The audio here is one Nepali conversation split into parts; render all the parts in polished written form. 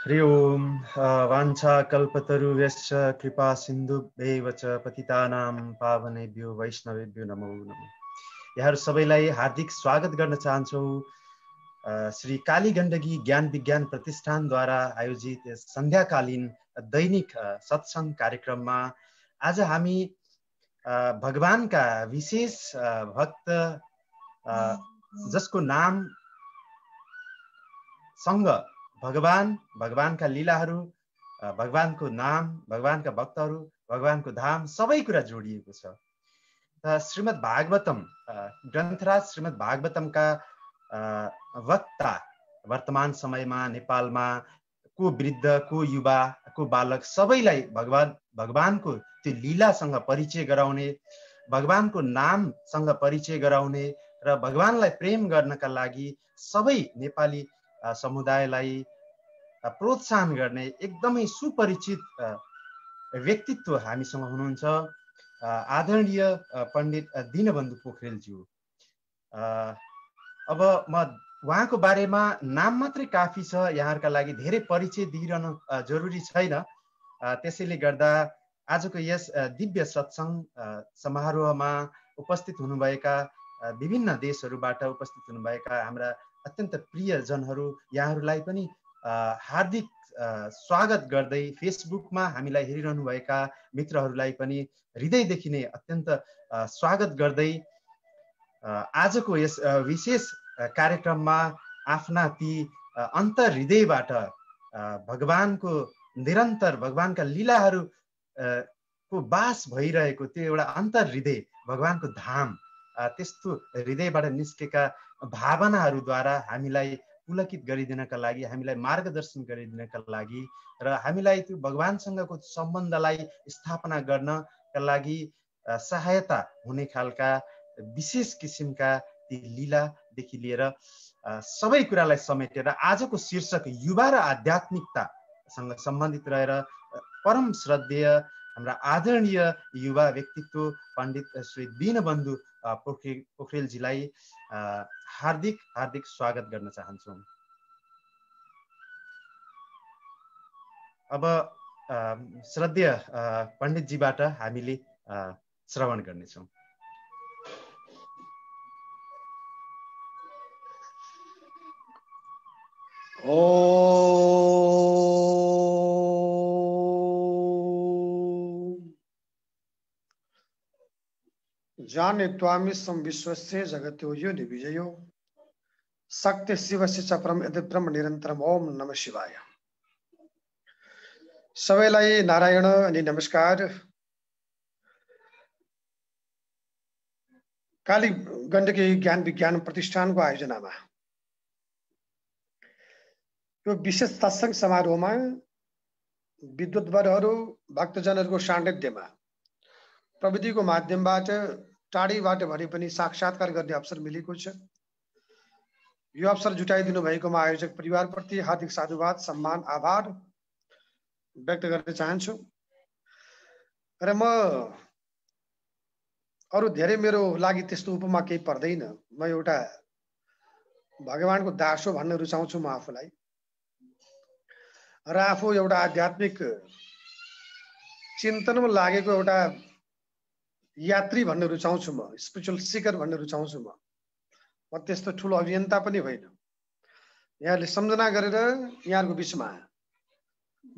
हरि ओम वाञ्छा कल्पतरुभ्यश्च कृपा सिन्धुभ्यैव च पतितानां पावनेभ्यो वैष्णवेभ्यो नमो नमः। यहाँहरू सबैलाई हार्दिक स्वागत गर्न चाहन्छौ श्री काली गण्डकी ज्ञान विज्ञान प्रतिष्ठानद्वारा आयोजित सन्ध्याकालीन दैनिक सत्सङ्ग कार्यक्रममा आज हामी भगवानका विशेष भक्त जसको नाम सँग भगवानका लीलाहरू, भगवानको नाम, भगवानका भक्तहरू, भगवानको धाम सबै कुरा जोडिएको छ। श्रीमद् भागवतम ग्रन्थराज श्रीमद् भागवतमका वक्ता वर्तमान समयमा नेपालमा को वृद्ध, को युवा, को बालक सबैलाई भगवानको त्यो लीलासँग परिचय गराउने, भगवानको नामसँग परिचय गराउने र भगवानलाई प्रेम गर्नका लागि सबै नेपाली समुदायलाई प्रोत्साहन गर्ने एकदमै सुपरिचित व्यक्तित्व हामीसँग हुनुहुन्छ आदरणीय पण्डित दीनबन्धु पोखरेलज्यू। अब म उहाँको बारेमा नाम मात्रै काफी छ, यहाँहरूका लागि धेरै परिचय दिइरहनु जरुरी छैन। त्यसैले गर्दा आजको यस दिव्य सत्सङ्ग समारोहमा उपस्थित हुनुभएका विभिन्न देशहरूबाट उपस्थित हुनुभएका हाम्रा अत्यन्त प्रियजनहरू, यहाँहरूलाई पनि हार्दिक स्वागत गर्दै फेसबुकमा हामीलाई हेरिरहनुभएका मित्रहरूलाई पनि हृदयदेखि नै अत्यन्त स्वागत गर्दै आजको यस विशेष कार्यक्रममा आफ्ना ती अन्तर हृदयबाट भगवानको निरन्तर भगवानका लीलाहरू को बास भइरहेको त्यो एउटा अन्तर हृदय भगवानको धाम, त्यस्तो हृदयबाट निस्केका भावनाहरूद्वारा हामीलाई पुलकित गरिदिनका लागि, हामीलाई मार्गदर्शन गरिदिनका लागि र हामीलाई त्यो भगवानसँगको सम्बन्धलाई स्थापना गर्नका लागि सहायता हुने खालका विशेष किसिमका ती लीलादेखि लिएर सबै कुरालाई समेटेर आजको शीर्षक युवा र आध्यात्मिकतासँग सम्बन्धित रहेर परम श्रद्धेय हाम्रा आदरणीय युवा व्यक्तित्व पण्डित श्री दीनबन्धु पोखरेलजीलाई हार्दिक स्वागत गर्न चाहन्छौँ। अब श्रद्धेय पण्डितजीबाट हामीले श्रवण गर्नेछौँ। जाने त्वामिसं विश्वस्य जगतो यो निविजयो शक्ति शिवस्य च परम ब्रह्म निरन्तरम। ओम नमः शिवाय। सबैलाई नारायण अनि नमस्कार। काली गण्डकी ज्ञान विज्ञान प्रतिष्ठानको आयोजनामा यो विशेष सत्सङ्ग समारोहमा विद्वद्वरहरू भक्तजनहरूको सान्निध्यमा प्रविधिको माध्यमबाट टाढीबाट भए पनि साक्षात्कार गर्ने अवसर मिलेको छ। यो अवसर जुटाइदिनु भएकोमा आयोजक परिवारप्रति हार्दिक साधुवाद, सम्मान, आभार व्यक्त गर्न चाहन्छु। र म अरु धेरै मेरो लागि त्यस्तो उपमा केही पर्दैन। म एउटा भगवानको दास हो भन्न रुचाउँछु म आफूलाई, र आफू एउटा आध्यात्मिक चिन्तनमा लागेको एउटा यात्री भन्न रुचाउँछु। म स्पिरिचुअल सिकर भन्न रुचाउँछु। म त्यस्तो ठुलो अभियन्ता पनि होइन। यहाँले सम्झना गरेर यहाँको बिचमा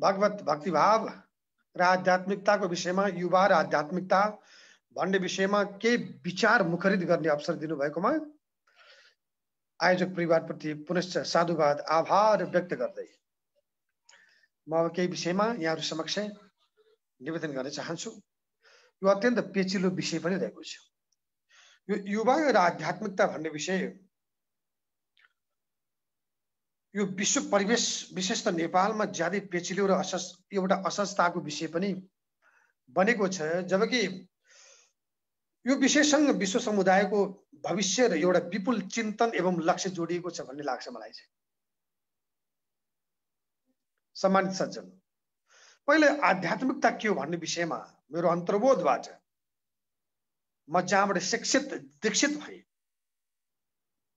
भगवत भक्तिभाव र आध्यात्मिकताको विषयमा, युवा र आध्यात्मिकता भन्ने विषयमा केही विचार मुखरित गर्ने अवसर दिनुभएकोमा आयोजक परिवारप्रति पुनश्च साधुवाद, आभार व्यक्त गर्दै म अब केही विषयमा यहाँहरू समक्ष निवेदन गर्न चाहन्छु। यो अत्यन्त पेचिलो विषय पनि रहेको छ। यो युवा र आध्यात्मिकता भन्ने विषय यो विश्व परिवेश विशेष त नेपालमा ज्यादै पेचिलो र एउटा असहजताको विषय पनि बनेको छ। जबकि यो विषयसँग विश्व समुदायको भविष्य र एउटा विपुल चिन्तन एवं लक्ष्य जोडिएको छ भन्ने लाग्छ मलाई चाहिँ। सम्मानित सज्जन, पहिले आध्यात्मिकता के हो भन्ने विषयमा मेरो अन्तर्बोधबाट म जहाँबाट शिक्षित दीक्षित भए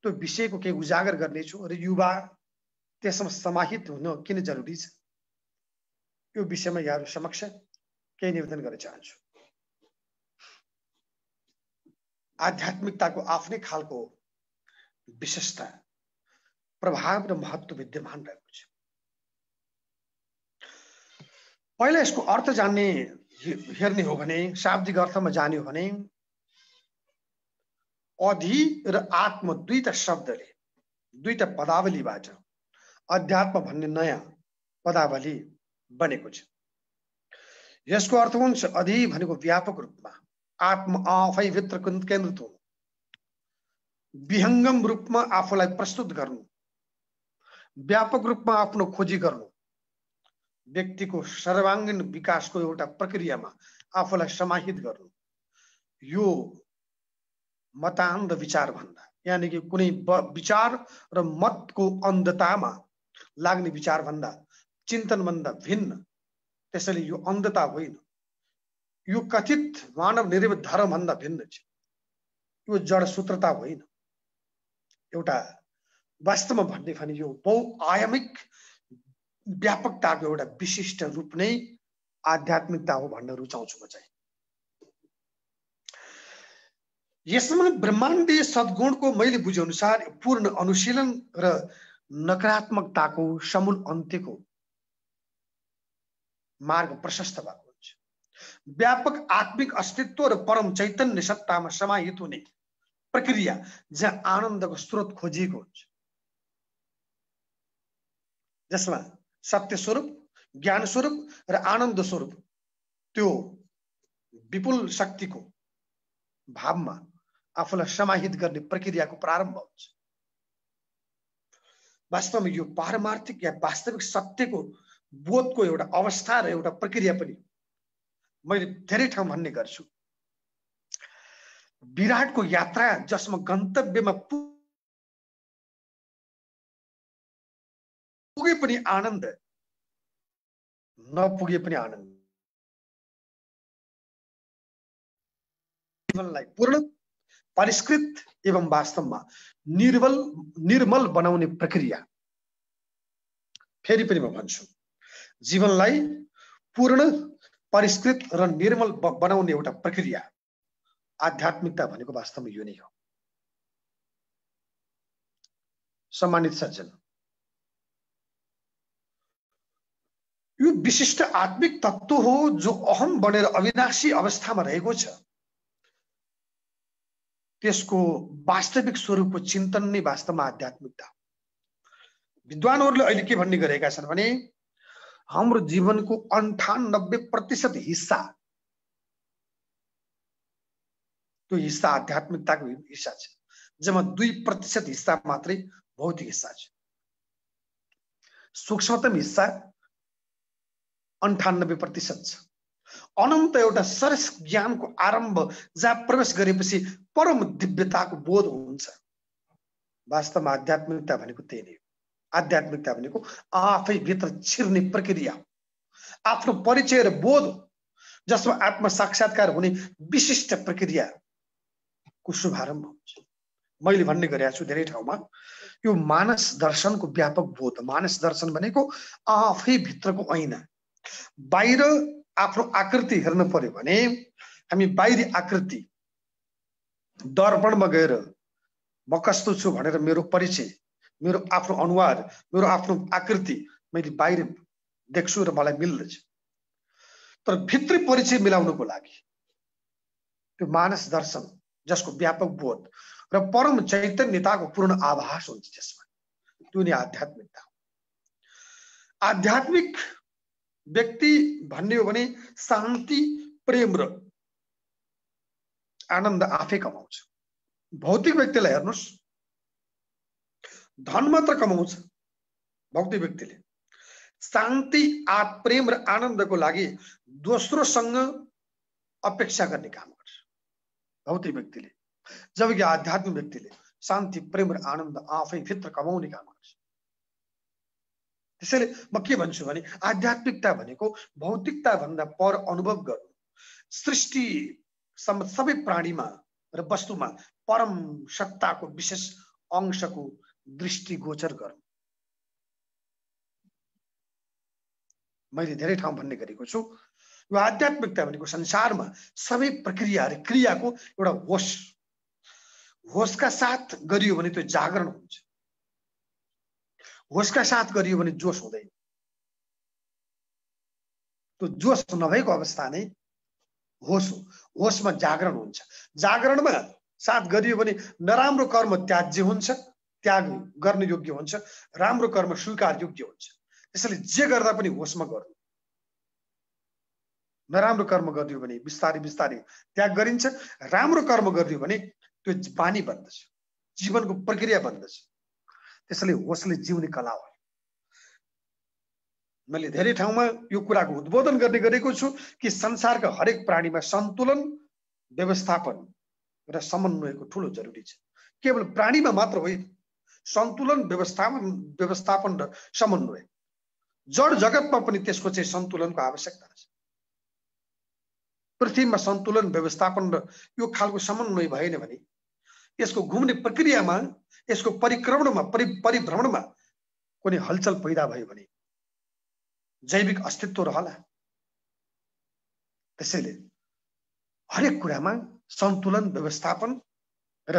त्यो विषयको केही उजागर गर्नेछु र युवा त्यसमा समाहित हुन किन जरुरी छ। यो विषयमा यहाँहरु समक्ष केही निवेदन गर्न चाहन्छु। आध्यात्मिकताको आफ्नै खालको विशेषता, प्रभाव र महत्त्व विद्यमान रहेको छ। पहिला यसको अर्थ जान्ने हेर्ने हो भने, शाब्दिक अर्थमा जाने हो भने, अधि र आत्म दुईटा शब्दले, दुईटा पदावलीबाट अध्यात्म भन्ने नयाँ पदावली बनेको छ। यसको अर्थ हुन्छ अधि भनेको व्यापक रूपमा आत्म आफै भित्र केन्द्रित हुनु, विहङ्गम रूपमा आफूलाई प्रस्तुत गर्नु, व्यापक रूपमा आफ्नो खोजी गर्नु, व्यक्तिको सर्वाङ्गीण विकासको एउटा प्रक्रियामा आफूलाई समाहित गर्नु। यो मतान्ध विचार भन्दा, यानी कि कुनै विचार र मतको अन्धतामा लाग्ने विचार भन्दा, चिन्तन भन्दा भिन्न। त्यसैले यो अन्धता होइन, यो कथित मानव निर्मित धर्म भन्दा भिन्न छ। यो जडसूत्रता होइन, एउटा वास्तवमा भन्ने भने यो बहुआयामिक व्यापकताको एउटा विशिष्ट रूप नै आध्यात्मिकता हो भन्न रुचाउँछु म चाहिँ। यसमा ब्रह्माण्डीय सद्गुणको मैले बुझे अनुसार पूर्ण अनुशीलन र नकारात्मकताको समूल अन्त्यको मार्ग प्रशस्त भएको हुन्छ। व्यापक आत्मिक अस्तित्व र परम चैतन्य सत्तामा समाहित हुने प्रक्रिया जहाँ आनन्दको स्रोत खोजिएको हुन्छ, जसमा सत्य स्वरूप, ज्ञान स्वरूप र आनन्द स्वरूप त्यो विपुल शक्तिको भावमा आफूलाई समाहित गर्ने प्रक्रियाको प्रारम्भ हुन्छ। वास्तवमा यो पारमार्थिक या वास्तविक सत्यको बोधको एउटा अवस्था र एउटा प्रक्रिया पनि मैले धेरै ठाउँ भन्ने गर्छु। विराटको यात्रा जसमा गन्तव्यमा पुगे पनि आनन्द, नपुगे पनि आनन्द। जीवनलाई पूर्ण, परिष्कृत एवं वास्तवमा निर्मल बनाउने प्रक्रिया। फेरि पनि म भन्छु, जीवनलाई पूर्ण, परिष्कृत र निर्मल बनाउने एउटा प्रक्रिया आध्यात्मिकता भनेको वास्तवमा यो नै हो। सम्मानित सज्जन, यो विशिष्ट आत्मिक तत्व हो जो अहम बनेर अविनाशी अवस्थामा रहेको छ। त्यसको वास्तविक स्वरूपको चिन्तन नै वास्तवमा आध्यात्मिकता। विद्वानहरूले अहिले के भन्ने गरेका छन् भने हाम्रो जीवनको 98% हिस्सा, त्यो हिस्सा आध्यात्मिकताको हिस्सा छ, जसमा 2% हिस्सा मात्रै भौतिक हिस्सा छ। सूक्ष्मतम हिस्सा 98% छ। अनन्त एउटा सरस ज्ञानको आरम्भ जहाँ प्रवेश गरेपछि परम दिव्यताको बोध हुन्छ। वास्तवमा आध्यात्मिकता भनेको त्यही नै हो। आध्यात्मिकता भनेको आफै भित्र छिर्ने प्रक्रिया, आफ्नो परिचय र बोध, जसमा आत्म साक्षात्कार हुने विशिष्ट प्रक्रियाको शुभारम्भ हुन्छ। मैले भन्ने गरेको छु धेरै ठाउँमा, यो मानस दर्शनको व्यापक बोध। मानस दर्शन भनेको आफै भित्रको ऐना। बाहिर आफ्नो आकृति हेर्न पर्यो भने हामी बाहिरी आकृति, दर्पणमा गएर म कस्तो छु भनेर मेरो परिचय, मेरो आफ्नो अनुहार, मेरो आफ्नो आकृति मैले बाहिर देख्छु र मलाई मिल्दछ। तर भित्री परिचय मिलाउनको लागि त्यो मानस दर्शन, जसको व्यापक बोध र परम चैतन्यताको पूर्ण आभास हुन्छ, त्यसमा त्यो नै आध्यात्मिकता हो। आध्यात्मिक व्यक्ति भन्ने हो भने शान्ति, प्रेम र आनन्द आफै कमाउँछ। भौतिक व्यक्तिलाई हेर्नुस्, धन मात्र कमाउँछ। भौतिक व्यक्तिले शान्ति, प्रेम र आनन्दको लागि दोस्रोसँग अपेक्षा गर्ने काम गर्छ भौतिक व्यक्तिले, जबकि आध्यात्मिक व्यक्तिले शान्ति, प्रेम र आनन्द आफै भित्र कमाउने काम गर्छ। त्यसैले म के भन्छु भने आध्यात्मिकता भनेको भौतिकता भन्दा पर अनुभव गर्नु, सृष्टि सबै प्राणीमा र वस्तुमा परम सत्ताको विशेष अंशको दृष्टिगोचर गर्नु। मैले धेरै ठाउँ भन्ने गरेको छु। यो आध्यात्मिकता भनेको संसारमा सबै प्रक्रियाहरू क्रियाको एउटा होसका साथ गरियो भने त्यो जागरण हुन्छ, होसका साथ गरियो भने जोश हुँदैन। त्यो जोश नभएको अवस्था नै होस हो। होसमा जागरण हुन्छ। जागरणमा साथ गरियो भने नराम्रो कर्म त्याज्य हुन्छ, त्याग गर्न योग्य हुन्छ, राम्रो कर्म स्वीकार योग्य हुन्छ। त्यसैले जे गर्दा पनि होसमा गर्नु। नराम्रो कर्म गरियो भने बिस्तारै बिस्तारै त्याग गरिन्छ, राम्रो कर्म गरियो भने त्यो बानी बन्दछ, जीवनको प्रक्रिया बन्दछ। त्यसैले होसले जिउने कला हो। मैले धेरै ठाउँमा यो कुराको उद्बोधन गर्ने गरेको छु कि संसारका हरेक प्राणीमा सन्तुलन, व्यवस्थापन र समन्वयको ठूलो जरुरी छ। केवल प्राणीमा मात्र होइन, सन्तुलन, व्यवस्थापन र समन्वय। जड जगतमा पनि त्यसको चाहिँ सन्तुलनको आवश्यकता छ। पृथ्वीमा सन्तुलन, व्यवस्थापन र यो खालको समन्वय भएन भने यसको घुम्ने प्रक्रियामा, यसको परिक्रमणमा, परिभ्रमणमा कुनै हलचल पैदा भयो भने जैविक अस्तित्व रहला। त्यसैले हरेक कुरामा सन्तुलन, व्यवस्थापन र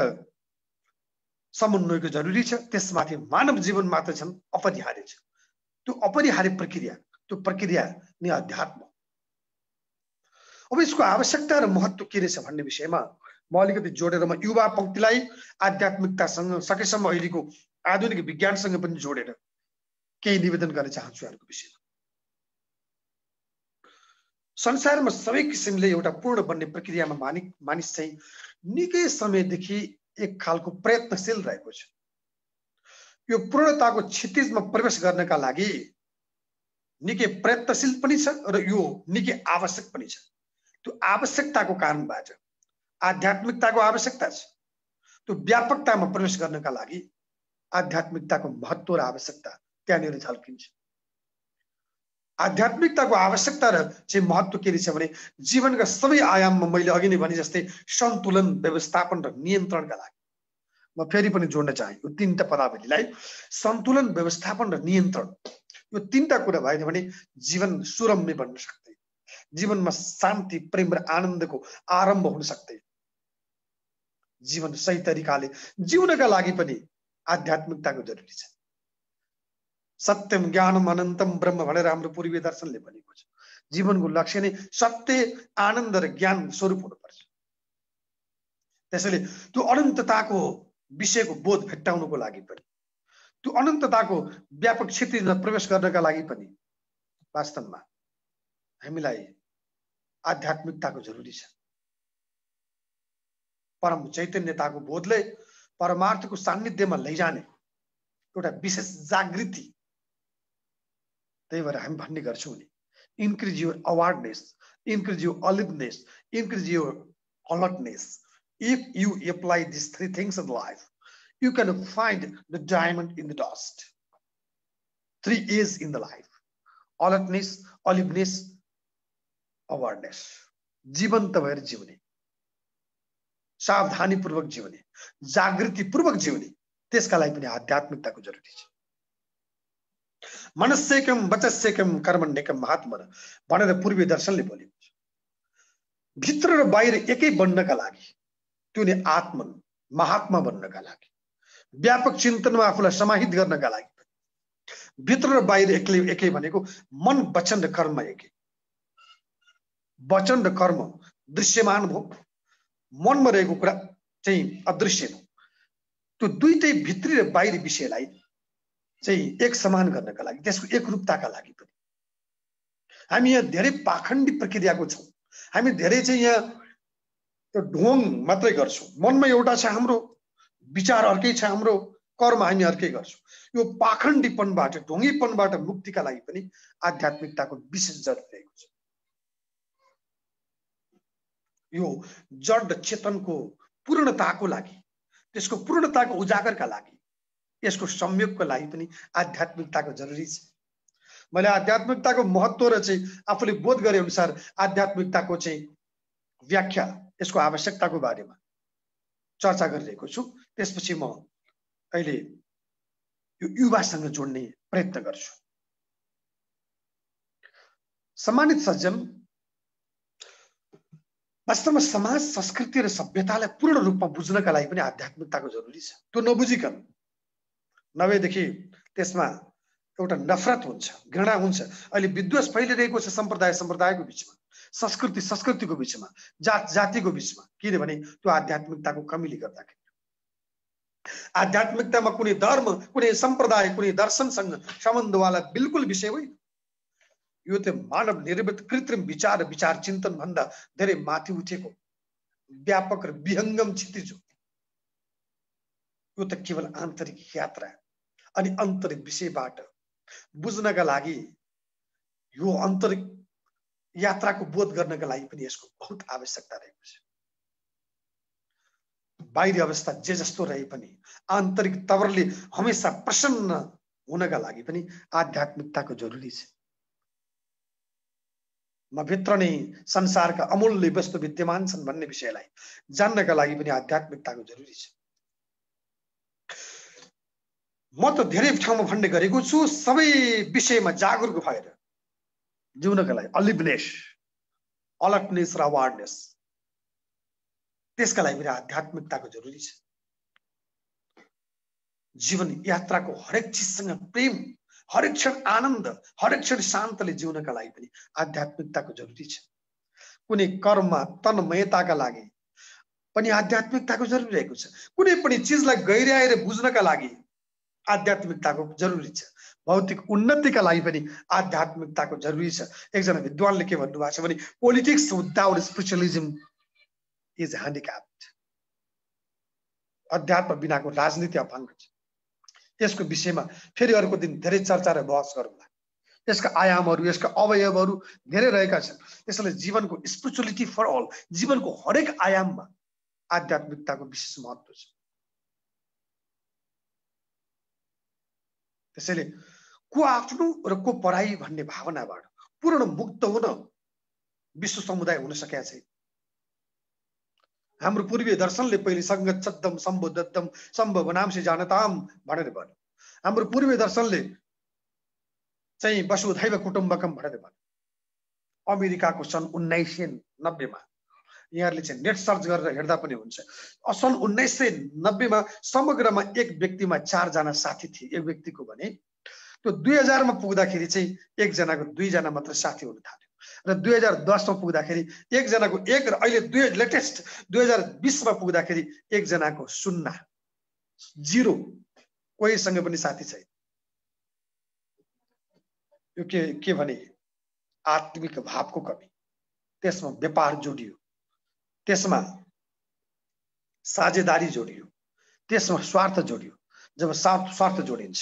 समन्वयको जरुरी छ। त्यसमाथि मानव जीवन मात्र झन् अपरिहार्य छ। त्यो अपरिहार्य प्रक्रिया, त्यो प्रक्रिया नै अध्यात्म। अब यसको आवश्यकता र महत्त्व के रहेछ भन्ने विषयमा म अलिकति जोडेर म युवा पंक्तिलाई आध्यात्मिकतासँग सकेसम्म अहिलेको आधुनिक विज्ञानसँग पनि जोडेर केही निवेदन गर्न चाहन्छु यहाँको विषयमा। संसारमा सबै किसिमले एउटा पूर्ण बन्ने प्रक्रियामा मानिस चाहिँ निकै समयदेखि एक खालको प्रयत्नशील रहेको छ। यो पूर्णताको क्षितिजमा प्रवेश गर्नका लागि निकै प्रयत्नशील पनि छ र यो निकै आवश्यक पनि छ। त्यो आवश्यकताको कारणबाट आध्यात्मिकताको आवश्यकता छ। त्यो व्यापकतामा प्रवेश गर्नका लागि आध्यात्मिकताको महत्त्व र आवश्यकता त्यहाँनिर झल्किन्छ। आध्यात्मिकताको आवश्यकता र चाहिँ महत्त्व के रहेछ भने जीवनका सबै आयाममा मैले अघि नै भने जस्तै सन्तुलन, व्यवस्थापन र नियन्त्रणका लागि म फेरि पनि जोड्न चाहे यो तीनटा पदावलीलाई। सन्तुलन, व्यवस्थापन र नियन्त्रण, यो तीनटा कुरा भएन भने जीवन सुरम्य बन्न सक्दैन, जीवनमा शान्ति, प्रेम र आनन्दको आरम्भ हुन सक्दैन। जीवन सही तरिकाले जिउनका लागि पनि आध्यात्मिकताको जरुरी छ। सत्यम ज्ञानम अनन्तम ब्रह्म भनेर हाम्रो पूर्वीय दर्शनले भनेको छ। जीवनको लक्ष्य नै सत्य, आनन्द र ज्ञान स्वरूप हुनुपर्छ। त्यसैले त्यो अनन्तताको विषयको बोध भेट्टाउनको लागि पनि, त्यो अनन्तताको व्यापक क्षितिजमा प्रवेश गर्नका लागि पनि वास्तवमा हामीलाई आध्यात्मिकताको जरुरी छ। परम चैतन्यताको बोधले परमार्थको सान्निध्यमा लैजाने एउटा विशेष जागृति। त्यही भएर हामी भन्ने गर्छौँ नि, increase your awareness, increase your aliveness, increase your alertness. If you apply these three things in life, you can find the diamond in the dust. 3 A's in the life: alertness, aliveness, awareness. जीवन्त भएर जिउने, सावधानी पूर्वक जिउने, जागृति पूर्वक जिउने, त्यसका लागि पनि आध्यात्मिकताको जरुरी छ। मनस्येकम वचस्येकम कर्मण्येकम महात्मन भनेर पूर्वीय दर्शनले बोलेको छ। भित्र र बाहिर एकै बन्नका लागि, त्यो नै आत्मन, महात्मा बन्नका लागि, व्यापक चिन्तनमा आफूलाई समाहित गर्नका लागि, भित्र र बाहिर एकै भनेको मन, वचन र कर्म एकै। वचन र कर्म दृश्यमान भयो, मनमा रहेको कुरा चाहिँ अदृश्य भयो। त्यो दुईटै भित्री र बाहिरी विषयलाई चाहिँ एक समान गर्नका लागि, त्यसको एकरूपताका लागि पनि हामी यहाँ धेरै पाखण्डी प्रक्रियाको छौँ। हामी धेरै चाहिँ यहाँ त्यो ढोङ मात्रै गर्छौँ। मनमा एउटा छ हाम्रो, विचार अर्कै छ हाम्रो, कर्म हामी अर्कै गर्छौँ। यो पाखण्डीपनबाट, ढोंगीपनबाट मुक्तिका लागि पनि आध्यात्मिकताको विशेष जरुरत रहेको छ। यो जड चेतनको पूर्णताको लागि, त्यसको पूर्णताको उजागरका लागि, यसको संयोगको लागि पनि आध्यात्मिकताको जरुरी छ। मैले आध्यात्मिकताको महत्त्व र चाहिँ आफूले बोध गरे अनुसार आध्यात्मिकताको चाहिँ व्याख्या, यसको आवश्यकताको बारेमा चर्चा गरिरहेको छु। त्यसपछि म अहिले यो युवासँग जोड्ने प्रयत्न गर्छु। सम्मानित सज्जन, वास्तवमा समाज, संस्कृति र सभ्यतालाई पूर्ण रूपमा बुझ्नका लागि पनि आध्यात्मिकताको जरुरी छ। त्यो नबुझिकन नभएदेखि त्यसमा एउटा नफरत हुन्छ, घृणा हुन्छ। अहिले विद्वेष फैलिरहेको छ सम्प्रदायको बीचमा, संस्कृतिको बीचमा, जातिको बीचमा, किनभने त्यो आध्यात्मिकताको कमीले गर्दाखेरि। आध्यात्मिकतामा कुनै धर्म, कुनै सम्प्रदाय, कुनै दर्शनसँग सम्बन्धवाला बिल्कुल विषय होइन। यो त मानव निर्मित कृत्रिम विचार र विचार चिन्तन भन्दा धेरै माथि उठेको व्यापक र विहङ्गम क्षितिज हो। यो त केवल आन्तरिक यात्रा अनि आन्तरिक विषयबाट बुझ्नका लागि, यो आन्तरिक यात्राको बोध गर्नका लागि पनि यसको बहुत आवश्यकता रहेको छ। बाहिरी अवस्था जे जस्तो रहे पनि आन्तरिक तवरले हमेशा प्रसन्न हुनका लागि पनि आध्यात्मिकताको जरुरी छ। म भित्र नै संसारका अमूल्य वस्तु विद्यमान छन् भन्ने विषयलाई जान्नका लागि पनि आध्यात्मिकताको जरुरी छ। म त धेरै ठाउँमा भन्ने गरेको छु, सबै विषयमा जागरुक भएर जिउनका लागि अलर्टनेस र अवेयरनेस, त्यसका लागि पनि आध्यात्मिकताको जरुरी छ। जीवन यात्राको हरेक चिजसँग प्रेम, हरेक क्षण आनन्द, हरेक क्षण शान्तले जिउनका लागि पनि आध्यात्मिकताको जरुरी छ। कुनै कर्ममा तन्मयताका लागि पनि आध्यात्मिकताको जरुरी रहेको छ। कुनै पनि चिजलाई गहिराएर बुझ्नका लागि आध्यात्मिकताको जरुरी छ। भौतिक उन्नतिका लागि पनि आध्यात्मिकताको जरुरी छ। एकजना विद्वानले के भन्नुभएको छ भने, politics without spiritualism is handicapped. अध्यात्म बिनाको राजनीति अपाङ्ग छ। यसको विषयमा फेरि अर्को दिन धेरै चर्चा र बहस गरौँला। यसका आयामहरू, यसका अवयवहरू धेरै रहेका छन्। त्यसैले जीवनको स्पिरिचुअलिटी फर अल, जीवनको हरेक आयाममा आध्यात्मिकताको विशेष महत्त्व छ। त्यसैले को आफ्नो र को पराई भन्ने भावनाबाट पूर्ण मुक्त हुन विश्व समुदाय हुन सकेका छैन। हाम्रो पूर्वीय दर्शनले पहिले संगत सद्धम सम्बोधत्तम सम्भवनांसि जानताम भनेर भन्यो। हाम्रो पूर्वीय दर्शनले चाहिँ वसुधैव कुटुम्बकम भनेर भन्यो। अमेरिकाको सन् 1990 मा, यहाँहरूले चाहिँ नेट सर्च गरेर हेर्दा पनि हुन्छ, सन् 1990 मा समग्रमा एक व्यक्तिमा 4 जना साथी थिए। एक व्यक्तिको भने त्यो 2000 मा पुग्दाखेरि चाहिँ एकजनाको 2 जना मात्र साथी हुन थाल्यो र 2010 मा पुग्दाखेरि एकजनाको 1 र अहिले लेटेस्ट 2020 मा पुग्दाखेरि एकजनाको 0, कोहीसँग पनि साथी छैन। यो के भने आत्मिक भावको कमी। त्यसमा व्यापार जोडियो, त्यसमा साझेदारी जोडियो, त्यसमा स्वार्थ जोडियो। जब स्वार्थ जोडिन्छ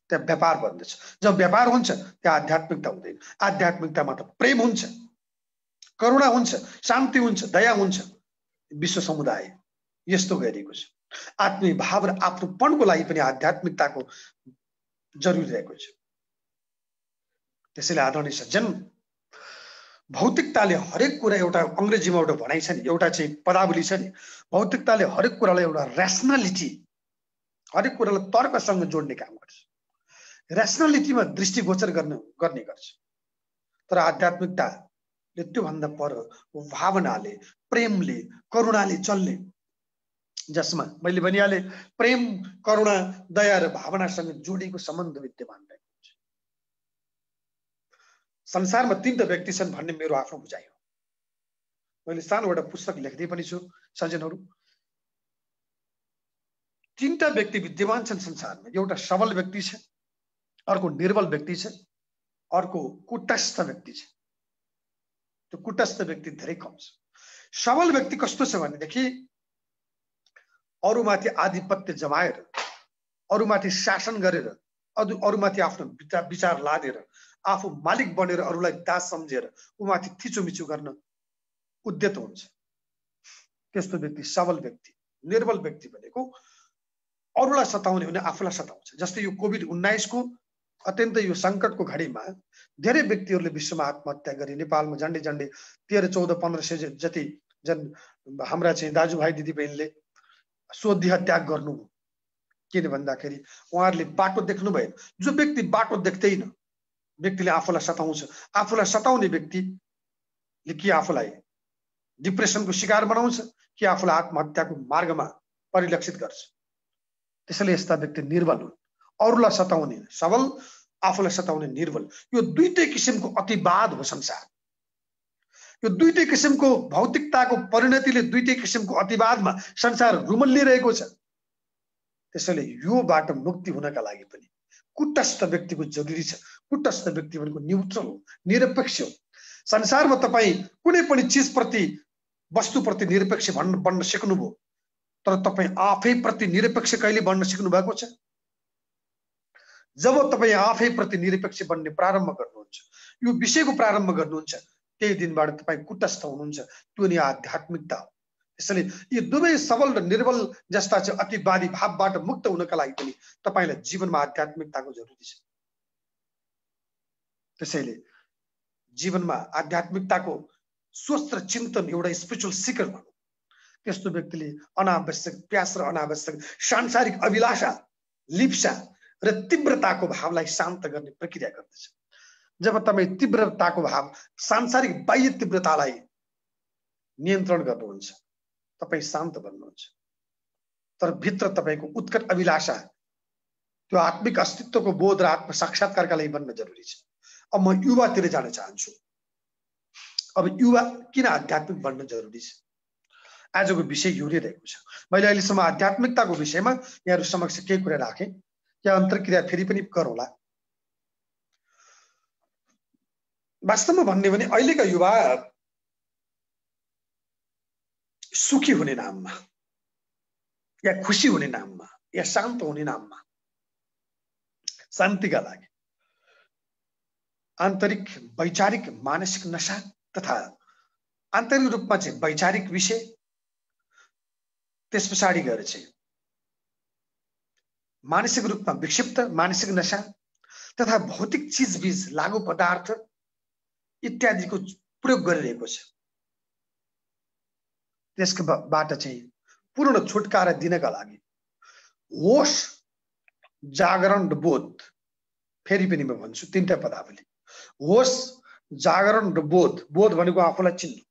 त्यहाँ व्यापार बन्दछ। जब व्यापार हुन्छ त्यहाँ आध्यात्मिकता हुँदैन। आध्यात्मिकतामा त प्रेम हुन्छ, करुणा हुन्छ, शान्ति हुन्छ, दया हुन्छ। विश्व समुदाय यस्तो गरिएको छ। आत्मीय भाव र आफ्नोपनको लागि पनि आध्यात्मिकताको जरुरी रहेको छ। त्यसैले आदरणीय सज्जन, भौतिकताले हरेक कुरा, एउटा अंग्रेजीमा एउटा भनाइ छ नि, एउटा चाहिँ पदावली छ नि, भौतिकताले हरेक कुरालाई एउटा र्यासनालिटी, हरेक कुरालाई तर्कसँग जोड्ने काम गर्छ, र्यासनालिटीमा दृष्टिगोचर गर्ने गर्छ। तर आध्यात्मिकताले त्योभन्दा पर भावनाले, प्रेमले, करुणाले चल्ने, जसमा मैले भनिहाले प्रेम, करुणा, दया र भावनासँग जोडिएको सम्बन्ध विद्यमान रहेको छ। संसारमा 3 व्यक्ति छन् भन्ने मेरो आफ्नो बुझाइ हो। मैले सानो एउटा पुस्तक लेख्दै पनि छु सज्जनहरू। 3 व्यक्ति विद्यमान छन् संसारमा। एउटा सबल व्यक्ति छ, अर्को निर्बल व्यक्ति छ, अर्को कुटस्थ व्यक्ति छ। त्यो कुटस्थ व्यक्ति धेरै कम छ। सबल व्यक्ति कस्तो छ भनेदेखि अरूमाथि आधिपत्य जमाएर, अरूमाथि शासन गरेर, अरूमाथि आफ्नो विचार लादेर, आफू मालिक बनेर अरूलाई दास सम्झेर उमाथि थिचोमिचो गर्न उद्यत हुन्छ। त्यस्तो व्यक्ति सबल व्यक्ति। निर्बल व्यक्ति भनेको अरूलाई सताउने भने आफूलाई सताउँछ। जस्तै यो कोभिड-19 को अत्यन्तै यो संकटको घडीमा धेरै व्यक्तिहरूले विश्वमा आत्महत्या गरे। नेपालमा झन्डै 13-14-1500 जति जन हाम्रा चाहिँ दाजुभाइ दिदीबहिनीले स्वदेह त्याग गर्नु। किन भन्दाखेरि उहाँहरूले बाटो देख्नु भएन। जो व्यक्ति बाटो देख्दैन, व्यक्तिले आफूलाई सताउँछ, आफूलाई सताउने व्यक्तिले कि आफूलाई डिप्रेसनको शिकार बनाउँछ कि आफूलाई आत्महत्याको मार्गमा परिलक्षित गर्छ। त्यसैले यस्ता व्यक्ति निर्बल हुन्, अरूलाई सताउने सबल, आफूलाई सताउने निर्बल। यो दुईटै किसिमको अतिवाद हो संसार। यो दुईटै किसिमको भौतिकताको परिणतिले दुईटै किसिमको अतिवादमा संसार रुमल्लिरहेको छ। त्यसैले योबाट मुक्ति हुनका लागि पनि कुटस्थ व्यक्तिको जरुरी छ। कुटस्थ व्यक्ति भनेको न्युट्रल हो, निरपेक्ष हो। संसारमा तपाईँ कुनै पनि चिजप्रति, वस्तुप्रति निरपेक्ष बन्न सिक्नुभयो, तर तपाईँ आफैप्रति निरपेक्ष कहिले बन्न सिक्नु भएको छ? जब तपाईँ आफैप्रति निरपेक्ष बन्ने प्रारम्भ गर्नुहुन्छ, यो विषयको प्रारम्भ गर्नुहुन्छ, त्यही दिनबाट तपाईँ कुटस्थ हुनुहुन्छ। त्यो नि आध्यात्मिकता हो। त्यसैले यी दुवै सबल र निर्बल जस्ता चाहिँ अतिवादी भावबाट मुक्त हुनका लागि पनि तपाईलाई जीवनमा आध्यात्मिकताको जरुरी छ। त्यसैले जीवनमा आध्यात्मिकताको सोच र चिन्तन एउटा स्पिरिचुअल सिकर भनौँ, त्यस्तो व्यक्तिले अनावश्यक प्यास र अनावश्यक सांसारिक अभिलाषा, लिप्सा र तीव्रताको भावलाई शान्त गर्ने प्रक्रिया गर्दछ। जब तपाईँ तीव्रताको भाव, सांसारिक बाह्य तीव्रतालाई नियन्त्रण गर्नुहुन्छ, तपाईँ शान्त बन्नुहुन्छ। तर भित्र तपाईको उत्कट अभिलाषा, त्यो आत्मिक अस्तित्वको बोध र आत्म साक्षात्कारका लागि बन्न जरुरी छ। अब म युवातिर जान चाहन्छु। अब युवा किन आध्यात्मिक बन्न जरुरी छ? आजको विषय यो नै रहेको छ। मैले अहिलेसम्म आध्यात्मिकताको विषयमा यहाँहरु समक्ष केही कुरा राखेँ। या अन्तर्क्रिया फेरि पनि गरौँला। वास्तवमा भन्ने भने अहिलेका युवा सुखी हुने नाममा या खुशी हुने नाममा या शान्त हुने नाममा शान्तिका लागि आन्तरिक वैचारिक मानसिक नशा तथा आन्तरिक रूपमा चाहिँ वैचारिक विषय, त्यस पछाडि गएर चाहिँ मानसिक रूपमा विक्षिप्त मानसिक नशा तथा भौतिक चीजबीज, लागू पदार्थ इत्यादिको प्रयोग गरिरहेको छ। त्यसबाट चाहिँ पूर्ण छुटकारा दिनका लागि होश, जागरण र बोध, फेरि पनि म भन्छु तीनटा पदावली, होश, जागरण र बोध। बोध भनेको आफूलाई चिन्नु,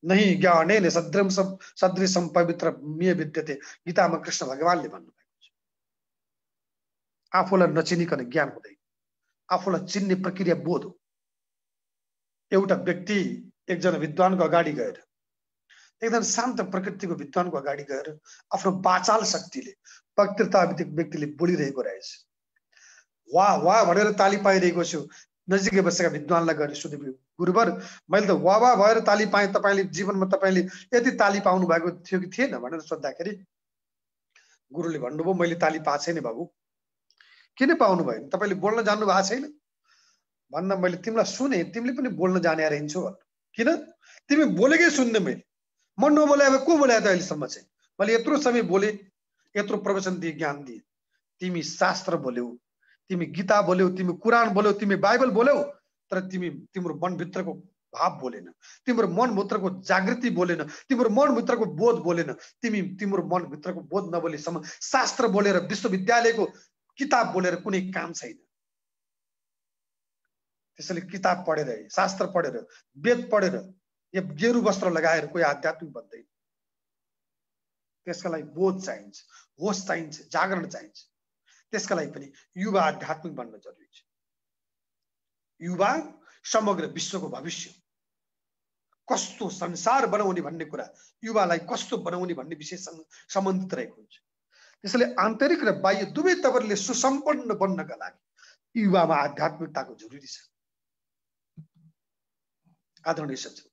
नहीं ज्ञानेन सदृशम पवित्रमिह विद्यते, गीतामा कृष्ण भगवानले भन्नुभएको छ। आफूलाई नचिनिकन ज्ञान हुँदैन। आफूलाई चिन्ने प्रक्रिया बोध हो। एउटा व्यक्ति एकजना विद्वानको अगाडि गएर, एकदम शान्त प्रकृतिको विद्वानको अगाडि गएर आफ्नो वाचाल शक्तिले वक्तृताविधिक व्यक्तिले बोलिरहेको रहेछ। वाह वाह भनेर ताली पाइरहेको छु। नजिकै बसेका विद्वानलाई गएर सोधे, गुरुवर मैले त वाह वाह भएर ताली पाएँ, तपाईले जीवनमा तपाईले यति ताली पाउनु भएको थियो कि थिएन भनेर सोद्धाखेरि गुरुले भन्नुभयो, मैले ताली पाएको छैन बाबु। किन पाउनु भएन? तपाईले बोल्न जान्नु भएको छैन? भन्दा मैले तिमीलाई सुने, तिमीले पनि बोल्न जाने रहन्छौ भन्नु। किन? तिमी बोलेकै सुन्ने मैले, म नबोले अब को बोले त अहिलेसम्म चाहिँ? मैले यत्रो समय बोले, यत्रो प्रवचन दिए, ज्ञान दिए। तिमी शास्त्र बोल्यौ, तिमी गीता बोल्यौ, तिमी कुरान बोल्यौ, तिमी बाइबल बोल्यौ, तर तिम्रो मनभित्रको भाव बोलेन, तिम्रो मनभित्रको जागृति बोलेन, तिम्रो मनभित्रको बोध बोलेन। तिम्रो मनभित्रको बोध नबोलेसम्म शास्त्र बोलेर, विश्वविद्यालयको किताब बोलेर कुनै काम छैन। त्यसैले किताब पढेर, शास्त्र पढेर, वेद पढेर या गेरु वस्त्र लगाएर कोही आध्यात्मिक बन्दैन। त्यसका लागि बोध चाहिन्छ, होश चाहिन्छ, जागरण चाहिन्छ। त्यसका लागि पनि युवा आध्यात्मिक बन्न जरुरी छ। युवा समग्र विश्वको भविष्य, कस्तो संसार बनाउने भन्ने कुरा, युवालाई कस्तो बनाउने भन्ने विषयसँग सम्बन्धित रहेको हुन्छ। त्यसैले आन्तरिक र बाह्य दुवै तवरले सुसम्पन्न बन्नका लागि युवामा आध्यात्मिकताको जरुरी छ। आदरणीय सज्जन,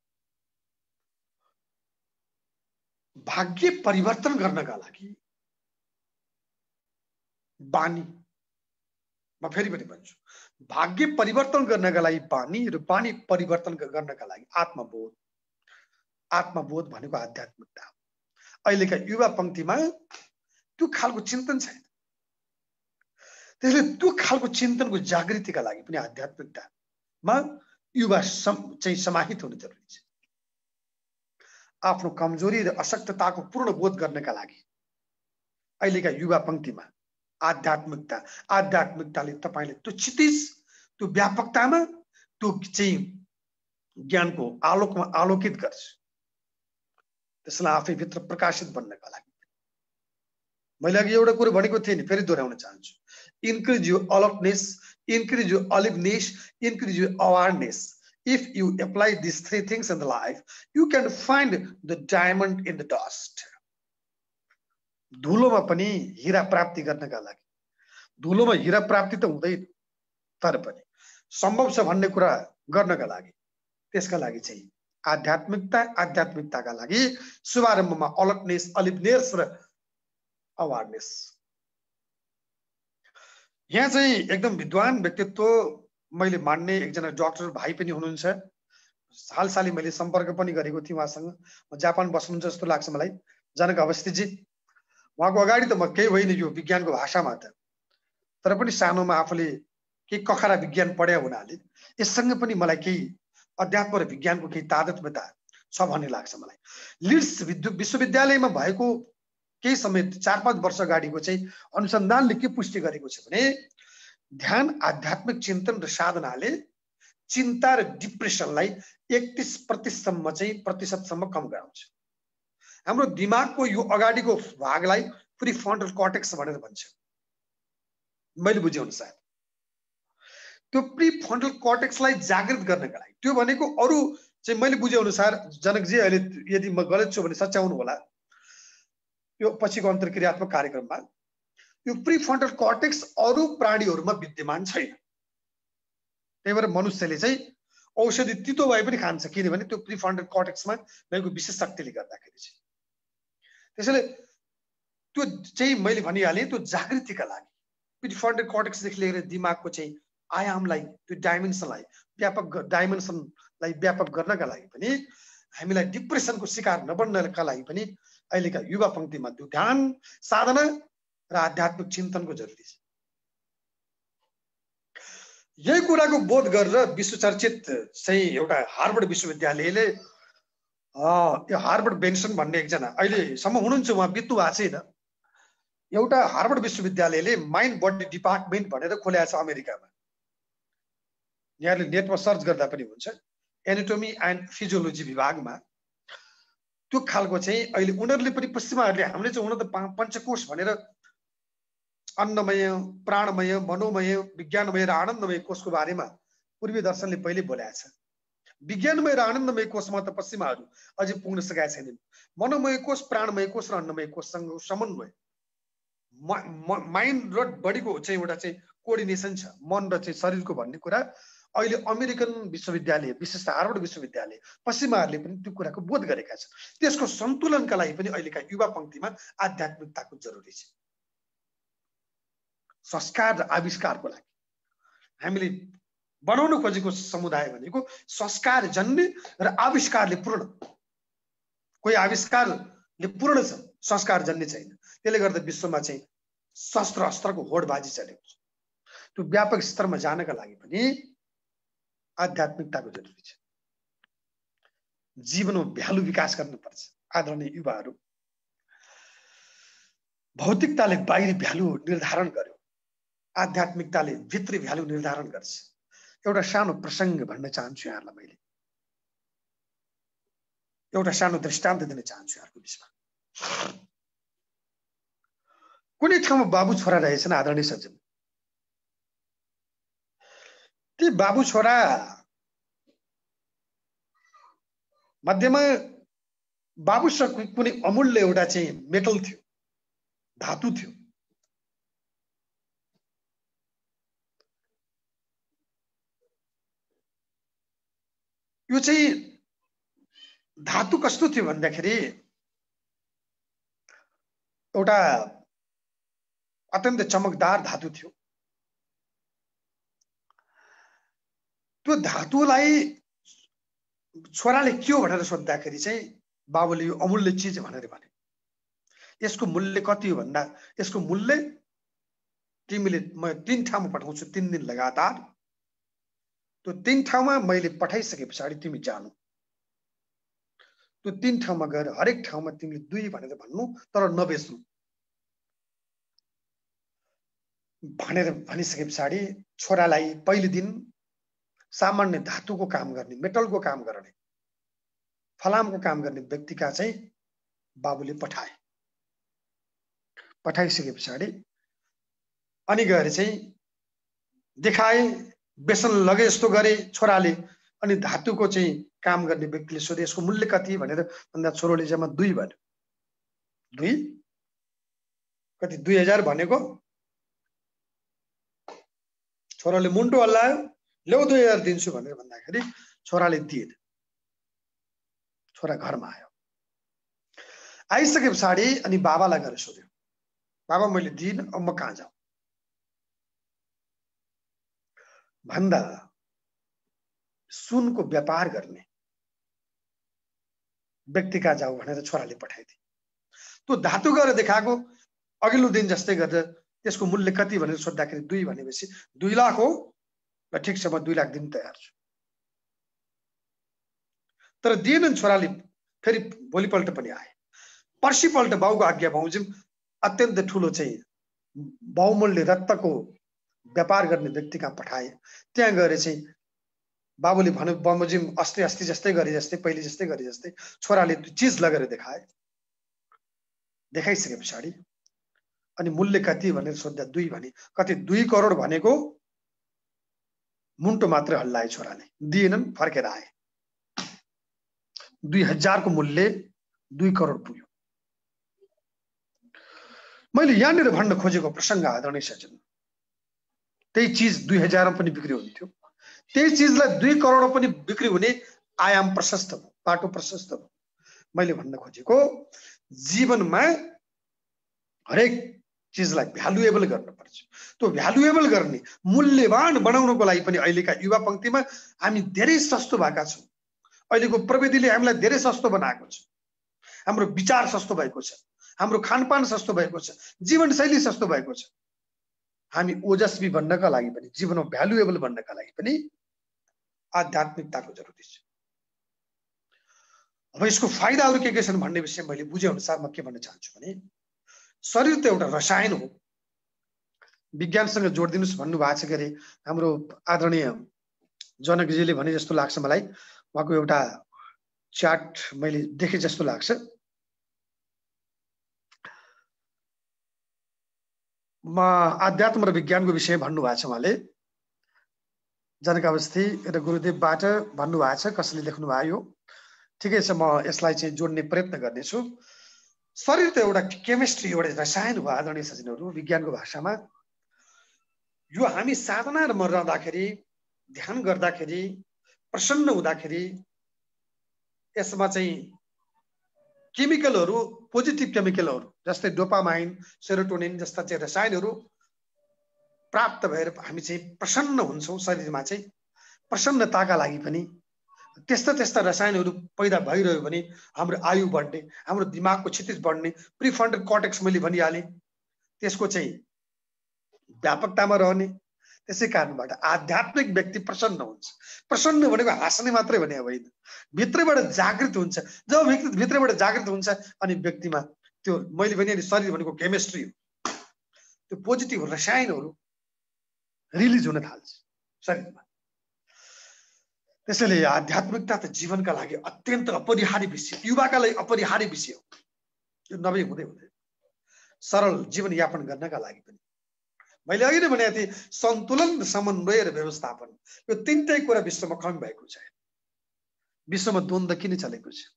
भाग्य परिवर्तन गर्नका लागि बानी, म फेरि पनि भन्छु, भाग्य परिवर्तन गर्नका लागि बानी र बानी परिवर्तन गर्नका लागि आत्मबोध। आत्मबोध भनेको आध्यात्मिकता। अहिलेका युवा पंक्तिमा त्यो खालको चिन्तन छैन। त्यसैले त्यो खालको चिन्तनको जागृतिका लागि पनि आध्यात्मिकतामा युवा चाहिँ समाहित हुन जरुरी छ। आफ्नो कमजोरी र अशक्तताको पूर्ण बोध गर्नका लागि अहिलेका युवा पंक्तिमा आध्यात्मिकताले तपाईले त्यो क्षितिज त्यो व्यापकतामा त्यो चाहिँ ज्ञानको आलोकमा आलोकित गर्छ। त्यसलाई आफैभित्र प्रकाशित बन्नका लागि मैले अघि एउटा कुरा भनेको थिएँ नि, फेरि दोहोऱ्याउन चाहन्छु। Increase your alertness, increase your aliveness, increase your awareness. If you apply these three things in the life, you can find the diamond in the dust. धुलोमा पनि हीरा प्राप्ति गर्नका लागि, धुलोमा हीरा प्राप्ति त हुँदैन, तर पनि सम्भव छ भन्ने कुरा गर्नका लागि, त्यसका लागि चाहिँ आध्यात्मिकताका लागि शुभारम्भमा अलर्टनेस, अलिभनेस र अवेयरनेस। यहाँ चाहिँ एकदम विद्वान व्यक्तित्व मैले मान्ने एकजना डाक्टर भाइ पनि हुनुहुन्छ। हालसालै मैले सम्पर्क पनि गरेको थिएँ उहाँसँग। म जापान बस्नुहुन्छ जस्तो लाग्छ मलाई, जनक अवस्थीजी। उहाँको अगाडि त म केही होइन यो विज्ञानको भाषामा त, तर पनि सानोमा आफूले केही कखरा विज्ञान पढ्या हुनाले यससँग पनि मलाई केही अध्यात्म र विज्ञानको केही तादात्म्यता छ भन्ने लाग्छ मलाई। लिड्स विश्वविद्यालयमा भएको केही समय 4-5 वर्ष अगाडिको चाहिँ अनुसन्धानले के पुष्टि गरेको छ भने ध्यान, आध्यात्मिक चिन्तन र साधनाले चिन्ता र डिप्रेसनलाई 31% कम गराउँछ। हाम्रो दिमागको यो अगाडिको भागलाई प्रिफ्रन्टल कर्टेक्स भनेर भन्छ, मैले बुझे अनुसार। त्यो प्रिफ्रन्टल कर्टेक्सलाई जागृत गर्नका लागि, त्यो भनेको अरु चाहिँ मैले बुझे अनुसार, जनकजी अहिले यदि म गलत छु भने सच्याउनु होला, यो पछिको अन्तर्क्रियात्मक कार्यक्रममा यो प्रिफ्रन्टल कर्टेक्स अरु प्राणीहरुमा विद्यमान छैन। त्यही भएर मनुष्यले चाहिँ औषधि तितो भए पनि खान्छ, किनभने त्यो प्रिफ्रन्टल कर्टेक्समा भएको विशेष शक्तिले गर्दाखेरि चाहिँ। त्यसैले त्यो चाहिँ मैले भनिहालेँ, त्यो जागृतिका लागि प्रिफ्रन्टल कर्टेक्सदेखि लिएर दिमागको चाहिँ आयामलाई, त्यो डाइमेन्सनलाई व्यापक गर्नका लागि पनि, हामीलाई डिप्रेसनको शिकार नबन्नका लागि पनि अहिलेका युवा पंक्तिमा त्यो ध्यान, साधना र आध्यात्मिक चिन्तनको जरुरी छ। यही कुराको बोध गरेर विश्वचर्चित चाहिँ एउटा हार्वर्ड विश्वविद्यालयले, यो हार्वर्ड बेन्सन भन्ने एकजना अहिलेसम्म हुनुहुन्छ, उहाँ बित्नु भएको छैन, एउटा हार्वर्ड विश्वविद्यालयले माइन्ड बडी डिपार्टमेन्ट भनेर खोलेको छ अमेरिकामा। यहाँले नेटमा सर्च गर्दा पनि हुन्छ, एनाटोमी एन्ड फिजियोलोजी विभागमा। त्यो खालको चाहिँ अहिले उनीहरूले पनि, पश्चिमाहरूले, हामीले चाहिँ हुन त पञ्चकोश भनेर अन्नमय, प्राणमय, मनोमय, विज्ञानमय र आनन्दमय कोषको बारेमा पूर्वी दर्शनले पहिले बोलेको छ। विज्ञानमय र आनन्दमय कोषमा त पश्चिमाहरू अझै पुग्न सकेका छैनन्। मनोमय कोष, प्राणमय कोष र अन्नमय कोषसँग समन्वय, माइन्ड र बडीको चाहिँ एउटा चाहिँ कोअर्डिनेसन छ, मन र चाहिँ शरीरको भन्ने कुरा अहिले अमेरिकन विश्वविद्यालय, विशेष हार्वर्ड विश्वविद्यालय, पश्चिमाहरूले पनि त्यो कुराको बोध गरेका छन्। त्यसको सन्तुलनका लागि पनि अहिलेका युवा पंक्तिमा आध्यात्मिकताको जरुरी छ। संस्कार र आविष्कारको लागि हामीले बनाउन खोजेको समुदाय भनेको संस्कार जन्य र आविष्कारले पूर्ण। कोही आविष्कारले पूर्ण छ, संस्कार जन्य छैन। त्यसले गर्दा विश्वमा चाहिँ शस्त्र अस्त्रको होडबाजी चलेको छ। त्यो व्यापक स्तरमा जानका लागि पनि आध्यात्मिकताको जरुरी छ। जीवनमा भ्यालु विकास गर्नुपर्छ। आदरणीय युवाहरू, भौतिकताले बाहिरी भ्यालु निर्धारण गर्यो, आध्यात्मिकताले भित्री भ्यालु निर्धारण गर्छ। एउटा सानो प्रसंग भन्न चाहन्छु यहाँलाई। मैले एउटा सानो दृष्टान्त दिन चाहन्छु यहाँको बिचमा। कुनै ठाउँमा बाबु छोरा रहेछन् आदरणीय सज्जन। ती बाबु छोरा मध्येमा बाबुसँग कुनै अमूल्य एउटा चाहिँ मेटल थियो, धातु थियो। यो चाहिँ धातु कस्तो थियो भन्दाखेरि एउटा अत्यन्त चमकदार धातु थियो। त्यो धातुलाई छोराले के हो भनेर सोध्दाखेरि चाहिँ बाबुले यो अमूल्य चीज भनेर भने। यसको मूल्य कति हो भन्दा, यसको मूल्य तिमीले, म 3 ठाउँमा पठाउँछु 3 दिन लगातार। त्यो 3 ठाउँमा मैले पठाइसके पछाडि तिमी जानु। त्यो 3 ठाउँमा गएर हरेक ठाउँमा तिमीले 2 भनेर भन्नु, तर नबेच्नु। भनेर भनिसके पछाडि छोरालाई पहिलो दिन सामान्य धातुको काम गर्ने, मेटलको काम गर्ने, फलामको काम गर्ने व्यक्तिका चाहिँ बाबुले पठाए। पठाइसके पछाडि अनि गएर चाहिँ देखाए, बेसन लगे जस्तो गरे छोराले। अनि धातुको चाहिँ काम गर्ने व्यक्तिले सोधे यसको मूल्य कति भनेर भन्दा छोरोले जम्मा 2 भन्यो। 2 कति 2000 भनेको। छोराले मुन्टो हल्लायो, ल्याउ 2000 दिन्छु भनेर भन्दाखेरि छोराले दिएन। छोरा घरमा आयो। आइसके पछाडि अनि बाबालाई गएर सोध्यो, बाबा मैले दिइन, अब म कहाँ जाऊ भन्दा सुनको व्यापार गर्ने व्यक्ति कहाँ जाऊ भनेर छोराले पठाइदिए। त्यो धातु गएर देखाएको अघिल्लो दिन जस्तै गरेर त्यसको मूल्य कति भनेर सोध्दाखेरि 2 भनेपछि 2 लाख हो र ठिक छ म 2 लाख दिन तयार छु। तर दिएनन् छोराले। फेरि भोलिपल्ट पनि आए। पर्सिपल्ट बाउको आज्ञा बमोजिम अत्यन्त ठुलो चाहिँ बहुमूल्य रत्नको व्यापार गर्ने व्यक्ति कहाँ पठाए। त्यहाँ गएर चाहिँ बाबुले भन्यो बमोजिम अस्ति जस्तै गरे जस्तै पहिले जस्तै गरे जस्तै छोराले त्यो चिज लगेर देखाए। देखाइसके पछाडि अनि मूल्य कति भनेर सोध्दा 2 भने। कति 2 करोड भनेको मुन्टो मात्र हल्लाए छोराले। दिएनन्, फर्केर आए। 2000 को मूल्य 2 करोड पुग्यो। मैले यहाँनिर भन्न खोजेको प्रसङ्ग आदरणीय सज्जन, त्यही चिज 2000 मा पनि बिक्री हुन्थ्यो। त्यही चिजलाई 2 करोड पनि बिक्री हुने आयाम प्रशस्त भयो, बाटो प्रशस्त भयो। मैले भन्न खोजेको जीवनमा हरेक चिजलाई भ्यालुएबल गर्नुपर्छ। त्यो भ्यालुएबल गर्ने, मूल्यवान बनाउनको लागि पनि अहिलेका युवा पंक्तिमा हामी धेरै सस्तो भएका छौँ। अहिलेको प्रविधिले हामीलाई धेरै सस्तो बनाएको छ। हाम्रो विचार सस्तो भएको छ, हाम्रो खानपान सस्तो भएको छ, जीवनशैली सस्तो भएको छ। हामी ओजस्वी बन्नका लागि पनि, जीवनमा भ्यालुएबल बन्नका लागि पनि आध्यात्मिकताको जरुरी छ। अब यसको फाइदाहरू के छन् भन्ने विषय मैले बुझे अनुसार म के भन्न चाहन्छु भने शरीर त एउटा रसायन हो। विज्ञानसँग जोडिदिनुस् भन्नुभएको छ गरे हाम्रो आदरणीय जनकजीले भने जस्तो लाग्छ मलाई। उहाँको एउटा च्याट मैले देखे जस्तो लाग्छ। म आध्यात्म र विज्ञानको विषय भन्नुभएको छ उहाँले। जनकावस्थी र गुरुदेवबाट भन्नुभएको छ। कसैले लेख्नु भयो, ठिकै छ, म यसलाई चाहिँ जोड्ने प्रयत्न गर्नेछु। शरीर त एउटा केमिस्ट्री, एउटा रसायन हो आदरणीय सज्जनहरू विज्ञानको भाषामा। यो हामी साधनामा रहँदाखेरि, ध्यान गर्दाखेरि, प्रसन्न हुँदाखेरि यसमा चाहिँ केमिकलहरू, पोजिटिभ केमिकलहरू जस्तै डोपामाइन, सेरोटोनिन जस्ता चाहिँ रसायनहरू प्राप्त भएर हामी चाहिँ प्रसन्न हुन्छौँ। शरीरमा चाहिँ प्रसन्नताका लागि पनि त्यस्ता रसायनहरू पैदा भइरह्यो भने हाम्रो आयु बढ्ने, हाम्रो दिमागको क्षितिज बढ्ने, प्रिफ्रन्टल कर्टेक्स मैले भनिहालेँ त्यसको चाहिँ व्यापकतामा रहने। त्यसै कारणबाट आध्यात्मिक व्यक्ति प्रसन्न हुन्छ। प्रसन्न भनेको हाँस्ने मात्रै भने होइन, भित्रबाट जागृत हुन्छ। जब भित्रबाट जागृत हुन्छ अनि व्यक्तिमा त्यो मैले भने शरीर भनेको केमिस्ट्री हो, त्यो पोजिटिभ रसायनहरू रिलिज हुन थाल्छ शरीरमा। त्यसैले आध्यात्मिकता त जीवनका लागि अत्यन्त अपरिहार्य विषय, युवाका लागि अपरिहार्य विषय हो। यो नभई हुँदै सरल जीवनयापन गर्नका लागि पनि मैले अघि नै भनेको थिएँ, सन्तुलन, समन्वय र व्यवस्थापन, यो तीनटै कुरा विश्वमा कमी भएको छ। विश्वमा द्वन्द्व किन चलेको छ?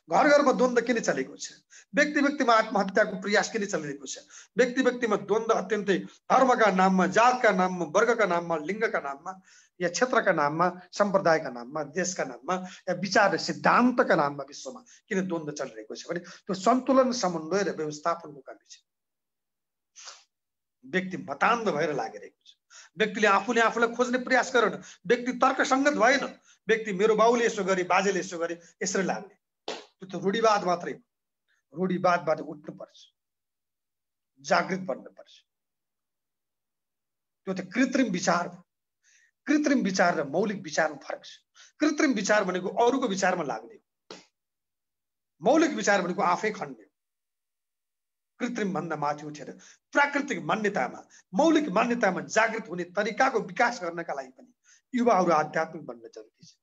घर घरमा द्वन्द्व किन चलेको छ? व्यक्ति व्यक्तिमा आत्महत्याको प्रयास किन चलिरहेको छ? व्यक्ति व्यक्तिमा द्वन्द्व अत्यन्तै धर्मका नाममा, जातका नाममा, वर्गका नाममा, लिङ्गका नाममा या क्षेत्रका नाममा, सम्प्रदायका नाममा, देशका नाममा या विचार र सिद्धान्तका नाममा विश्वमा किन द्वन्द्व चलिरहेको छ भने त्यो सन्तुलन, समन्वय र व्यवस्थापनको कमी छ। व्यक्ति मतान्ध भएर लागिरहेको छ। व्यक्तिले आफूले आफूलाई खोज्ने प्रयास गरेन। व्यक्ति तर्कसङ्गत भएन। व्यक्ति मेरो बाउले यसो गरे, बाजेले यसो गरे, यसरी लाग्ने, त्यो त रूढिवाद मात्रै हो। रूढिवादबाट उठ्नुपर्छ, जागृत बन्नुपर्छ। त्यो त कृत्रिम विचार हो। कृत्रिम विचार र मौलिक विचारमा फरक छ। कृत्रिम विचार भनेको अरूको विचारमा लाग्ने हो, मौलिक विचार भनेको आफै खन्ने हो। कृत्रिम भन्दा माथि उठेर प्राकृतिक मान्यतामा मौलिक मान्यतामा जागृत हुने तरिकाको विकास गर्नका लागि पनि युवाहरू आध्यात्मिक बन्न जरुरी छ।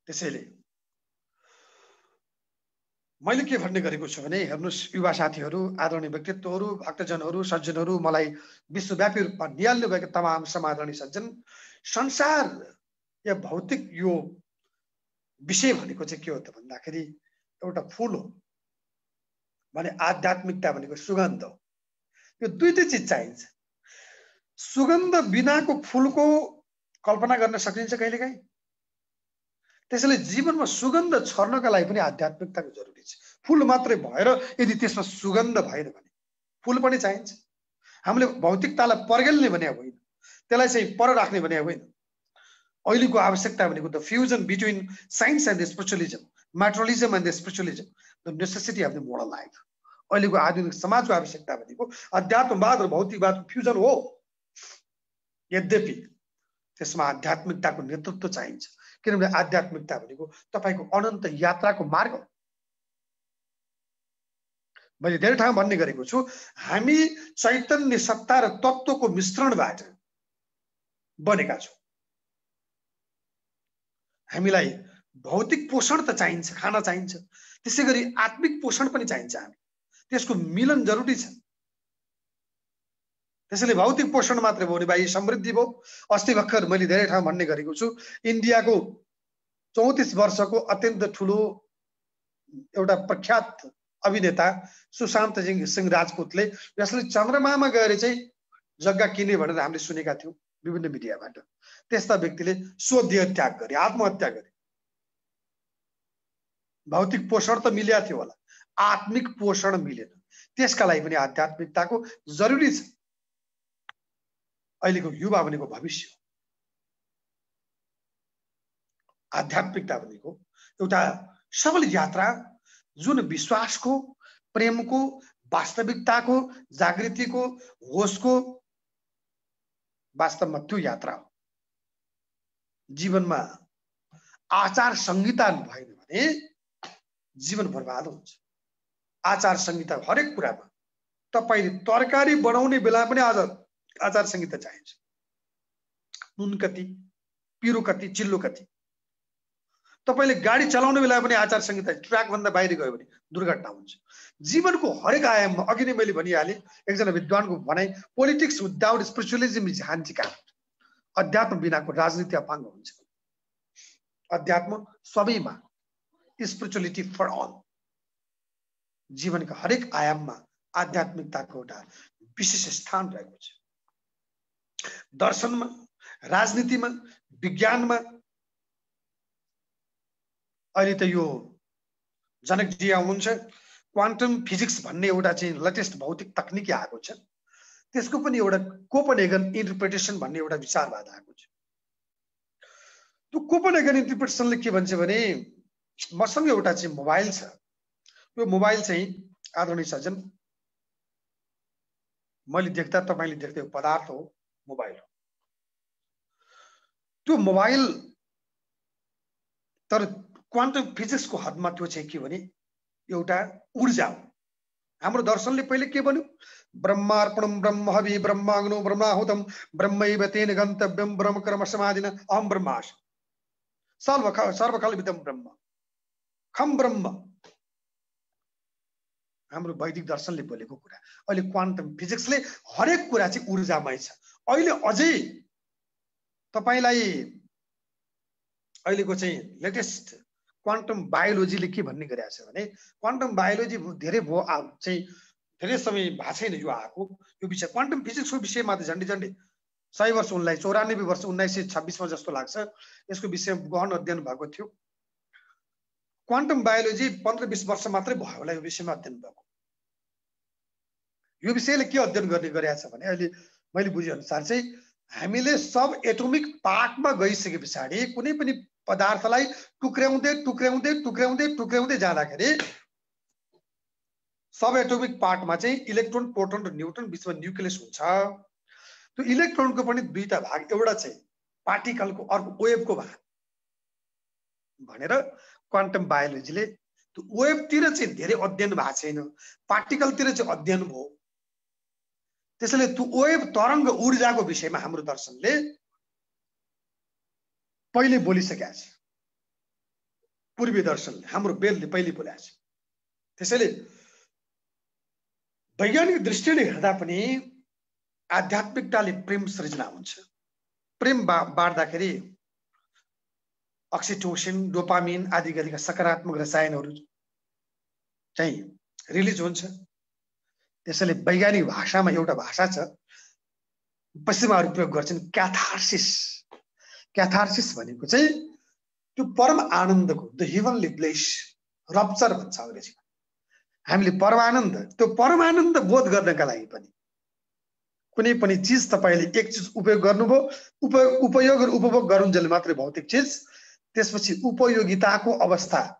त्यसैले मैले के भन्ने गरेको छु भने हेर्नुस् युवा साथीहरू, आदरणीय व्यक्तित्वहरू, भक्तजनहरू, सज्जनहरू, मलाई विश्वव्यापी रूपमा निहाल्नु भएका तमाम समादरणीय सज्जन, संसार या भौतिक यो विषय भनेको चाहिँ के हो त भन्दाखेरि एउटा फूल हो भने आध्यात्मिकता भनेको सुगन्ध हो। यो दुईटै चिज चाहिन्छ। सुगन्ध बिनाको फूलको कल्पना गर्न सकिन्छ कहिलेकाहीँ? त्यसैले जीवनमा सुगन्ध छर्नका लागि पनि आध्यात्मिकताको जरुरी छ। फूल मात्रै भएर यदि त्यसमा सुगन्ध भएन भने फूल पनि चाहिन्छ। हामीले भौतिकतालाई पर्गेल्ने भने होइन, त्यसलाई चाहिँ पर राख्ने भने होइन। अहिलेको आवश्यकता भनेको the fusion between science and spiritualism, materialism and spiritualism, the necessity of the modern life. अहिलेको आधुनिक समाजको आवश्यकता भनेको अध्यात्मवाद र भौतिकवादको फ्युजन हो। यद्यपि त्यसमा आध्यात्मिकताको नेतृत्व चाहिन्छ, किनभने आध्यात्मिकता भनेको तपाईको अनन्त यात्राको मार्ग हो। मैले धेरै ठाउँ भन्ने गरेको छु, हामी चैतन्य सत्ता र तत्त्वको मिश्रणबाट बनेका छौँ। हामीलाई भौतिक पोषण त चाहिन्छ, खाना चाहिन्छ, त्यसैगरी आत्मिक पोषण पनि चाहिन्छ। हामी त्यसको मिलन जरुरी छ। त्यसैले भौतिक पोषण मात्रै भयो भने बाह्य समृद्धि भयो। अस्ति भर्खर मैले धेरै ठाउँ भन्ने गरेको छु, इन्डियाको 34 वर्षको अत्यन्त ठुलो एउटा प्रख्यात अभिनेता सुशान्त सिंह राजपूतले जसले चन्द्रमामा गएर चाहिँ जग्गा किने भनेर हामीले सुनेका थियौँ विभिन्न मिडियाबाट। त्यस्ता व्यक्तिले स्वदेह त्याग गरे, आत्महत्या गरे। भौतिक पोषण त मिल्या थियो होला, आत्मिक पोषण मिलेन। त्यसका लागि पनि आध्यात्मिकताको जरुरी छ। अहिलेको युवा भनेको भविष्य हो। आध्यात्मिकता भनेको एउटा सबल यात्रा जुन विश्वासको, प्रेमको, वास्तविकताको, जागृतिको, होसको वास्तवमा त्यो यात्रा हो। जीवनमा आचार संहिता भएन भने जीवन बर्बाद हुन्छ। आचार संहिता हरेक कुरामा, तपाईले तरकारी बनाउने बेला पनि आचार संहिता चाहिन्छ। नुन कति, पिरो कति, चिल्लो कति। तपाईले गाडी चलाउने बेला पनि आचार संहिता, ट्र्याक भन्दा बाहिर गयो भने दुर्घटना हुन्छ। जीवनको हरेक आयाममा, अघि नै मैले भनिहालेँ एकजना विद्वानको भनाइ, पोलिटिक्स विदाउट स्पिरिचुअलिजम इज ह्यान्डिक्याप्ड। अध्यात्म बिनाको राजनीति अपाङ्ग हुन्छ। अध्यात्म सबैमा, स्पिरिचुअलिटी फर अल। जीवनका हरेक आयाममा आध्यात्मिकताको एउटा विशेष स्थान रहेको छ। दर्शनमा, राजनीतिमा, विज्ञानमा। अहिले त यो जनकजी आउनुहुन्छ, क्वान्टम फिजिक्स भन्ने एउटा चाहिँ लेटेस्ट भौतिक तकनिकी आएको छ। त्यसको पनि एउटा कोपनहेगन इन्टरप्रिटेसन भन्ने एउटा विचारवाद आएको छ। त्यो कोपनहेगन इन्टरप्रिटेसनले के भन्छ भने, मसँग एउटा चाहिँ मोबाइल छ। यो मोबाइल चाहिँ आदरणीय सज्जन, मैले देख्दा तपाईले देख्दै पदार्थ हो, मोबाइल हो। त्यो मोबाइल तर क्वान्टम फिजिक्सको हदमा त्यो चाहिँ के भने एउटा ऊर्जा हो। हाम्रो दर्शनले पहिले के भन्यो, ब्रह्मार्पणम ब्रह्म हवि ब्रह्माग्नो ब्रह्माहुतम ब्रह्मैव तेन गन्तव्यम ब्रह्म कर्म समाधिन अहम ब्रह्मास्मि सर्वकालविदं ब्रह्म खम ब्रह्म। हाम्रो वैदिक दर्शनले बोलेको कुरा। अहिले क्वान्टम फिजिक्सले हरेक कुरा चाहिँ ऊर्जामय छ। अहिले अझै तपाईलाई अहिलेको चाहिँ लेटेस्ट क्वान्टम बायोलोजीले के भन्ने गरेको छ भने, क्वान्टम बायोलोजी धेरै चाहिँ धेरै समय भएको छैन यो आएको यो विषय। क्वान्टम फिजिक्सको विषयमा त झन्डै 100 वर्ष उनलाई, 94 वर्ष 1926 मा जस्तो लाग्छ यसको विषयमा गहन अध्ययन भएको थियो। क्वान्टम बायोलोजी 15-20 वर्ष मात्रै भयो होला यो विषयमा अध्ययन भएको। यो विषयले के अध्ययन गर्ने गरेको छ भने, अहिले मैले बुझे अनुसार चाहिँ हामीले सब एटोमिक पार्टमा गइसके पछाडि कुनै पनि पदार्थलाई टुक्र्याउँदै टुक्र्याउँदै टुक्र्याउँदै टुक्र्याउँदै जाँदाखेरि सब एटोमिक पार्टमा चाहिँ इलेक्ट्रोन, प्रोटोन र न्यूट्रन, बीचमा न्यूक्लियस हुन्छ। त्यो इलेक्ट्रोनको पनि दुईटा भाग, एउटा चाहिँ पार्टिकलको, अर्को वेभको भाग भनेर क्वान्टम बायोलोजीले त्यो वेभतिर चाहिँ धेरै अध्ययन भएको छैन, पार्टिकलतिर चाहिँ अध्ययन भयो। त्यसैले त्यो वेभ तरङ्ग ऊर्जाको विषयमा हाम्रो दर्शनले पहिले बोलिसकेको छ, पूर्वी दर्शनले, हाम्रो वेदले पहिले बोलेको छ। त्यसैले वैज्ञानिक दृष्टिले हेर्दा पनि आध्यात्मिकताले प्रेम सृजना हुन्छ। प्रेम बाँड्दाखेरि अक्सिटोसिन, डोपामिन आदि गरीका सकारात्मक रसायनहरू चाहिँ रिलिज हुन्छ। त्यसैले वैज्ञानिक भाषामा एउटा भाषा छ, पश्चिमाहरू प्रयोग गर्छन्, क्याथार्सिस। क्याथार्सिस भनेको चाहिँ त्यो परम आनन्दको, द हेभनली ब्लेस, रप्चर भन्छ अङ्ग्रेजीमा। हामीले परमानन्द, त्यो परमानन्द बोध गर्नका लागि पनि कुनै पनि चिज तपाईले एक चिज उपयोग गर्नुभयो, उपयोग र उपभोग गरुन्जेल मात्रै भौतिक चिज, त्यसपछि उपयोगिताको अवस्थाबाट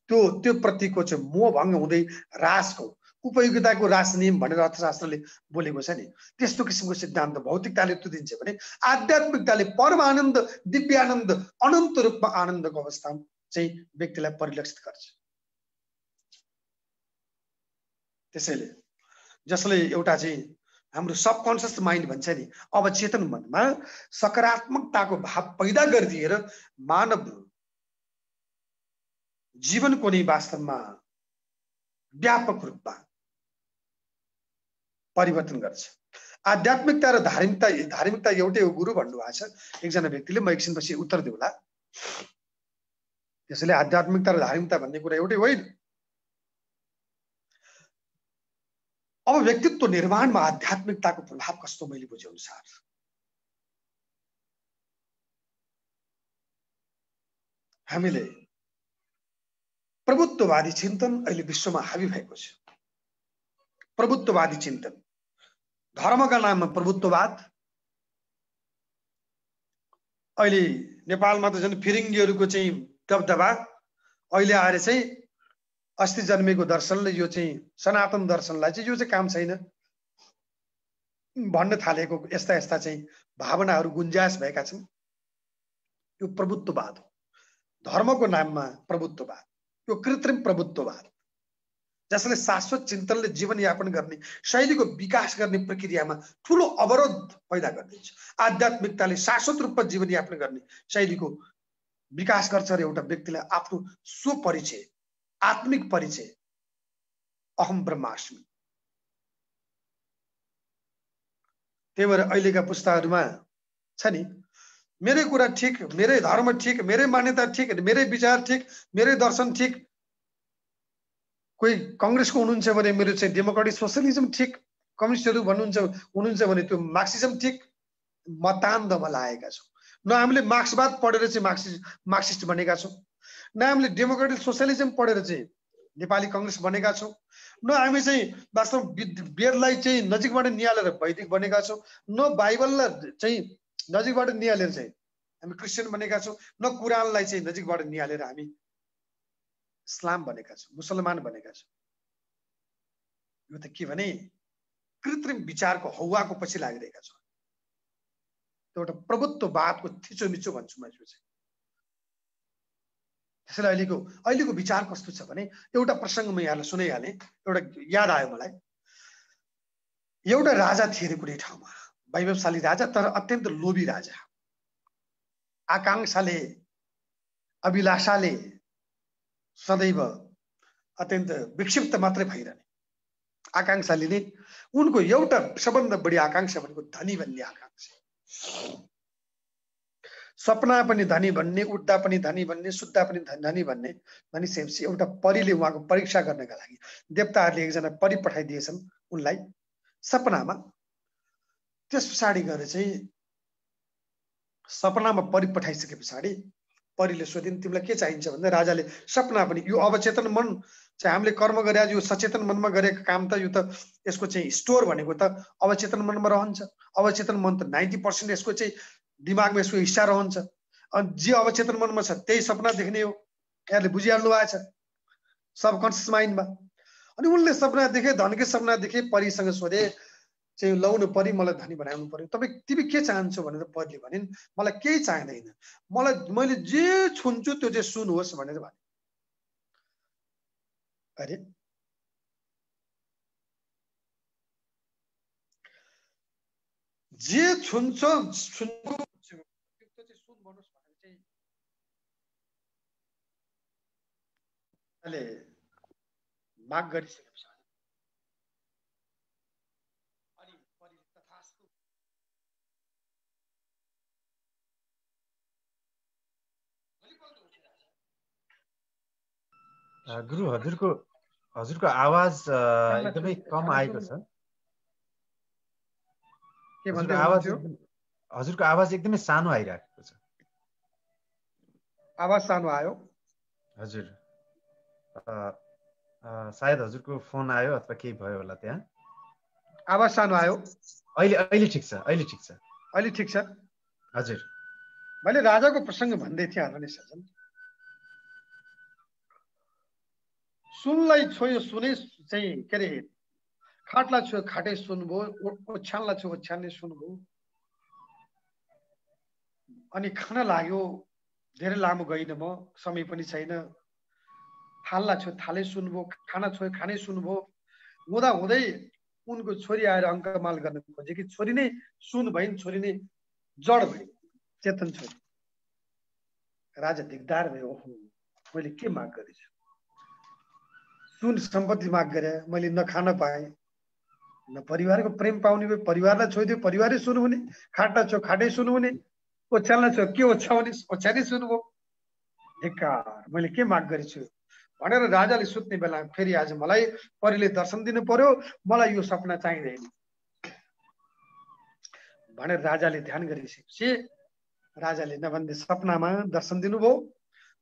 त्यो प्रतिको चाहिँ मोहभङ्ग हुँदै रासको, उपयोगिताको रास नियम भनेर अर्थशास्त्रले बोलेको छ नि, त्यस्तो किसिमको सिद्धान्त भौतिकताले त्यो दिन्छ भने आध्यात्मिकताले परमानन्द, दिव्यानन्द, अनन्त रूपमा आनन्दको अवस्था चाहिँ व्यक्तिलाई परिलक्षित गर्छ। त्यसैले जसले एउटा चाहिँ हाम्रो सबकन्सियस माइन्ड भन्छ नि, अवचेतन मनमा सकारात्मकताको भाव पैदा गरिदिएर मानव जीवनको नै वास्तवमा व्यापक रूपमा परिवर्तन गर्छ। आध्यात्मिकता र धार्मिकता एउटै हो गुरु भन्नुभएको छ एकजना व्यक्तिले, म एकछिनपछि उत्तर दिउँला। त्यसैले आध्यात्मिकता र धार्मिकता भन्ने कुरा एउटै होइन। अब व्यक्तित्व निर्माणमा आध्यात्मिकताको प्रभाव कस्तो मैले बुझे अनुसार हामीले प्रभुत्ववादी चिन्तन अहिले विश्वमा हावी भएको छ। प्रभुत्ववादी चिन्तन, धर्मका नाममा प्रभुत्ववाद। अहिले नेपालमा त झन् फिरिङ्गीहरूको चाहिँ दबदबा, अहिले आएर चाहिँ अस्ति जन्मेको दर्शनले यो चाहिँ सनातन दर्शनलाई चाहिँ यो चाहिँ काम छैन भन्न थालेको यस्ता यस्ता चाहिँ भावनाहरू गुन्जास भएका छन्। यो प्रभुत्ववाद हो, धर्मको नाममा प्रभुत्ववाद, यो कृत्रिम प्रभुत्ववाद, जसले शाश्वत चिन्तनले जीवनयापन गर्ने, शैलीको विकास गर्ने प्रक्रियामा ठूलो अवरोध पैदा गरिदिन्छ। आध्यात्मिकताले शाश्वत रूपमा जीवनयापन गर्ने शैलीको विकास गर्छ र एउटा व्यक्तिलाई आफ्नो स्वपरिचय, आत्मिक परिचय, अहम ब्रह्मास्मि। त्यही भएर अहिलेका पुस्ताहरूमा छ नि, मेरै कुरा ठिक, मेरै धर्म ठिक, मेरै मान्यता ठिक, मेरै विचार ठिक, मेरै दर्शन ठिक। कोही कांग्रेसको हुनुहुन्छ भने मेरो चाहिँ डेमोक्रेटिक सोशलिजम ठिक, कम्युनिस्टहरू हुनुहुन्छ भने त्यो मार्क्सिजम ठिक। मतान्धमा लागेका छौँ। न हामीले मार्क्सवाद पढेर चाहिँ मार्क्सिस्ट बनेका छौँ, न हामीले डेमोक्रेटिक सोशलिजम पढेर चाहिँ नेपाली कांग्रेस बनेका छौँ, न हामी चाहिँ वास्तव वेदलाई चाहिँ नजिकबाट निहालेर वैदिक बनेका छौँ, न बाइबललाई चाहिँ नजिकबाट निहालेर चाहिँ हामी क्रिस्चियन बनेका छौँ, न कुरानलाई चाहिँ नजिकबाट निहालेर हामी इस्लाम बनेका छौँ, मुसलमान बनेका छौँ। यो त के भने कृत्रिम विचारको हौवाको पछि लागिरहेका छौँ। एउटा प्रभुत्ववादको थिचोमिचो भन्छु म यो चाहिँ। त्यसैले अहिलेको विचार कस्तो छ भने, एउटा प्रसङ्ग म यहाँलाई सुनाइहालेँ, एउटा याद आयो मलाई। एउटा राजा थिए अरे कुनै ठाउँमा, वैभवशाली राजा, तर अत्यन्त लोभी राजा। आकांक्षाले, अभिलाषाले सदैव अत्यन्त विक्षिप्त मात्रै भइरहने आकांक्षाले नै उनको एउटा सबभन्दा बढी आकांक्षा भनेको धनी बन्ने आकांक्षा। सपना पनि धनी बन्ने, उठ्दा पनि धनी बन्ने, सुत्दा पनि धनी बन्ने भनिसकेपछि एउटा परीले उहाँको परीक्षा गर्नका लागि देवताहरूले एकजना परी पठाइदिएछन् उनलाई सपनामा। त्यस पछाडि गएर चाहिँ सपनामा परी पठाइसके पछाडि परीले सोधिन् तिमीलाई के चाहिन्छ भन्दा राजाले सपना पनि यो अवचेतन मन चाहिँ हामीले कर्म गरे यो सचेतन मनमा गरेको काम त यो त यसको चाहिँ स्टोर भनेको त अवचेतन मनमा रहन्छ। अवचेतन मन त 90% यसको चाहिँ दिमागमा यसको हिस्सा रहन्छ। अनि जे अवचेतन मनमा छ त्यही सपना देख्ने हो, यहाँले बुझिहाल्नु भएको छ सबकन्सियस माइन्डमा। अनि उनले सपना देखे, धनकै सपना देखे, परीसँग सोधे चाहिँ लौनु परी मलाई धनी बनाउनु पर्यो, तिमी के चाहन्छौ भनेर परीले भनिन् मलाई केही चाहिँदैन, मैले जे छुन्छु त्यो चाहिँ सुन होस् भनेर भने। गरे। जे छुन्छ छुन्छु त्यो चाहिँ सुन भन्नुस् भनेर चाहिँ ले माग गरिसकेपछि अनि परिले तथास्तु गुरु हजुरको आवाज एकदमै कम आएको छ। के भन्दै हुनुहुन्थ्यो? हजुरको आवाज एकदमै सानो आइरहेको छ। आवाज सानो आयो? हजुर, सायद हजुरको फोन आयो अथवा केही भयो होला त्यहाँ। आवाज सानो आयो? अहिले ठिक छ, अहिले ठिक छ। अहिले ठिक छ? हजुर। मैले राजाको प्रसङ्ग भन्दै थिएँ आदरणीय सज्जन। सुनलाई छोयो सुनै चाहिँ के अरे खाटलाई छोयो खाटै सुन भयो, ओछ्यानलाई छोयो ओछ्यानै सुन भयो। अनि खान लाग्यो, धेरै लामो गइन म, समय पनि छैन। थाललाई छोयो थालै सुन भयो, खाना छोयो खानै सुन भयो। हुँदा हुँदै उनको छोरी आएर अङ्कमाल गर्न खोजे कि छोरी नै सुन भइन्, छोरी नै जड भइन्, चेतन छोरी। राजा दिगदार भयो, ओहो मैले के माग गरेछु? सुन सम्पत्ति माग गरे, मैले न खान पाएँ न परिवारको प्रेम पाउने भयो। परिवारलाई छोइदियो, परिवारै सुन हुने। खाटलाई छोयो खाटै सुन हुने। ओछ्यानलाई छोयो के ओछ्याउने, ओछ्यानै सुन भयो। धिक्कार, मैले के माग गरेछु भनेर राजाले सुत्ने बेला फेरि आज मलाई परिले दर्शन दिनु पर्यो, मलाई यो सपना चाहिँदैन भनेर राजाले ध्यान गरिसकेपछि राजाले नभन्दै सपनामा दर्शन दिनुभयो।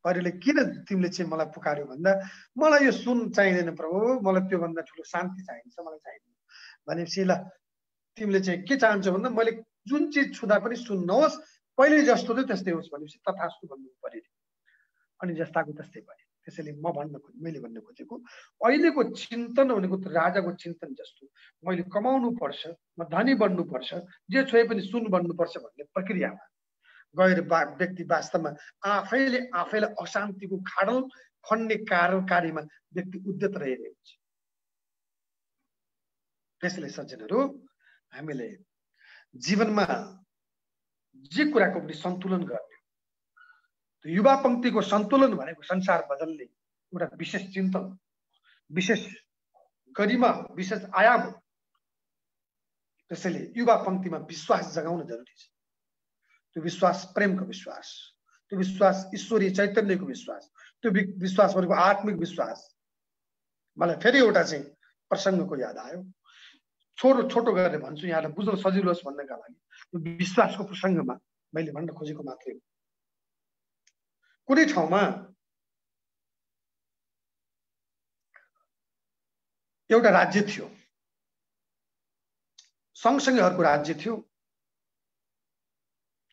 परिले किन तिमीले चाहिँ मलाई पुकार्यो भन्दा मलाई यो सुन चाहिँदैन प्रभु, मलाई त्योभन्दा ठुलो शान्ति चाहिन्छ, मलाई चाहिँदैन भनेपछि ल तिमीले चाहिँ के चाहन्छौ भन्दा मैले जुन चिज छुँदा पनि सुन नहोस्, पहिले जस्तो थियो त्यस्तै होस् भनेपछि तथास्तु भन्नु पर्यो। अनि जस्ताको त्यस्तै भयो। त्यसैले मैले भन्न खोजेको अहिलेको चिन्तन भनेको राजाको चिन्तन जस्तो मैले कमाउनु पर्छ, म धनी बन्नु पर्छ, जे छोए पनि सुन बन्नु पर्छ भन्ने प्रक्रियामा गएर व्यक्ति वास्तवमा आफैलाई अशान्तिको खाडल खन्ने कार्यमा व्यक्ति उद्यत रहिरहेको छ। त्यसैले सज्जनहरू हामीले जीवनमा जे कुराको पनि सन्तुलन गर्ने, युवा पंक्तिको सन्तुलन भनेको संसार बदल्ने एउटा विशेष चिन्तन, विशेष गरिमा, विशेष आयाम। त्यसैले युवा पंक्तिमा विश्वास जगाउन जरुरी छ। त्यो विश्वास प्रेमको विश्वास, त्यो विश्वास ईश्वरीय चैतन्यको विश्वास, त्यो विश्वास भनेको आत्मिक विश्वास। मलाई फेरि एउटा चाहिँ प्रसङ्गको याद आयो, छोटो गरेर भन्छु यहाँलाई बुझ्न सजिलो होस् भन्नका लागि। यो विश्वासको प्रसङ्गमा मैले भन्न खोजेको मात्रै हो। कुनै ठाउँमा एउटा राज्य थियो, सँगसँगैहरूको राज्य थियो।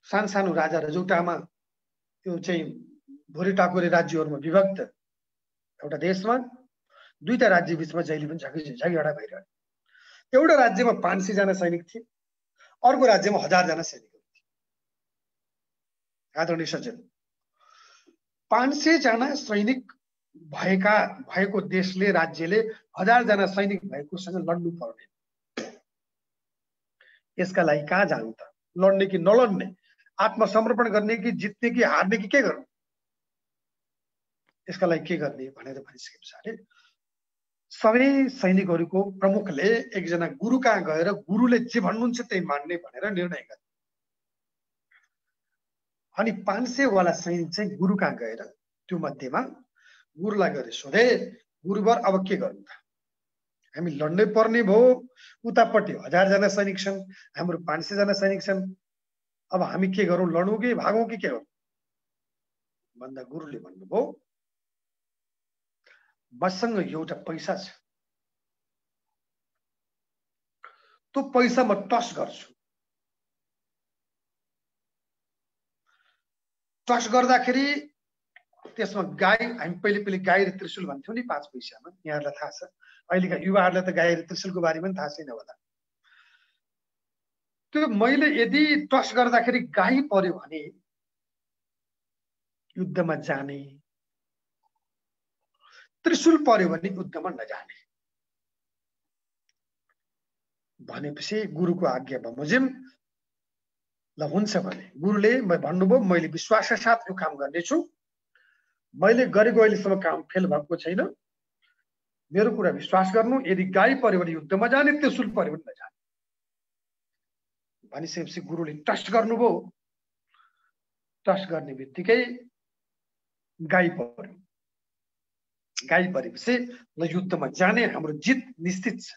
सानो राजा रजौटामा त्यो चाहिँ भोरे टाकुरे राज्यहरूमा विभक्त एउटा देशमा दुईटा राज्य बीचमा जहिले पनि झगडा भइरह्यो। एउटा राज्यमा 500 जना सैनिक थिए, अर्को राज्यमा 1000 जना सैनिकहरू थिए। आदरणीय सज्जन, 500 जना सैनिक भएको देशले, राज्यले 1000 जना सैनिक भएकोसँग लड्नु पर्ने। यसका लागि कहाँ जानु त? लड्ने कि नलड्ने, आत्मसमर्पण गर्ने कि जित्ने कि हार्ने कि के गर्नु? यसका लागि के गर्ने भनेर भनिसके पछाडि सबै सैनिकहरूको प्रमुखले एकजना गुरु कहाँ गएर गुरुले जे भन्नुहुन्छ त्यही मान्ने भनेर निर्णय गरे। अनि 500 वाला सैनिक चाहिँ गुरु कहाँ गएर त्यो मध्येमा गुरुलाई गएर सोधे, गुरुवर अब के गर्नु त? हामी लड्नै पर्ने भयो, उतापट्टि 1000 जना सैनिक छन्, हाम्रो 500 जना सैनिक छन्, अब हामी के गरौँ? लडौँ कि भागौँ कि के गरौँ भन्दा गुरुले भन्नुभयो, मसँग एउटा पैसा छ, त्यो पैसा म टस गर्छु। टस गर्दाखेरि त्यसमा गाई, हामी पहिले गाई र त्रिशूल भन्थ्यौँ नि 5 पैसामा, यहाँहरूलाई थाहा छ। अहिलेका युवाहरूलाई त गाई र त्रिशूलको बारेमा पनि थाहा छैन होला। त्यो मैले यदि टस गर्दाखेरि गाई पर्यो भने युद्धमा जाने, त्रिशूल पर्यो भने युद्धमा नजाने भनेपछि गुरुको आज्ञा बमोजिम ल हुन्छ भने गुरुले भन्नुभयो मैले विश्वासका साथ यो काम गर्नेछु मैले गरेको अहिलेसम्म काम फेल भएको छैन मेरो कुरा विश्वास गर्नु यदि गाई पर्यो भने युद्धमा जाने त्रिशूल पर्यो भने नजाने भनिसकेपछि गुरुले ट्रस्ट गर्नुभयो ट्रस्ट गर्ने बित्तिकै गाई पर्यो गाई परेपछि ल युद्धमा जाने हाम्रो जित निश्चित छ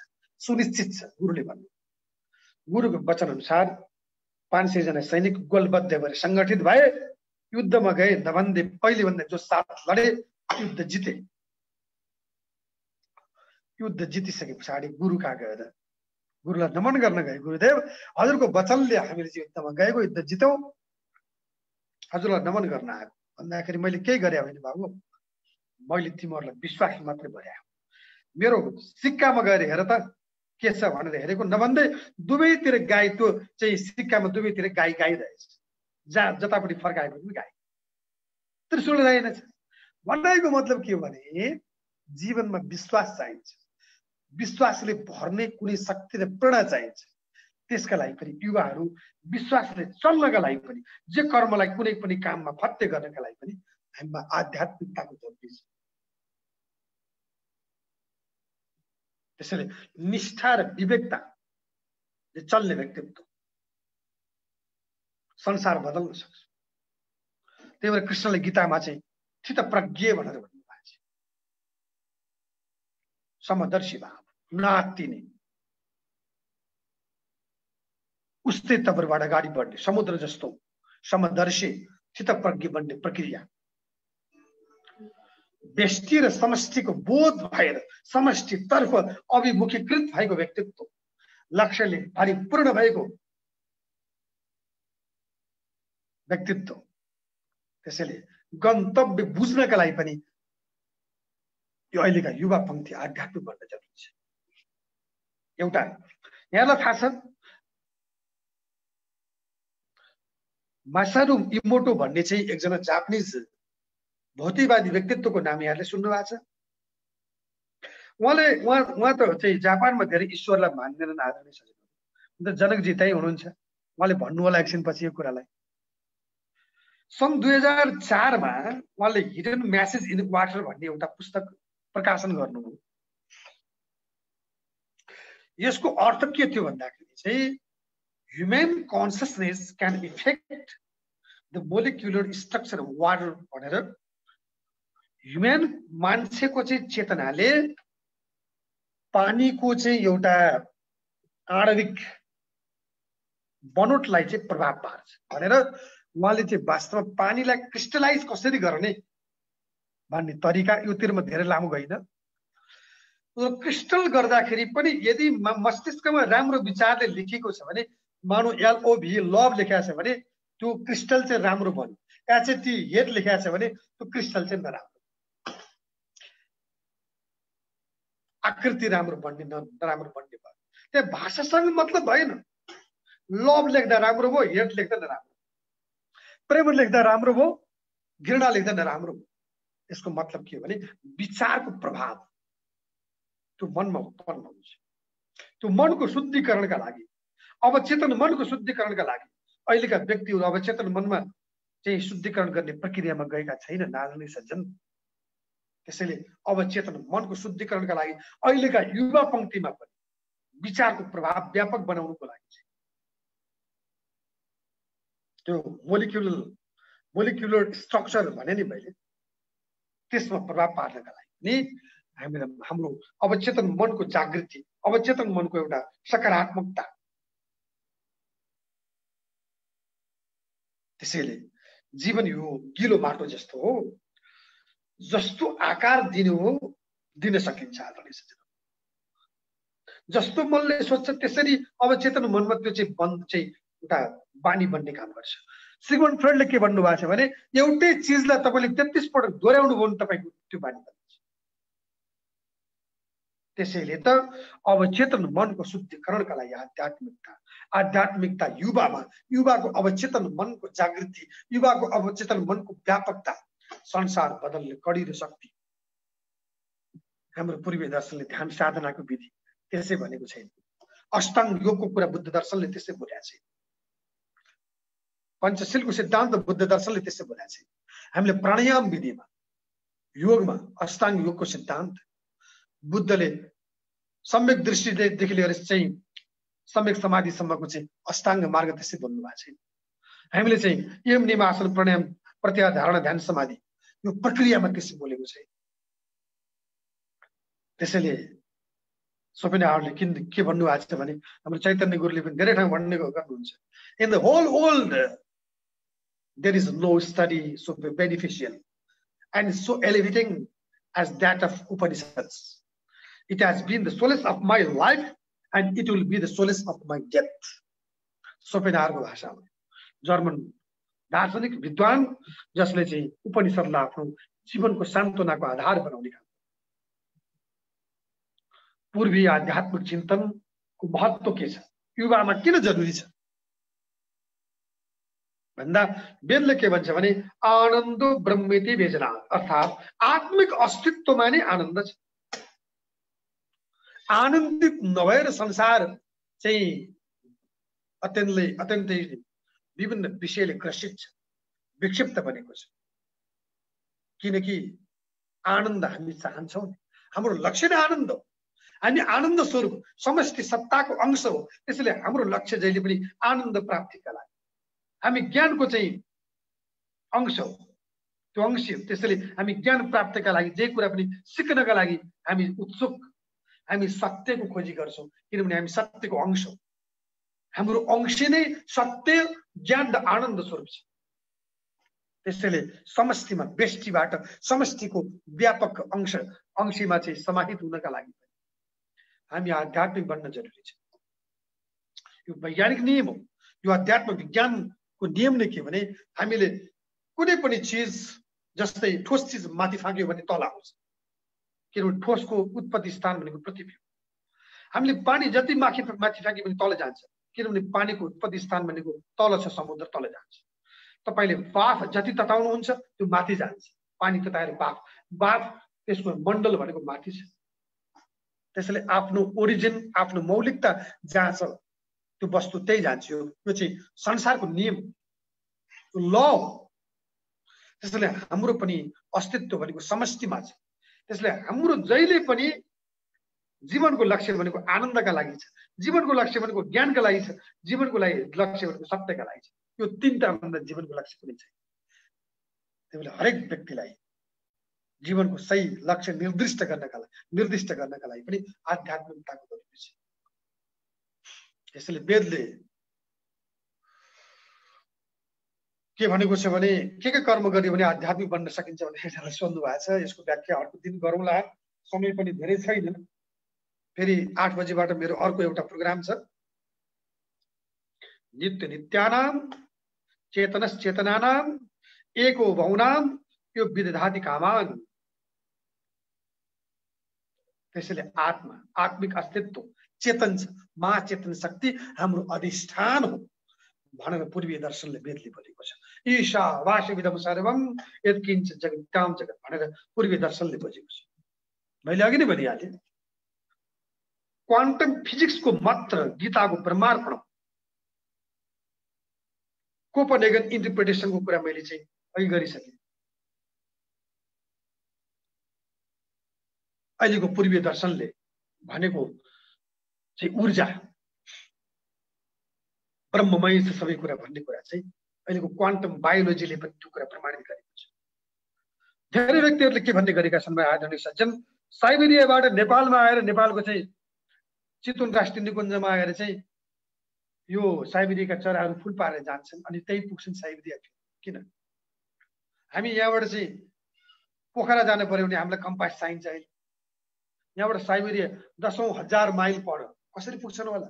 सुनिश्चित छ गुरुले भन्नु गुरुको वचन अनुसार 500 जना सैनिक गोलबद्ध भएर संगठित भए युद्धमा गए नभन्दै पहिले भन्दा जो साथ लडे युद्ध जिते युद्ध जितिसके पछाडि गुरु कहाँ गएर गुरुलाई नमन गर्न गए गुरुदेव हजुरको वचनले हामीले युद्धमा गएको युद्ध जित्यौं हजुरलाई नमन गर्न आएको भन्दाखेरि मैले केही गरे होइन बाबु मैले तिमीहरूलाई विश्वास मात्रै गरे मेरो सिक्कामा गएर हेर त के छ भनेर हेरेको नभन्दै दुवैतिर गाई त्यो चाहिँ सिक्कामा दुवैतिर गाई गाई रहेछ जहाँ जतापट्टि फर्काएको पनि गाई त्रिशूल रहेनछ भन्नको मतलब के हो भने जीवनमा विश्वास चाहिन्छ विश्वासले भर्ने कुनै शक्ति र प्रेरणा चाहिन्छ त्यसका लागि पनि युवाहरू विश्वासले चल्नका लागि पनि जे कर्मलाई कुनै पनि काममा फत्ते गर्नका लागि पनि हामीमा आध्यात्मिकताको जरुरी छ त्यसैले निष्ठा र विवेकताले चल्ने व्यक्तित्व संसार बदल्न सक्छ त्यही भएर कृष्णले गीतामा चाहिँ स्थितप्रज्ञ भनेर भन्नुभएको छ समदर्शी भाव नआत्तिने उस्तै तबरबाट अगाडि बढ्ने समुद्र जस्तो समदर्शी स्थितप्रज्ञ बन्ने प्रक्रिया व्यष्टि र समष्टिको बोध भएर समष्टितर्फ अभिमुखीकृत भएको व्यक्तित्व लक्ष्यले परिपूर्ण भएको व्यक्तित्व त्यसैले गन्तव्य बुझ्नका लागि पनि यो अहिलेका युवा पङ्क्ति आध्यात्मिक बन्न जरुरी छ एउटा यहाँलाई थाहा छ मासारू इमोटो भन्ने चाहिँ एकजना जापानिज भौतिकवादी व्यक्तित्वको नाम यहाँले सुन्नु भएको छ उहाँ त चाहिँ जापानमा धेरै ईश्वरलाई मान्दैनन् आदरणीय सचिव जनकजी त्यही हुनुहुन्छ उहाँले भन्नु होला एकछिनपछि यो कुरालाई सन् 2004 मा उहाँले हिडन म्यासेज इन वाटर भन्ने एउटा पुस्तक प्रकाशन गर्नुभयो यसको अर्थ के थियो भन्दाखेरि चाहिँ human consciousness can effect the molecular structure of water भनेर ह्युमन मान्छेको चाहिँ चेतनाले पानीको चाहिँ एउटा आणविक बनोटलाई चाहिँ प्रभाव पार्छ भनेर उहाँले चाहिँ वास्तवमा पानीलाई क्रिस्टलाइज कसरी गर्ने भन्ने तरिका योतिरमा धेरै लामो गइन क्रिस्टल गर्दाखेरि पनि यदि मस्तिष्कमा राम्रो विचारले लेखिएको छ भने मानौ LOV लभ लेखेको छ भने त्यो क्रिस्टल चाहिँ राम्रो बन्यो HT हेड लेखेको छ भने त्यो क्रिस्टल चाहिँ नराम्रो आकृति राम्रो बन्ने नराम्रो बन्ने भयो त्यहाँ भाषासँग मतलब भएन लभ लेख्दा राम्रो भयो हेड लेख्दा नराम्रो प्रेम लेख्दा राम्रो भयो घृणा लेख्दा नराम्रो भयो यसको मतलब के हो भने विचारको प्रभाव त्यो मनमा उत्पन्न हुन्छ त्यो मनको शुद्धिकरणका लागि अवचेतन मनको शुद्धिकरणका लागि अहिलेका व्यक्तिहरू अवचेतन मनमा चाहिँ शुद्धिकरण गर्ने प्रक्रियामा गएका छैनन् आदरणीय सज्जन त्यसैले अवचेतन मनको शुद्धिकरणका लागि अहिलेका युवा पंक्तिमा पनि विचारको प्रभाव व्यापक बनाउनको लागि चाहिँ त्यो मोलिक्युलर स्ट्रक्चर भने नि मैले त्यसमा प्रभाव पार्नका लागि नि हामीलाई हाम्रो अवचेतन मनको जागृति अवचेतन मनको एउटा सकारात्मकता त्यसैले जीवन यो गिलो माटो जस्तो हो जस्तो आकार दिनु हो दिन सकिन्छ आदरणीय सज्जन जस्तो मनले सोच्छ त्यसरी अवचेतन मनमा त्यो चाहिँ एउटा बानी बन्ने काम गर्छ सिगमन्ड फ्रॉइडले के भन्नु भएको छ भने एउटै चीजलाई तपाईले 33 पटक दोहोर्याउनु भयो भने तपाईको त्यो बानी बन्छ त्यसैले त अवचेतन मनको शुद्धिकरणका लागि आध्यात्मिकता युवाको अवचेतन मनको जागृति युवाको अवचेतन मनको व्यापकता संसार बदल्ने कडी र शक्ति हाम्रो पूर्वीय दर्शनले ध्यान साधनाको विधि त्यसै भनेको छैन। अष्टाङ्ग योगको कुरा बुद्ध दर्शनले त्यसै बोलेको छैन। पञ्चशीलको सिद्धान्त बुद्ध दर्शनले त्यसै बोलेको छैन। हामीले प्राणायाम विधिमा योगमा अष्टाङ्ग योगको सिद्धान्त बुद्धले सम्यक दृष्टिदेखि लिएर चाहिँ सम्यक समाधिसम्मको चाहिँ अष्टाङ्ग मार्ग त्यसै बोल्नु भएको छैन। हामीले चाहिँ यम नियम आसन प्राणायाम प्रत्याहार धारणा ध्यान समाधि यो प्रक्रियामा त्यसै बोलेको छैन। त्यसैले स्वप्नाहरूले के भन्नुभएको छ भने हाम्रो चैतन्य गुरुले पनि धेरै ठाउँ भन्ने गर्नुहुन्छ, in the whole world there is no study so beneficial and so elevating as that of Upanishads. It has been the solace of my life and it will be the solace of my death. स्वप्नाहरूको भाषामा जर्मन दार्शनिक विद्वान जसले चाहिँ उपनिषद्लाई आफ्नो जीवनको सान्त्वनाको आधार बनाउने काम. पूर्वीय आध्यात्मिक चिन्तनको महत्व के छ, युवामा किन जरुरी छ भन्दा वेदले के भन्छ भने आनन्द ब्रह्मेति वेजना, अर्थात् आत्मिक अस्तित्वमा नै आनन्द छ. आनन्दित नभएर संसार चाहिँ अत्यन्तै विभिन्न विषयले ग्रसित छ, विक्षिप्त बनेको छ. किनकि आनन्द हामी चाहन्छौँ, हाम्रो लक्ष्य नै आनन्द हो. हामी आनन्द स्वरूप समष्टि सत्ताको अंश हो. त्यसैले हाम्रो लक्ष्य जहिले पनि आनन्द प्राप्तिका लागि, हामी ज्ञानको चाहिँ अंश हो, त्यो अंश हो. त्यसैले हामी ज्ञान प्राप्तिका लागि जे कुरा पनि सिक्नका लागि हामी उत्सुक, हामी सत्यको खोजी गर्छौँ किनभने हामी सत्यको अंश हो. हाम्रो अंश नै सत्य ज्ञान र आनन्द स्वरूप छ. त्यसैले समष्टिमा व्यष्टिबाट समष्टिको व्यापक अंशमा चाहिँ समाहित हुनका लागि हामी आध्यात्मिक बन्न जरुरी छ. यो वैज्ञानिक नियम हो. यो अध्यात्म विज्ञानको नियम नै के भने हामीले कुनै पनि चिज जस्तै ठोस चिज माथि फ्याँक्यो भने तल आउँछ, किनभने ठोसको उत्पत्ति स्थान भनेको पृथ्वी हो. हामीले पानी जति माथि फ्याँक्यो भने तल जान्छ, किनभने पानीको उत्पत्ति स्थान भनेको तल छ, समुद्र तल जान्छ. तपाईले बाफ जति तताउनुहुन्छ त्यो माथि जान्छ. पानी तताएर बाफ त्यसको मण्डल भनेको माथि छ. त्यसैले आफ्नो ओरिजिन, आफ्नो मौलिकता जहाँ छ त्यो वस्तु त्यही जान्छ. यो चाहिँ संसारको नियम, ल हो. त्यसैले हाम्रो पनि अस्तित्व भनेको समष्टिमा छ. त्यसैले हाम्रो जहिले पनि जीवनको लक्ष्य भनेको आनन्दका लागि छ, जीवनको लक्ष्य भनेको ज्ञानका लागि छ, जीवनको लक्ष्य भनेको सत्यका लागि छ. यो तीनटा भन्दा जीवनको लक्ष्य कुनै छैन. त्यही भएर हरेक व्यक्तिलाई जीवनको सही लक्ष्य निर्दिष्ट गर्नका लागि पनि आध्यात्मिकताको जरुरी छ. त्यसैले वेदले के भनेको छ भने के कर्म गर्यो भने आध्यात्मिक बन्न सकिन्छ भनेर सोध्नु भएको छ. यसको व्याख्या अर्को दिन गरौँला, समय पनि धेरै छैन. फेरि 8 बजेबाट मेरो अर्को एउटा प्रोग्राम छ, नित्य नित्यानाम चेतनश्चेतनानाम एको भौनाम यो विदधाति कामान. त्यसैले आत्मा, आत्मिक अस्तित्व चेतन छ, महाचेतन शक्ति हाम्रो अधिष्ठान हो भनेर पूर्वीय दर्शनले वेदले बोलेको छ. ईशा वासविदम सर्वम यत्किञ्च जगत्याम जगत भनेर पूर्वीय दर्शनले बोलेको छ. मैले अघि नै भनिहालेँ, क्वान्टम फिजिक्सको मात्र गीताको ब्रह्मार्पण कोपरनिकन इन्टरप्रिटेसनको कुरा मैले चाहिँ अघि गरिसकेँ. अहिलेको पूर्वीय दर्शनले भनेको चाहिँ ऊर्जा ब्रह्ममय छ सबै कुरा भन्ने कुरा चाहिँ अहिलेको क्वान्टम बायोलोजीले पनि त्यो कुरा प्रमाणित गरेको छ. धेरै व्यक्तिहरूले के भन्ने गरेका छन् आदरणीय सज्जन, साइबेरियाबाट नेपालमा आएर नेपालको चाहिँ चितवन राष्ट्रिय निकुञ्जमा आएर चाहिँ यो साइबेरियाका चराहरू फुल पारेर जान्छन् अनि त्यही पुग्छन् साइबेरिया. किन? हामी यहाँबाट चाहिँ पोखरा जानु पर्यो भने हामीलाई कम्पास चाहिन्छ. अहिले यहाँबाट साइबेरिया 10,000 माइल पर कसरी पुग्छन् होला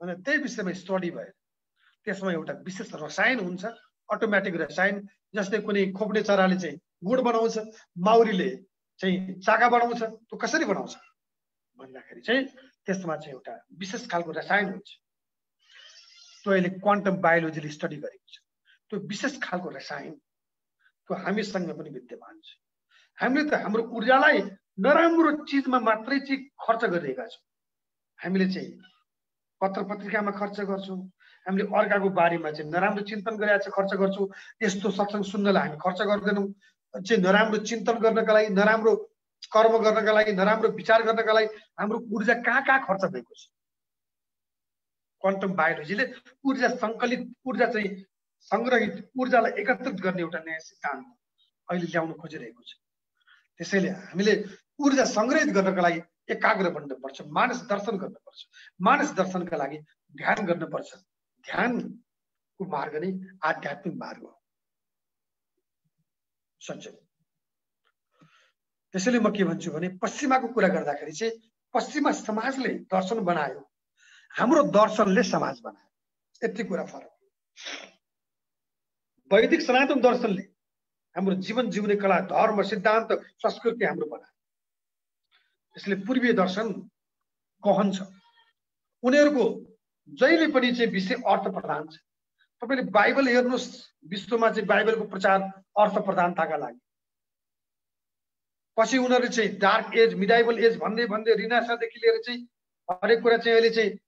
भने त्यही विषयमा स्टडी भयो. त्यसमा एउटा विशेष रसायन हुन्छ, अटोमेटिक रसायन. जस्तै कुनै खोप्ने चराले चाहिँ गुड बनाउँछ, माउरीले चाहिँ चाका बनाउँछ. त्यो कसरी बनाउँछ भन्दाखेरि चाहिँ त्यसमा चाहिँ एउटा विशेष खालको रसायन हुन्छ. त्यो अहिले क्वान्टम बायोलोजीले स्टडी गरेको छ. त्यो विशेष खालको रसायन त्यो हामीसँग पनि विद्यमान छ. हामीले त हाम्रो ऊर्जालाई नराम्रो चिजमा मात्रै चाहिँ खर्च गरिरहेका छौँ। हामीले चाहिँ पत्र पत्रिकामा खर्च गर्छौँ, हामीले अर्काको बारेमा चाहिँ नराम्रो चिन्तन गरेर चाहिँ खर्च गर्छौँ, यस्तो सत्संग सुन्नलाई हामी खर्च गर्दैनौँ। चाहिँ नराम्रो चिन्तन गर्नका लागि, नराम्रो कर्म गर्नका लागि, नराम्रो विचार गर्नका लागि हाम्रो ऊर्जा कहाँ कहाँ खर्च भएको छ। क्वान्टम बायोलोजीले ऊर्जा सङ्कलित, ऊर्जा चाहिँ सङ्ग्रहित, ऊर्जालाई एकत्रित गर्ने एउटा नयाँ सिद्धान्त अहिले ल्याउन खोजिरहेको छ। त्यसैले हामीले ऊर्जा सङ्ग्रहित गर्नका लागि एकाग्र बन्नुपर्छ, मानस दर्शन गर्नुपर्छ। मानस दर्शनका लागि ध्यान गर्नुपर्छ। ध्यानको मार्ग नै आध्यात्मिक मार्ग हो। सञ्चय। त्यसैले म के भन्छु भने पश्चिमाको कुरा गर्दाखेरि चाहिँ पश्चिमा समाजले दर्शन बनायो, हाम्रो दर्शनले समाज बनायो, यति कुरा फरक। वैदिक सनातन दर्शनले हाम्रो जीवन जिउने कला, धर्म, सिद्धान्त, संस्कृति हाम्रो बनायो। त्यसले पूर्वीय दर्शन गहन छ, उनीहरूको जहिले पनि चाहिँ विषय अर्थ प्रधान छ। तपाईले बाइबल हेर्नुहोस्, विश्वमा चाहिँ बाइबलको प्रचार अर्थ प्रधानताका लागि। पछि उनीहरूले चाहिँ डार्क एज, मिडाइबल एज भन्दै भन्दै रिनासादेखि लिएर चाहिँ हरेक कुरा चाहिँ अहिले चाहिँ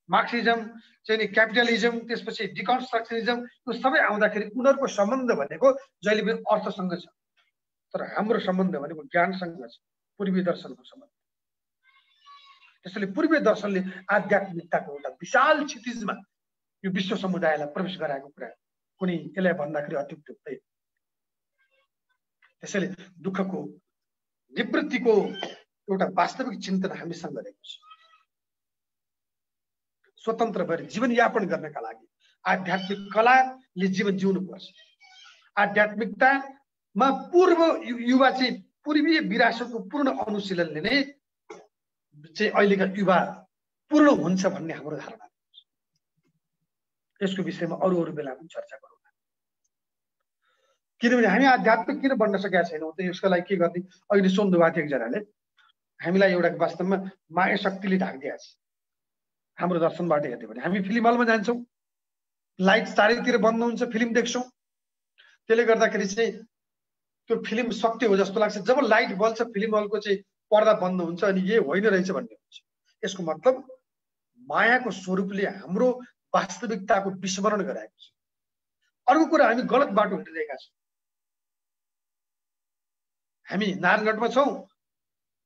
मार्क्सिजम चाहिँ नि क्यापिटलिजम, त्यसपछि डिकन्स्ट्रक्सनिजम, यो सबै आउँदाखेरि उनीहरूको सम्बन्ध भनेको जहिले पनि अर्थसँग छ। तर हाम्रो सम्बन्ध भनेको ज्ञानसँग छ, पूर्वीय दर्शनको सम्बन्ध। त्यसैले पूर्वीय दर्शनले आध्यात्मिकताको एउटा विशाल क्षितिजमा यो विश्व समुदायलाई प्रवेश गराएको कुरा कुनै यसलाई भन्दाखेरि अत्युक्त हुँदैन। त्यसैले दुःखको निवृत्तिको एउटा वास्तविक चिन्तन हामीसँग रहेको छ। स्वतन्त्र भएर जीवनयापन गर्नका लागि आध्यात्मिक कलाले जीवन जिउनुपर्छ। आध्यात्मिकतामा पूर्व युवा चाहिँ पूर्वीय विरासतको पूर्ण अनुशीलनले नै चाहिँ अहिलेका युवा पूर्ण हुन्छ भन्ने हाम्रो धारणा छ। यसको विषयमा अरू बेला पनि चर्चा गरौँ। किनभने हामी आध्यात्मिक किन बन्न सकेका छैनौँ त यसको लागि के गर्ने? अहिले सोध्नु भएको थियो एकजनाले, हामीलाई एउटा वास्तवमा माया शक्तिले ढाकिदिएको छ। हाम्रो दर्शनबाट हेर्यो भने हामी फिल्म हलमा जान्छौँ, लाइट चारैतिर बन्द हुन्छ, फिल्म देख्छौँ। त्यसले गर्दाखेरि चाहिँ त्यो फिल्म सत्य हो जस्तो लाग्छ। जब लाइट बल्छ फिल्म हलको चाहिँ पर्दा बन्द हुन्छ अनि यही होइन रहेछ भन्ने हुन्छ। यसको मतलब मायाको स्वरूपले हाम्रो वास्तविकताको विस्मरण गराएको छ। अर्को कुरा, हामी गलत बाटो हिँडिरहेका छौँ। हामी नारायणगढमा छौँ,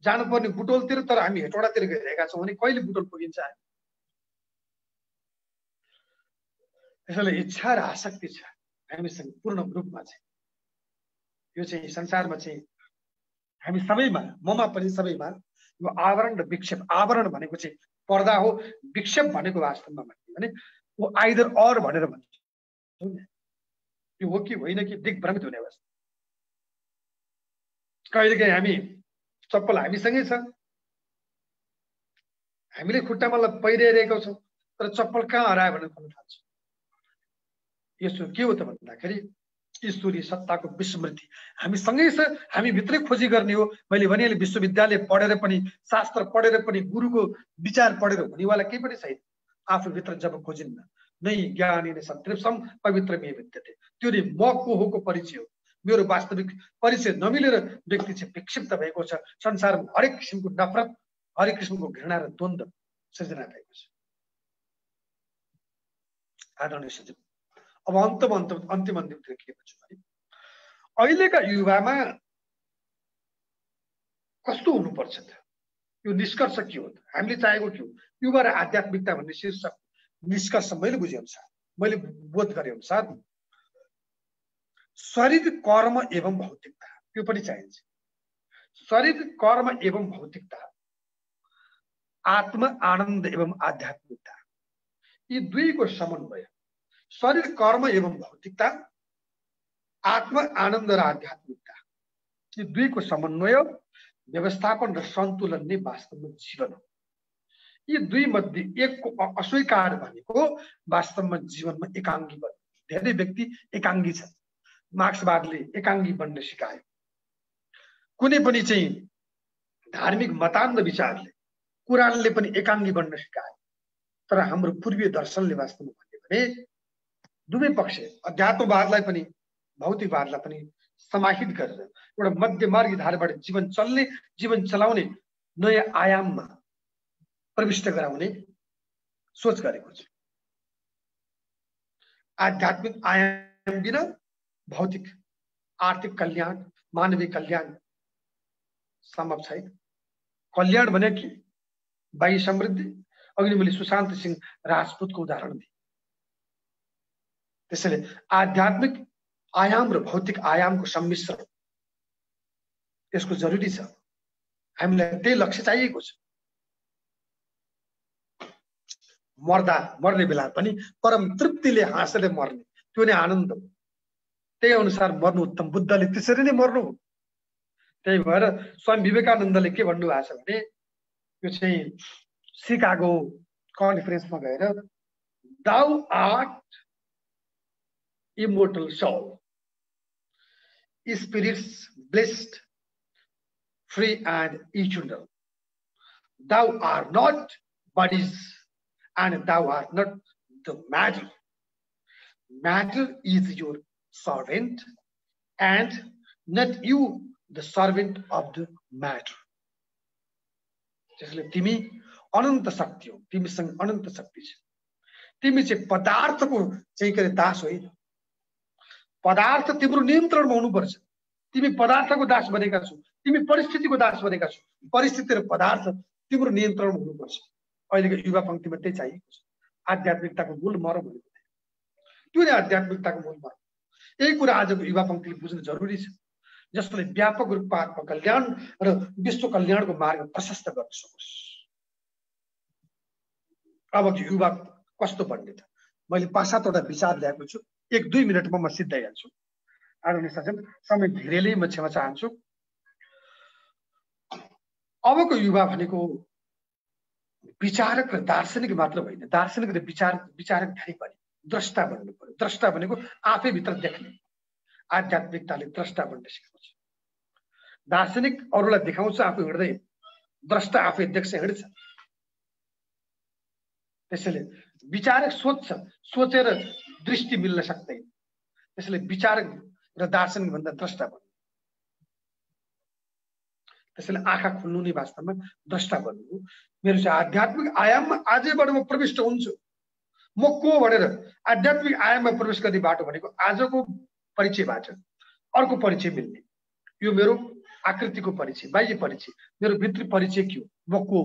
जानुपर्ने बुटोलतिर, तर हामी हेटौडातिर गइरहेका छौँ भने कहिले बुटोल पुगिन्छ? त्यसैले इच्छा र आसक्ति छ हामीसँग पूर्ण रूपमा चाहिँ। यो चाहिँ संसारमा चाहिँ हामी सबैमा, ममा पनि सबैमा यो आवरण र विक्षेप, आवरण भनेको चाहिँ पर्दा हो, विक्षेप भनेको वास्तवमा भन्यो भने वो आइदर और भनेर भन्छ। यो हो कि होइन कि दिग्भ्रमित हुने अवस्था। कहिलेकाहीँ हामी चप्पल हामीसँगै छ, हामीले खुट्टामा पहिरिरहेका छौँ, तर चप्पल कहाँ हरायो भनेर खोज्न थाल्छौँ। यसो के हो त भन्दाखेरि ईश्वरीय सत्ताको विस्मृति हामीसँगै छ, हामी भित्रै खोजी गर्ने हो। मैले भने विश्वविद्यालय पढेर पनि, शास्त्र पढेर पनि, गुरुको विचार पढेर हुनेवाला केही पनि छैन। आफूभित्र जब खोजिन्न नै ज्ञानेन सत्रिप्सम पवित्रमे विद्यते, त्यो नै म को हो को परिचय हो। मेरो वास्तविक परिचय नमिलेर व्यक्ति चाहिँ विक्षिप्त भएको छ। संसारमा हरेक किसिमको नफरत, हरेक किसिमको घृणा र द्वन्द्व सृजना भएको छ। आदरणीय सचिव, अब अन्तिमतिर के भन्छु भने अहिलेका युवामा कस्तो हुनुपर्छ त? यो निष्कर्ष के हो त? हामीले चाहेको के हो? युवा र आध्यात्मिकता भन्ने शीर्षक निष्कर्ष मैले बुझे अनुसार, मैले बोध गरे अनुसार शरीर कर्म एवं भौतिकता, यो पनि चाहिन्छ। शरीर कर्म एवं भौतिकता, आत्म आनन्द एवं आध्यात्मिकता, यी दुईको समन्वय। शरीर कर्म एवं भौतिकता, आत्म आनन्द र आध्यात्मिकता, यी दुईको समन्वय, व्यवस्थापन र सन्तुलन नै वास्तवमा जीवन हो। यी दुई मध्ये एकको अस्वीकार भनेको वास्तवमा जीवनमा एकाङ्गी बन्नु। धेरै व्यक्ति एकाङ्गी छन्। मार्क्सवादले एकाङ्गी बन्न सिकायो, कुनै पनि चाहिँ धार्मिक मतान्ध विचारले, कुरानले पनि एकाङ्गी बन्न सिकायो। तर हाम्रो पूर्वीय दर्शनले वास्तवमा भन्यो भने दुवै पक्ष, अध्यात्मवादलाई पनि भौतिकवादलाई पनि समाहित गरेर एउटा मध्यमार्गी धाराबाट जीवन चल्ने, जीवन चलाउने नयाँ आयाममा प्रविष्ट गराउने सोच गरेको छ। आध्यात्मिक आयाम बिना भौतिक आर्थिक कल्याण, मानवीय कल्याण सम्भव छैन। कल्याण भने के? बाह्य समृद्धि। अघि मैले सुशान्त सिंह राजपूतको उदाहरण दिएँ। त्यसैले आध्यात्मिक आयाम र भौतिक आयामको सम्मिश्रण यसको जरुरी छ। हामीलाई त्यही लक्ष्य चाहिएको छ। मर्ने बेला पनि परम तृप्तिले हाँसेर मर्ने, त्यो नै आनन्द हो। त्यही अनुसार मर्नु उत्तम। बुद्धले त्यसरी नै मर्नु हो। त्यही भएर स्वामी विवेकानन्दले के भन्नुभएको छ भने, यो चाहिँ सिकागो कन्फरेन्समा गएर, thou art immortal soul, spirits blessed, free and eternal. Thou art not bodies, and thou art not the matter. Matter is your servant, and not you the servant of the matter. त्यसले तिमी अनन्त शक्ति हो, तिमीसँग अनन्त शक्ति छ। तिमी चाहिँ पदार्थको चाहिँ के दास होइन। पदार्थ तिम्रो नियन्त्रणमा हुनुपर्छ। तिमी पदार्थको दास बनेका छौ, तिमी परिस्थितिको दास बनेका छौ। परिस्थिति र पदार्थ तिम्रो नियन्त्रणमा हुनुपर्छ। अहिलेको युवा पंक्तिमा त्यही चाहिएको छ। आध्यात्मिकताको मूल मर्म भनेको त्यो नै आध्यात्मिकताको मूल मर्म। यही कुरा आजको युवा पंक्तिले बुझ्न जरुरी छ, जसले व्यापक रूपमा आत्मकल्याण र विश्व कल्याणको मार्ग प्रशस्त गर्न सकोस्। अबको युवा कस्तो बन्ने त मैले 5-7 वटा विचार ल्याएको छु। 1-2 मिनटमा म सिद्धाइहाल्छु। आदरणीय सज्जन, समय धेरैले म क्षमा चाहन्छु। अबको युवा भनेको विचारक र दार्शनिक मात्र होइन, दार्शनिक र विचारक धेरै पनि द्रष्टा बन्नु पर्यो। द्रष्टा भनेको आफै भित्र देख्ने। आध्यात्मिकताले द्रष्टा बन्न सिकाउँछ। दार्शनिक अरूलाई देखाउँछ, आफू हिँड्दै। द्रष्टा आफै देख्छ, हिँड्छ। त्यसैले विचारक सोच्छ, सोचेर दृष्टि मिल्न सक्दैन। त्यसैले विचारक र दार्शनिक भन्दा द्रष्टा बन्नु। त्यसैले आँखा खुल्नु नै वास्तवमा द्रष्टा बन्नु। मेरो चाहिँ आध्यात्मिक आयाममा आजैबाट म प्रविष्ट हुन्छु। म को भनेर आध्यात्मिक आयाममा प्रवेश गर्ने बाटो भनेको आजको परिचयबाट अर्को परिचय मिल्ने। यो मेरो आकृतिको परिचय, बाह्य परिचय, मेरो भित्री परिचय के हो, म को।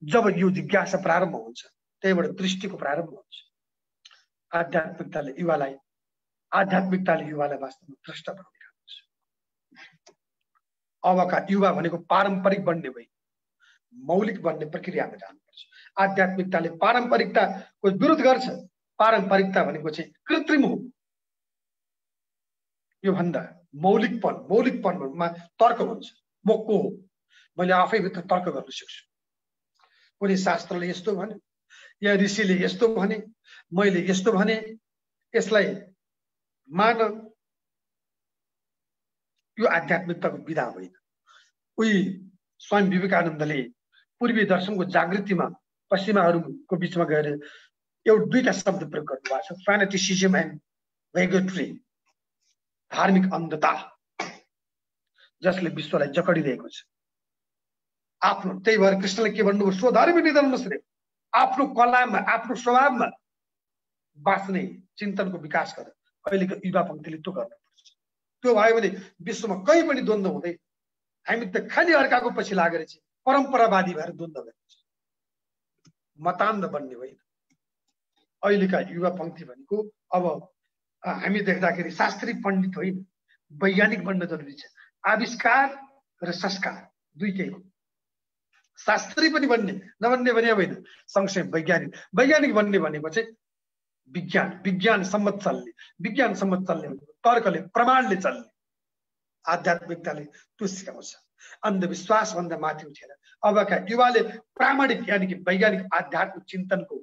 जब यो जिज्ञासा प्रारम्भ हुन्छ, त्यहीबाट दृष्टिको प्रारम्भ हुन्छ। आध्यात्मिकताले युवालाई वास्तवमा द्रष्टा बनाउने काम गर्छ। अबका युवा भनेको पारम्परिक बन्ने भई मौलिक बन्ने प्रक्रियामा जानुपर्छ। आध्यात्मिकताले पारम्परिकताको विरोध गर्छ। पारम्परिकता भनेको चाहिँ कृत्रिम हो। यो भन्दा मौलिकपनमा तर्क हुन्छ। म को हो, मैले आफै भित्र तर्क गर्न सक्छु। कुनै शास्त्रले यस्तो भने, या ऋषिले यस्तो भने, मैले यस्तो भने, यसलाई मान। यो आध्यात्मिकताको विधा होइन। उही स्वामी विवेकानन्दले पूर्वीय दर्शनको जागृतिमा पश्चिमाहरूको बीचमा गएर दुईटा शब्द प्रयोग गर्नुभएको छ, फ्यानेटिसिजम एन्ड वेगेट्री, धार्मिक अन्धता, जसले विश्वलाई जकडिरहेको छ। आफ्नो त्यही भएर कृष्णले के भन्नुभयो, स्वधर्मी निधन आफ्नो कलामा, आफ्नो स्वभावमा बाँच्ने चिन्तनको विकास गर। अहिलेको युवा पंक्तिले त्यो गर्नुपर्छ। त्यो भयो भने विश्वमा कहीँ पनि द्वन्द्व हुँदैन। हामी त खालि अर्काको पछि लागेर चाहिँ परम्परावादी भएर द्वन्द्व गर्छ। मतान्ध बन्ने होइन। अहिलेका युवा पंक्ति भनेको अब हामी देख्दाखेरि शास्त्री पण्डित होइन, वैज्ञानिक बन्न जरुरी छ। आविष्कार र संस्कार दुईटै हो। शास्त्री पनि बन्ने, नबन्ने भने होइन, सँगसँगै वैज्ञानिक बन्ने भनेको चाहिँ विज्ञान सम्मत चल्ने, तर्कले, प्रमाणले चल्ने। आध्यात्मिकताले त्यो सिकाउँछ। अन्धविश्वास भन्दा माथि उठेर अबका युवाले प्रामाणिक यानि कि वैज्ञानिक आध्यात्मिक चिन्तनको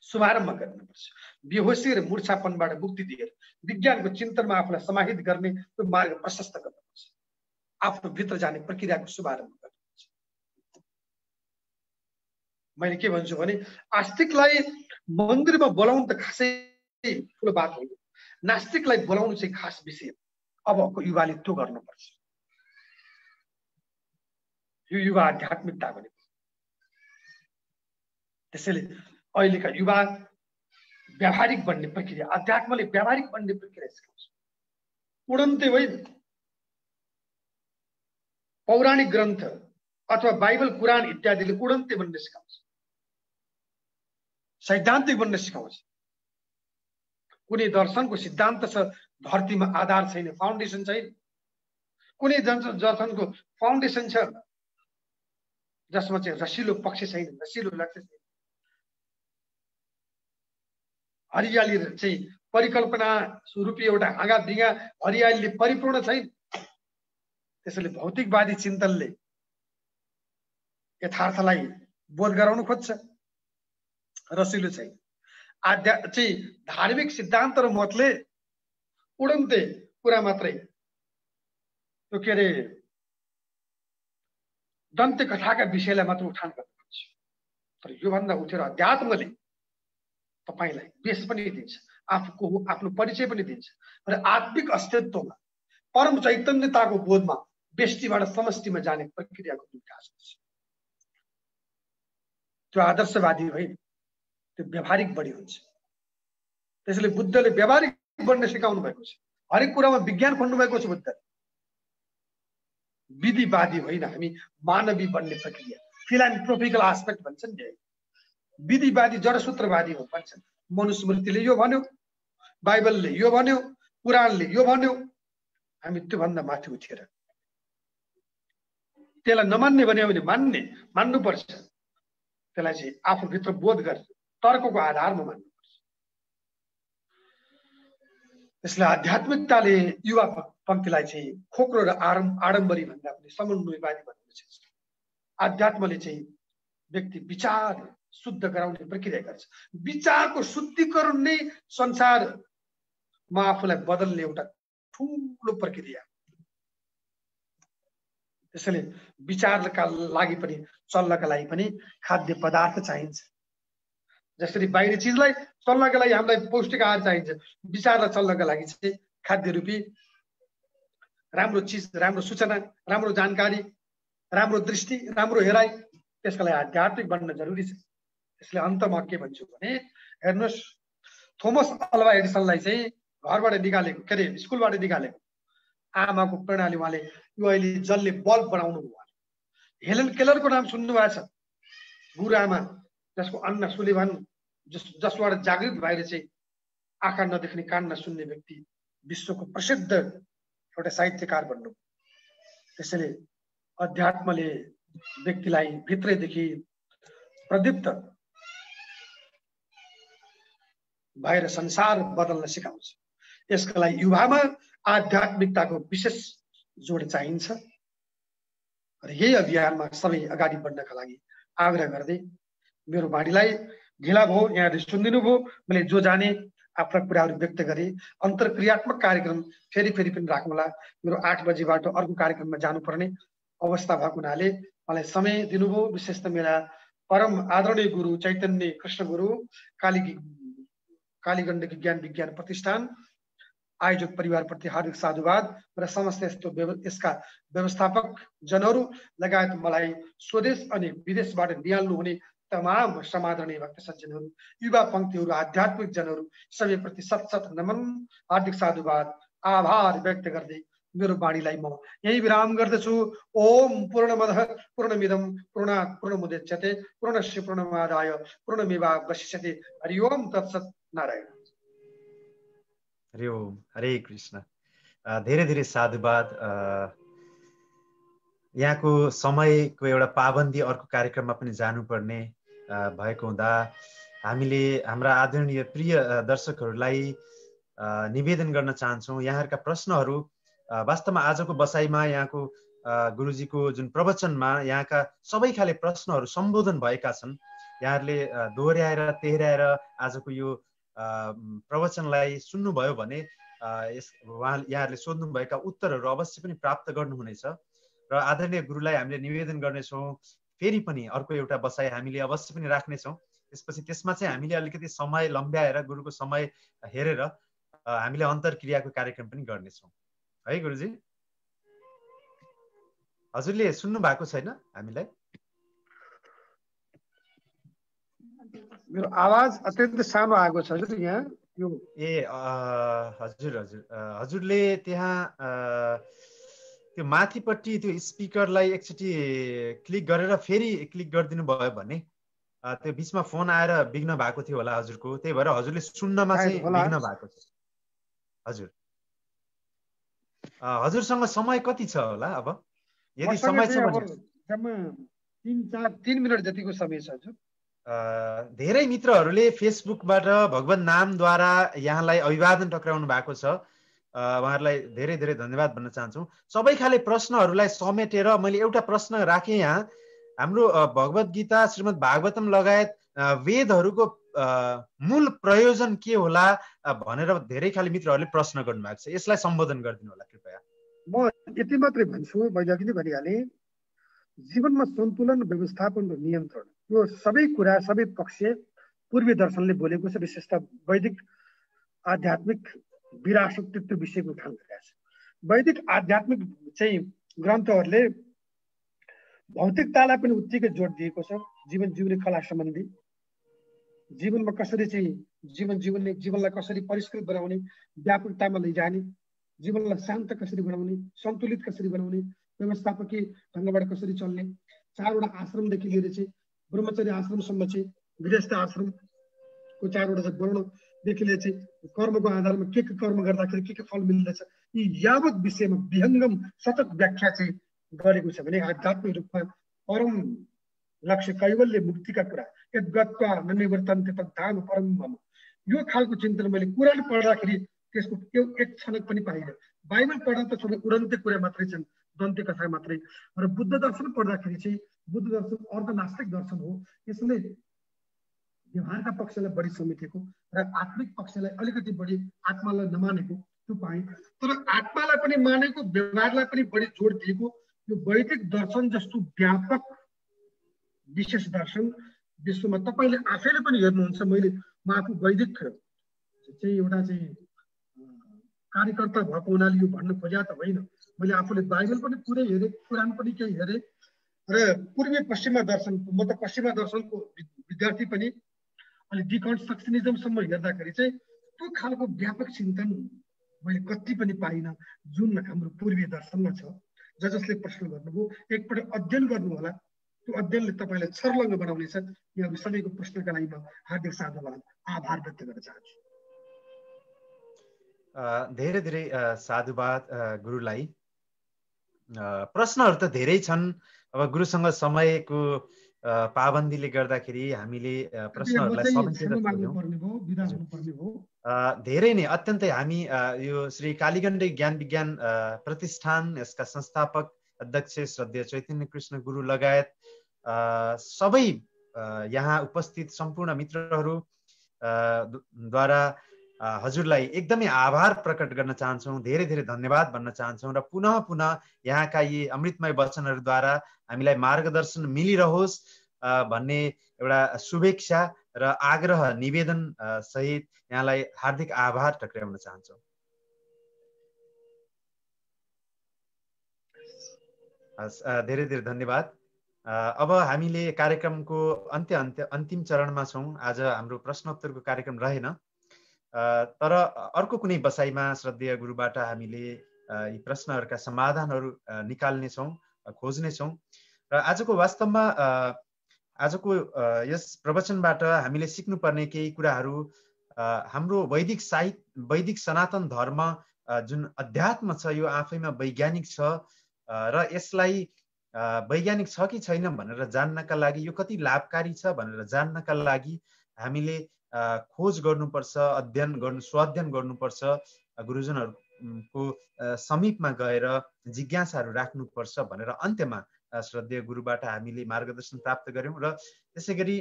शुभारम्भ गर्नुपर्छ। बेहोसी र मूर्छापनबाट मुक्ति दिएर विज्ञानको चिन्तनमा आफूलाई समाहित गर्ने त्यो मार्ग प्रशस्त गर्नुपर्छ। आफ्नो भित्र जाने प्रक्रियाको शुभारम्भ गर्नुपर्छ। मैले के भन्छु भने आस्तिकलाई मन्दिरमा बोलाउनु त खासै ठुलो बात होइन। नास्तिकलाई बोलाउनु चाहिँ खास विषय। अबको युवाले त्यो गर्नुपर्छ। यो युवा आध्यात्मिकता भनेको। त्यसैले अहिलेका युवा व्यावहारिक बन्ने प्रक्रिया, अध्यात्मले व्यावहारिक बन्ने प्रक्रिया सिकाउँछ। उडन्ते होइन, पौराणिक ग्रन्थ अथवा बाइबल कुरान इत्यादिले उडन्ते बन्ने सिकाउँछ, सैद्धान्तिक बन्न सिकाउँछ। कुनै दर्शनको सिद्धान्त छ, धरतीमा आधार छैन, फाउन्डेसन छैन। कुनै दर्शनको फाउन्डेसन छ जसमा चाहिँ रसिलो पक्ष छैन, रसिलो लक्ष्य छैन। हरियाली चाहिँ परिकल्पना रूपी एउटा हाँगा ढिँगा हरियालीले परिपूर्ण छैन। त्यसैले भौतिकवादी चिन्तनले यथार्थलाई बोध गराउन खोज्छ, रसिलो छैन। चाहिँ धार्मिक सिद्धान्त र मतले उडन्ते कुरा मात्रै, त्यो के अरे दन्त्य कथाका विषयलाई मात्र उठान गर्न खोज्छ। तर योभन्दा उठेर अध्यात्मले तपाईलाई बेस पनि दिन्छ, आफ्नो परिचय पनि दिन्छ र आत्मिक अस्तित्वमा परम चैतन्यताको बोधमा व्यष्टिबाट समष्टिमा जाने प्रक्रियाको विकास हुन्छ। त्यो आदर्शवादी होइन, त्यो व्यावहारिक बढी हुन्छ। त्यसैले बुद्धले व्यावहारिक बन्न सिकाउनु भएको छ। हरेक कुरामा विज्ञान खोज्नु भएको छ बुद्धले। विधिवादी होइन, हामी मानवी बन्ने प्रक्रिया, फिलान्थ्रोपिकल एस्पेक्ट भन्छन् नि। विधिवादी जडसूत्रवादी हो भन्छन्। मनुस्मृतिले यो भन्यो, बाइबलले यो भन्यो, कुरानले यो भन्यो। हामी त्योभन्दा माथि उठेर त्यसलाई नमान्ने भन्यो भने मान्नुपर्छ। त्यसलाई चाहिँ आफूभित्र बोध गरेर तर्कको आधारमा मान्नुपर्छ। त्यसलाई आध्यात्मिकताले युवा पङ्क्तिलाई चाहिँ खोक्रो र आडम्बरी भन्दा पनि समन्वयवादी बनाउन सक्छ। आध्यात्मले चाहिँ व्यक्ति विचार शुद्ध गराउने प्रक्रिया गर्छ। विचारको शुद्धिकरण नै संसारमा आफूलाई बदल्ने एउटा ठुलो प्रक्रिया। त्यसैले विचारका लागि पनि चल्नका लागि पनि खाद्य पदार्थ चाहिन्छ। जसरी बाहिरी चिजलाई चल्नका लागि हामीलाई पौष्टिक आहार चाहिन्छ, विचारलाई चल्नका लागि चाहिँ खाद्य रूपी राम्रो चिज, राम्रो सूचना, राम्रो जानकारी, राम्रो दृष्टि, राम्रो हेराइ, त्यसका लागि आध्यात्मिक बन्न जरुरी छ। त्यसले अन्तमा के भन्छु भने, हेर्नुहोस्, थोमस अल्वा एडिसनलाई चाहिँ घरबाट निकालेको, के अरे स्कुलबाट निकालेको आमाको प्रेरणाले उहाँले यो अहिले जसले बल्ब बनाउनु भयो। हेलन केलरको नाम सुन्नु भएको छ, गुरुआमा जसको अन्ना सुलिभान, जसबाट जागृत भएर चाहिँ आँखा नदेख्ने कान नसुन्ने व्यक्ति विश्वको प्रसिद्ध एउटा साहित्यकार बन्नु। त्यसैले अध्यात्मले व्यक्तिलाई भित्रैदेखि प्रदीप्त भएर संसार बदल्न सिकाउँछ। यसका लागि युवामा आध्यात्मिकताको विशेष जोड चाहिन्छ र यही अभियानमा सबै अगाडि बढ्नका लागि आग्रह गर्दै मेरो बाणीलाई ढिला भयो, यहाँले सुनिदिनु भयो। मैले जो जाने आफ्ना कुराहरू व्यक्त गरेँ। अन्तर्क्रियात्मक कार्यक्रम फेरि पनि राखौँला। मेरो 8 बजेबाट अर्को कार्यक्रममा जानुपर्ने अवस्था भएको हुनाले मलाई समय दिनुभयो। विशेष त मेरा परम आदरणीय गुरु चैतन्य कृष्ण गुरु कालीगण्डकी ज्ञान विज्ञान प्रतिष्ठान आयोजक परिवारप्रति हार्दिक साधुवाद र समस्त यसका व्यवस्थापक जनहरू लगायत मलाई स्वदेश अनि विदेशबाट निहाल्नु हुने तमाम समादरणीय भक्त सज्जनहरू, युवा पंक्तिहरू, आध्यात्मिक जनहरू सबैप्रति सत नमन, हार्दिक साधुवाद, आभार व्यक्त गर्दै मेरो बाणीलाई म यही विराम गर्दछु। ओम पूर्णमदः पूर्णमिदं पूर्णात् पूर्णमुदच्यते पूर्णस्य पूर्णमादाय पूर्णमेवावशिष्यते। हरि ओम तत्सत्। नारायण। हरि ओम। हरे कृष्ण। धेरै धेरै साधुवाद। यहाँको समयको एउटा पाबन्दी अर्को कार्यक्रममा पनि जानुपर्ने भएको हुँदा हामीले हाम्रा आदरणीय प्रिय दर्शकहरूलाई निवेदन गर्न चाहन्छौँ, यहाँहरूका प्रश्नहरू वास्तवमा आजको बसाइमा यहाँको गुरुजीको जुन प्रवचनमा यहाँका सबै खाले प्रश्नहरू सम्बोधन भएका छन्। यहाँहरूले दोहोऱ्याएर तेह्राएर आजको यो प्रवचनलाई सुन्नुभयो भने यहाँहरूले सोध्नुभएका उत्तरहरू अवश्य पनि प्राप्त गर्नुहुनेछ र आदरणीय गुरुलाई हामीले निवेदन गर्नेछौँ फेरि पनि अर्को एउटा बसाइ हामीले अवश्य पनि राख्नेछौँ। त्यसपछि त्यसमा चाहिँ हामीले अलिकति समय लम्ब्याएर गुरुको समय हेरेर हामीले अन्तर्क्रियाको कार्यक्रम पनि गर्नेछौँ। है गुरुजी? हजुरले सुन्नु भएको छैन हामीलाई? मेरो आवाज अत्यन्त सानो आएको छ हजुर यहाँ यो। ए हजुर हजुर हजुरले त्यहाँ त्यो माथिपट्टि त्यो स्पिकरलाई एकचोटि क्लिक गरेर फेरि क्लिक गरिदिनु भयो भने त्यो बिचमा फोन आएर बिग्न भएको थियो होला हजुरको, त्यही भएर हजुरले सुन्नमा चाहिँ बिग्न भएको छ। हजुर हजुरसँग समय कति छ होला अब? यदि समय छ भने 3 मिनट जतिको समय छ हजुर। धेरै मित्रहरूले फेसबुकबाट भगवान नामद्वारा यहाँलाई अभिवादन टक्राउनु भएको छ। उहाँहरूलाई धेरै धेरै धन्यवाद भन्न चाहन्छु। सबै खाले प्रश्नहरूलाई समेटेर मैले एउटा प्रश्न राखेँ यहाँ। हाम्रो भगवत गीता, श्रीमद् भागवतम लगायत वेदहरूको मूल प्रयोजन के होला भनेर धेरै खाले मित्रहरूले प्रश्न गर्नुभएको छ। यसलाई सम्बोधन गरिदिनु होला कृपया। म यति मात्रै भन्छु, मैले अघि नै भनिहालेँ, जीवनमा सन्तुलन, व्यवस्थापन र नियन्त्रण, यो सबै कुरा, सबै पक्ष पूर्वीय दर्शनले बोलेको छ। विशेषतः वैदिक आध्यात्मिक विरासतित्व विषयको उठान गरेका छ। वैदिक आध्यात्मिक चाहिँ ग्रन्थहरूले भौतिकतालाई पनि उत्तिकै जोड दिएको छ। जीवन जिउने कला सम्बन्धी, जीवनमा कसरी चाहिँ जीवनलाई कसरी परिष्कृत बनाउने, व्यापकतामा लैजाने, जीवनलाई शान्त कसरी बनाउने, सन्तुलित कसरी बनाउने, व्यवस्थापकीय ढङ्गबाट कसरी चल्ने, 4वटा आश्रमदेखि लिएर चाहिँ ब्रह्मचर्य आश्रमसम्म चाहिँ गृहस्थ आश्रमको 4वटा चाहिँ वर्णदेखि लिएर चाहिँ कर्मको आधारमा के कर्म गर्दाखेरि के फल मिल्दछ, यी यावत विषयमा विहङ्गम सतत व्याख्या चाहिँ गरेको छ भने आध्यात्मिक रूपमा परम लक्ष्य कैवल्य मुक्तिका कुरा, यद्गत्वा ननिवर्तन्ते तद्धाम परम मम, यो खालको चिन्तन मैले कुरान पढ्दाखेरि त्यसको एक क्षणक पनि पाइनँ। बाइबल पढ्दा त सबै उडन्ते कुरा मात्रै छन्, दन्ते कथा मात्रै। र बुद्ध दर्शन पढ्दाखेरि चाहिँ बुद्ध दर्शन अर्धनास्तिक दर्शन हो। यसले व्यवहारका पक्षलाई बढी समेटेको र आत्मिक पक्षलाई अलिकति बढी आत्मालाई नमानेको त्यो पाएँ। तर आत्मालाई पनि मानेको, व्यवहारलाई पनि बढी जोड दिएको यो वैदिक दर्शन जस्तो व्यापक विशेष दर्शन विश्वमा तपाईँले आफैले पनि हेर्नुहुन्छ। म आफू वैदिक चाहिँ एउटा चाहिँ कार्यकर्ता भएको हुनाले यो भन्न खोजेको त होइन। मैले आफूले बाइबल पनि पुरै हेरेँ, कुरान पनि केही हेरेँ र पूर्वीय पश्चिमा दर्शन, म त पश्चिमा दर्शनको विद्यार्थी पनि, अनि डिकन्स्ट्रक्सनिजमसम्म हेर्दाखेरि चाहिँ त्यो खालको व्यापक चिन्तन मैले कति पनि पाइनँ जुन हाम्रो पूर्वीय दर्शनमा छ। जसले प्रश्न गर्नुभयो एकपल्ट अध्ययन गर्नु होला, त्यो अध्ययनले तपाईँलाई छर्लङ्ग बनाउनेछ। यहाँहरू सबैको प्रश्नका लागि म हार्दिक साधुवाद आभार व्यक्त गर्न चाहन्छु। धेरै धेरै साधुवाद गुरुलाई। प्रश्नहरू त धेरै छन्, अब गुरुसँग समयको पाबन्दीले गर्दाखेरि हामीले प्रश्नहरूलाई धेरै नै अत्यन्तै हामी यो श्री कालीगण्डे ज्ञान विज्ञान प्रतिष्ठान, यसका संस्थापक अध्यक्ष श्रद्धेय चैतन्य कृष्ण गुरु लगायत सबै यहाँ उपस्थित सम्पूर्ण मित्रहरू द्वारा हजुरलाई एकदमै आभार प्रकट गर्न चाहन्छौँ, धेरै धेरै धन्यवाद भन्न चाहन्छौँ र पुनः पुनः यहाँका यी अमृतमय वचनहरूद्वारा हामीलाई मार्गदर्शन मिलिरहोस् भन्ने एउटा शुभेच्छा र आग्रह निवेदन सहित यहाँलाई हार्दिक आभार टक्राउन चाहन्छौँ। धेरै धेरै धन्यवाद। अब हामीले कार्यक्रमको अन्तिम चरणमा छौँ। आज हाम्रो प्रश्नोत्तरको कार्यक्रम रहेन, तर अर्को कुनै बसाइमा श्रद्धेय गुरुबाट हामीले यी प्रश्नहरूका समाधानहरू निकाल्नेछौँ, खोज्नेछौँ। र आजको वास्तवमा आजको यस प्रवचनबाट हामीले सिक्नुपर्ने केही कुराहरू, हाम्रो वैदिक साहित्य, वैदिक सनातन धर्म जुन अध्यात्म छ यो आफैमा वैज्ञानिक छ र यसलाई वैज्ञानिक छ कि छैन भनेर जान्नका लागि, यो कति लाभकारी छ भनेर जान्नका लागि हामीले खोज गर्नुपर्छ, स्वाध्ययन गर्नुपर्छ, गुरुजनहरूको समीपमा गएर जिज्ञासाहरू राख्नुपर्छ भनेर अन्त्यमा श्रद्धेय गुरुबाट हामीले मार्गदर्शन प्राप्त गर्यौं। र त्यसै गरी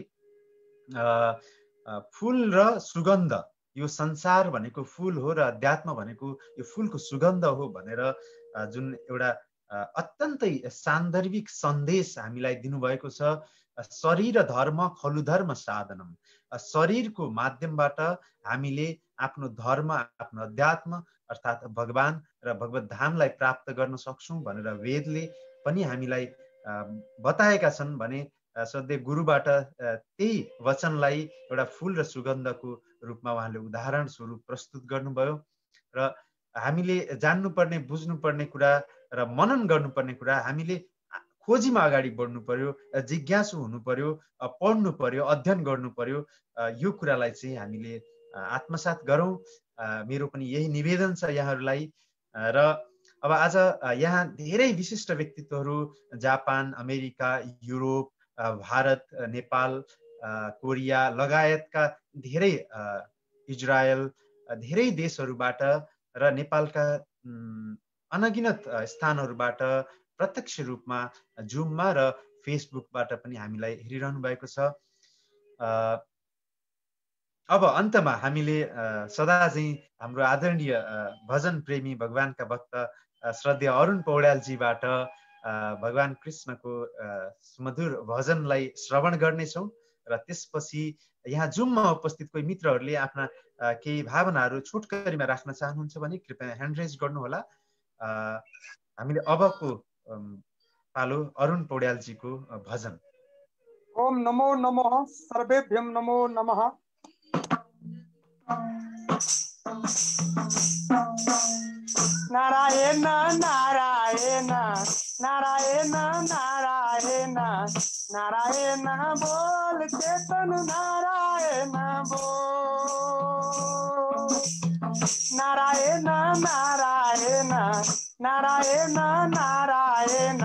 फूल र सुगन्ध, यो संसार भनेको फूल हो र अध्यात्म भनेको यो फूलको सुगन्ध हो भनेर जुन एउटा अत्यन्तै सान्दर्भिक सन्देश हामीलाई दिनुभएको छ। शरीर धर्म खलु धर्म साधनम, शरीरको माध्यमबाट हामीले आफ्नो धर्म, आफ्नो अध्यात्म अर्थात् भगवान र भगवत धामलाई प्राप्त गर्न सक्छौँ भनेर वेदले पनि हामीलाई बताएका छन् भने सधैँ गुरुबाट त्यही वचनलाई एउटा फूल र सुगन्धको रूपमा उहाँले उदाहरण स्वरूप प्रस्तुत गर्नुभयो र हामीले जान्नुपर्ने बुझ्नुपर्ने कुरा र मनन गर्नुपर्ने कुरा हामीले खोजीमा अगाडि बढ्नु पर्यो, जिज्ञासु हुनु पर्यो, पढ्नु पर्यो, अध्ययन गर्नु पर्यो। यो कुरालाई चाहिँ हामीले आत्मसात गरौँ। मेरो पनि यही निवेदन छ यहाँहरूलाई। र अब आज यहाँ धेरै विशिष्ट व्यक्तित्वहरू Japan, America, Europe, Bharat, Nepal, Korea लगायतका धेरै इजरायल धेरै देशहरूबाट र नेपालका अनगिनत स्थानहरूबाट प्रत्यक्ष रूपमा जुममा र फेसबुकबाट पनि हामीलाई हेरिरहनु भएको छ। अब अन्तमा हामीले सदा चाहिँ हाम्रो आदरणीय भजन प्रेमी भगवानका भक्त श्रद्धेय अरुण पौड्यालजीबाट भगवान कृष्णको सुमधुर भजनलाई श्रवण गर्नेछौँ र त्यसपछि यहाँ जुममा उपस्थित कोही मित्रहरूले आफ्ना केही भावनाहरू छोटकरीमा राख्न चाहनुहुन्छ भने कृपया ह्यान्ड रेज गर्नुहोला। हामीले अबको पालो अरुण पौड्यालजीको भजन। ओम नमो नमः सर्वेभ्यं नमो नमः। नारायण नारायण नारायण नारायण नारायण बोल चेतन नारायण बोल। नारायण नारायण नारायण नारायण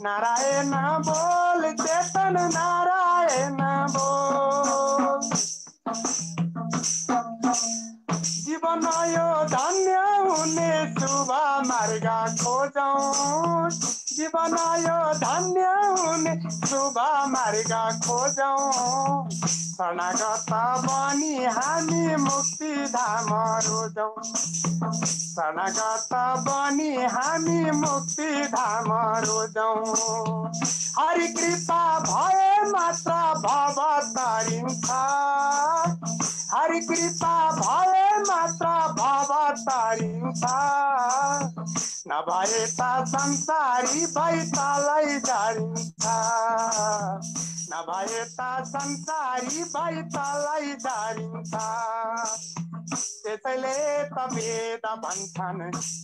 नारायण बोल चेतन नारायण बोल। जीवन यो धन्य हुने शुभ मार्ग खोजौं। जीवन यो धन्य हुने शुभ मार्ग खोजौं। शरणागत बनी हामी मुक्ति धाम रोजौं। शरणागत बनी हामी मुक्ति धाम रोजौं। हरि कृपा भए मात्र भव तरिन्छ। हरि कृपा भए मात्र भव तरिन्छ। नभए त संसारी भैतलै जारिन्छ। नभए त संसारी भैतलै जारिन्छ। त्यसैले त वेद भन्छन्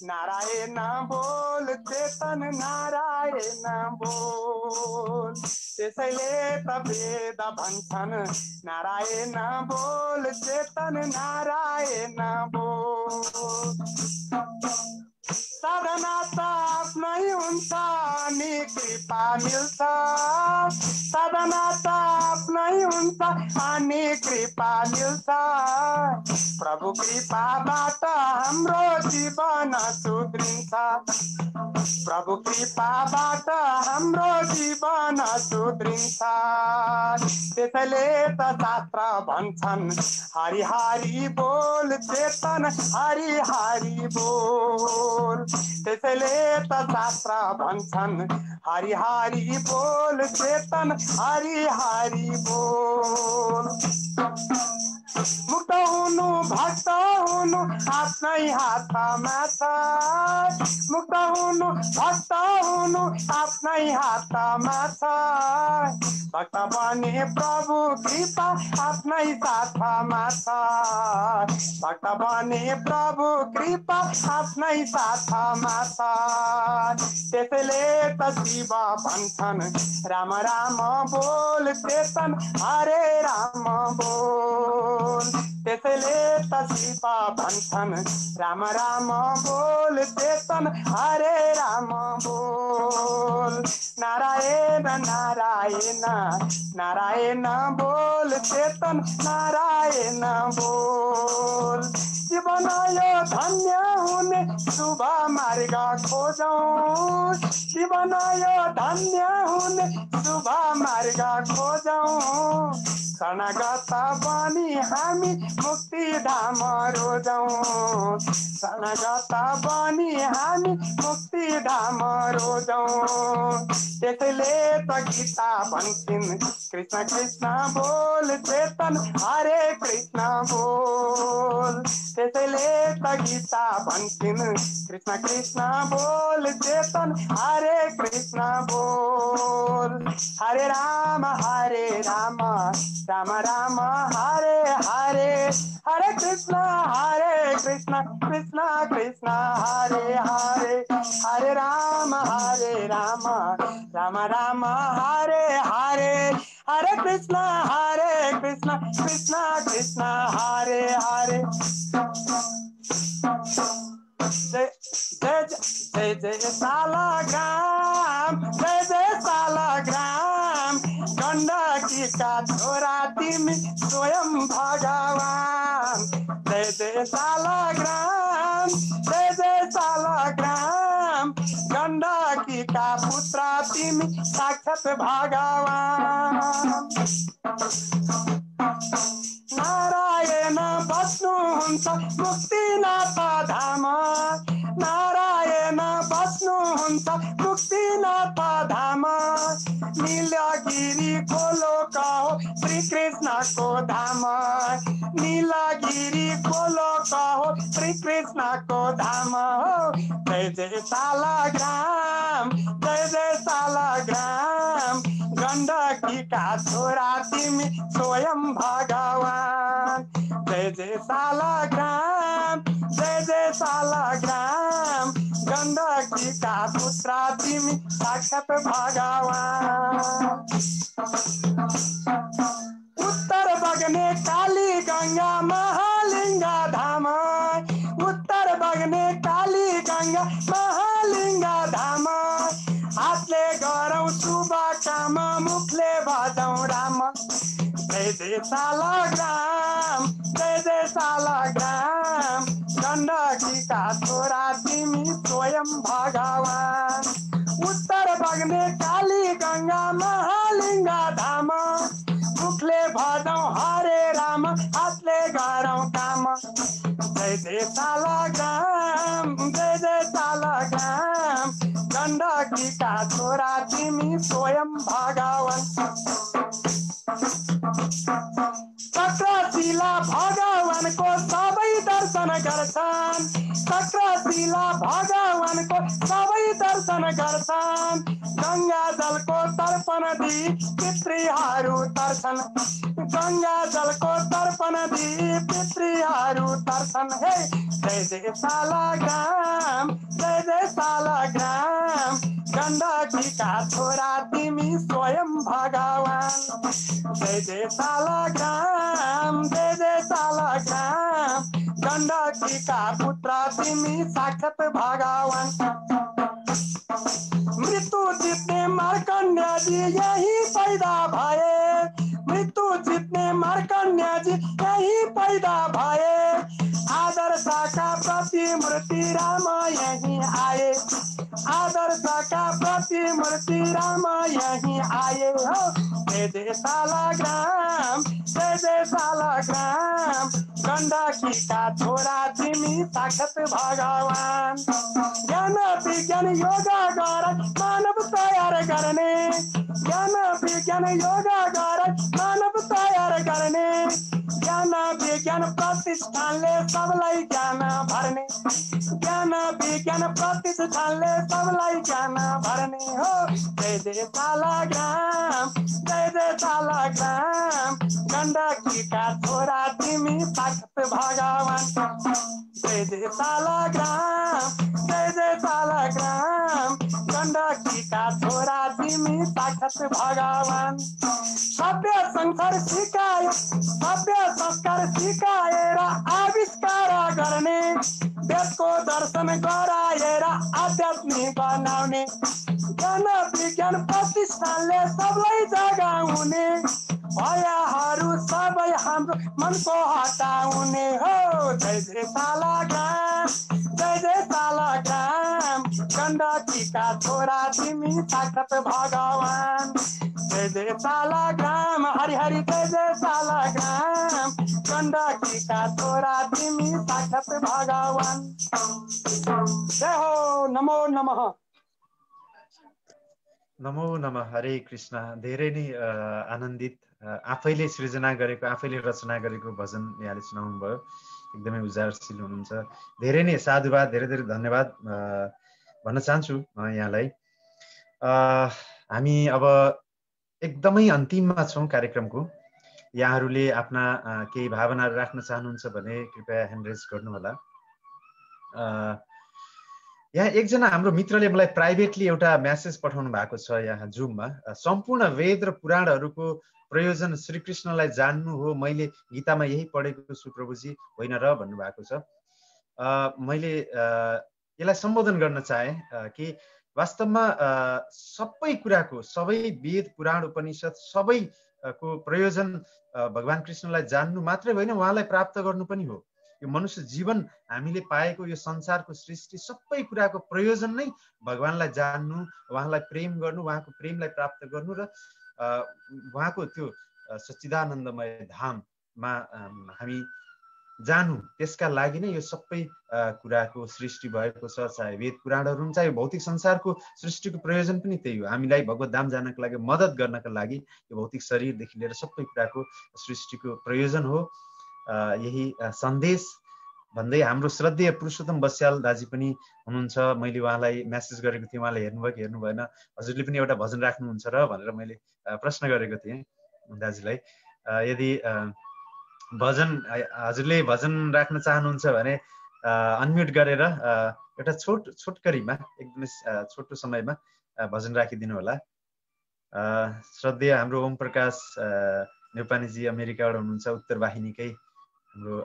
नारायण बोल चेतन नारायण बोल। त्यसैले त वेद भन्छन् नारायण बोल चेतन नारायण बोल। साधना त आफ्नै हुन्छ अनि कृपा मिल्छ। साधना त आफ्नै हुन्छ अनि कृपा मिल्छ। प्रभु कृपाबाट हाम्रो जीवन सुध्रिन्छ। प्रभु कृपाबाट हाम्रो जीवन सुध्रिन्छ। त्यसैले त शास्त्र भन्छन् हरि हरि बोल चेतन हरि हरि बोल। त्यसैले त शास्त्र भन्छन् हरि हरि बोल चेतन हरि हरि बोल। मुक्त हुनु भक्त हुनु आफ्नै हातमा छ। मुक्त हुनु भक्त हुनु आफ्नै हातमा छ। भक्त बने प्रभु कृपा आफ्नै साथमा छ। भक्त बने प्रभु कृपा आफ्नै साथमा छ। त्यसैले त शिव भन्छन् राम राम बोल चेतन हरे राम बोल। त्यसैले त शिव भन्छन् राम राम बोल चेतन हरे राम बोल। नारायण नारायण नारायण बोल चेतन नारायण बोल। जीवन यो धन्य हुने शुभ मार्ग खोजौं। जीवन यो धन्य हुने शुभ मार्ग खोजौं। शरणागत बनी हामी मुक्ति धाम रोजौं। शरणागत बनी हामी मुक्ति धाम रोजौं। त्यसैले त गीता भन्छन् कृष्ण कृष्ण बोल चेतन हरे कृष्ण बोल। त्यसैले त गीता भन्थिन् कृष्ण कृष्ण बोल चेतन हरे कृष्ण बोल हरे राम राम राम हरे हरे हरे कृष्ण कृष्ण कृष्ण हरे हरे हरे राम राम राम हरे हरे हरे कृष्ण कृष्ण कृष्ण हरे हरे जय जय जय जय सालाग्राम जय जय सालाग्राम गण्डकी का छोरा तिमी स्वयं भगवान जय जय सालाग्राम गण्डकी का पुत्र तिमी साक्षात भगवान नारायण बस्नुहुन्छ मुक्तिनाथ धाम नारायण बस्नुहुन्छ मुक्तिनाथ धाम नीलगिरी खोलो कहो श्री कृष्ण को धाम नीलगिरी खोलो कहो श्री कृष्ण को धाम जय जय सालाग्राम गण्डकी का छोरा तिमी स्वयं भगवान जय जय सालाग्राम गण्डकी का पुत्र तिमी साक्षात भगवान उत्तर बग्ने काली गंगा महालिंगा धाम उत्तर बग्ने काली गंगा महालिंगा धाम हातले गरौँ शुभ काम मुखले भजौँ राम जय जय सालाग्राम गण्डकी का छोरा तिमी स्वयं भगवान उत्तर बग्ने काली गंगा महालिंगा धाम मुखले भजौँ हरे राम हातले गरौँ काम जय जय सालाग्राम गण्डकी का छोरा तिमी स्वयं भगवान चक्रशिला भगवानको सबै दर्शन गर्छन् चक्रशिला भगवानको सबै दर्शन गर्छन् गंगा जलको तर्पण दिई पितृहरू तर्छन् गंगा जलको तर्पण दिई पितृहरू तर्छन् हे जय जय सालाग्राम गण्डकी का छोरा तिमी स्वयं भगवान जय जय सालाग्राम गण्डकी का पुत्र तिमी साक्षात भगवान मृत्यु जित्ने मार्कण्डेय जी यही पैदा भए मृत्यु जित्ने मार्कण्डेय जी यही पैदा भए आदर्श का प्रतिमूर्ति राम यही आए आदर्श का प्रतिमूर्ति राम यही आए हो जय जय सालाग्राम गण्डकी का छोरा तिमी साक्षात भगवान ज्ञान विज्ञान योगा गर मानव तयार गर्ने ज्ञान विज्ञान योगा गर मानव तयार गर्ने ज्ञान विज्ञान प्रतिष्ठानले सबलाई ज्ञान भर्ने ज्ञान विज्ञान प्रतिष्ठानले सबलाई ज्ञान भर्ने हो जय जय सालाग्राम गण्डकी का छोरा तिमी साक्षात भगवान जय जय सालाग्राम गण्डकी का छोरा तिमी साक्षात भगवान सभ्य संस्कार सिकाएर आविष्कार गर्ने वेदको दर्शन गराएर आध्यात्मिक बनाउने ज्ञान विज्ञान प्रतिष्ठानले सबलाई जगाउने भयहरू सबै हाम्रो मनको हटाउने हो जय जय सालाग्राम गण्डकी का छोरा तिमी साक्षात भगवान जय जय सालाग्राम हरि हरि जय सालाग्राम गण्डकी का छोरा तिमी साक्षात भगवान जय हो नमो नमः नमो नमः हरे कृष्ण धेरै नै आनन्दित आफैले सृजना गरेको आफैले रचना गरेको भजन यहाँले सुनाउनु भयो एकदमै उजारशील हुनुहुन्छ। धेरै नै साधुवाद, धेरै धेरै धन्यवाद भन्न चाहन्छु यहाँलाई। हामी अब एकदमै अन्तिममा छौँ कार्यक्रमको। यहाँहरूले आफ्ना केही भावनाहरू राख्न चाहनुहुन्छ भने कृपया ह्यान्ड रेज गर्नुहोला। यहाँ एकजना हाम्रो मित्रले मलाई प्राइभेटली एउटा म्यासेज पठाउनु भएको छ यहाँ जुममा। सम्पूर्ण वेद र पुराणहरूको प्रयोजन श्रीकृष्णलाई जान्नु हो, मैले गीतामा यही पढेको छु प्रभुजी, होइन र भन्नुभएको छ। मैले यसलाई सम्बोधन गर्न चाहे कि वास्तवमा सबै कुराको, सबै वेद पुराण उपनिषद सबैको प्रयोजन भगवान कृष्णलाई जान्नु मात्रै होइन, उहाँलाई प्राप्त गर्नु पनि हो। यो मनुष्य जीवन हामीले पाएको यो संसारको सृष्टि सबै कुराको प्रयोजन नै भगवानलाई जान्नु, उहाँलाई प्रेम गर्नु, उहाँको प्रेमलाई प्राप्त गर्नु र उहाँको त्यो सच्चिदानन्दमय धाममा हामी जानु, त्यसका लागि नै यो सबै कुराको सृष्टि भएको छ। चाहे वेद पुराणहरू हुन्छ, चाहे भौतिक संसारको सृष्टिको प्रयोजन पनि त्यही हो, हामीलाई भगवत धाम जानको लागि, मद्दत गर्नका लागि यो भौतिक शरीरदेखि लिएर सबै कुराको सृष्टिको प्रयोजन हो। यही सन्देश भन्दै हाम्रो श्रद्धेय पुरुषोत्तम बस्याल दाजी पनि हुनुहुन्छ। मैले उहाँलाई म्यासेज गरेको थिएँ, उहाँले हेर्नुभयो कि हेर्नु भएन, हजुरले पनि एउटा भजन राख्नुहुन्छ र भनेर मैले प्रश्न गरेको थिएँ दाजुलाई। यदि भजन हजुरले भजन राख्न चाहनुहुन्छ भने अनम्युट गरेर एउटा छोटकरीमा, एकदमै छोटो समयमा भजन राखिदिनु होला। श्रद्धेय हाम्रो ओम प्रकाश नेपालीजी अमेरिकाबाट हुनुहुन्छ, उत्तर वाहिनीकै हाम्रो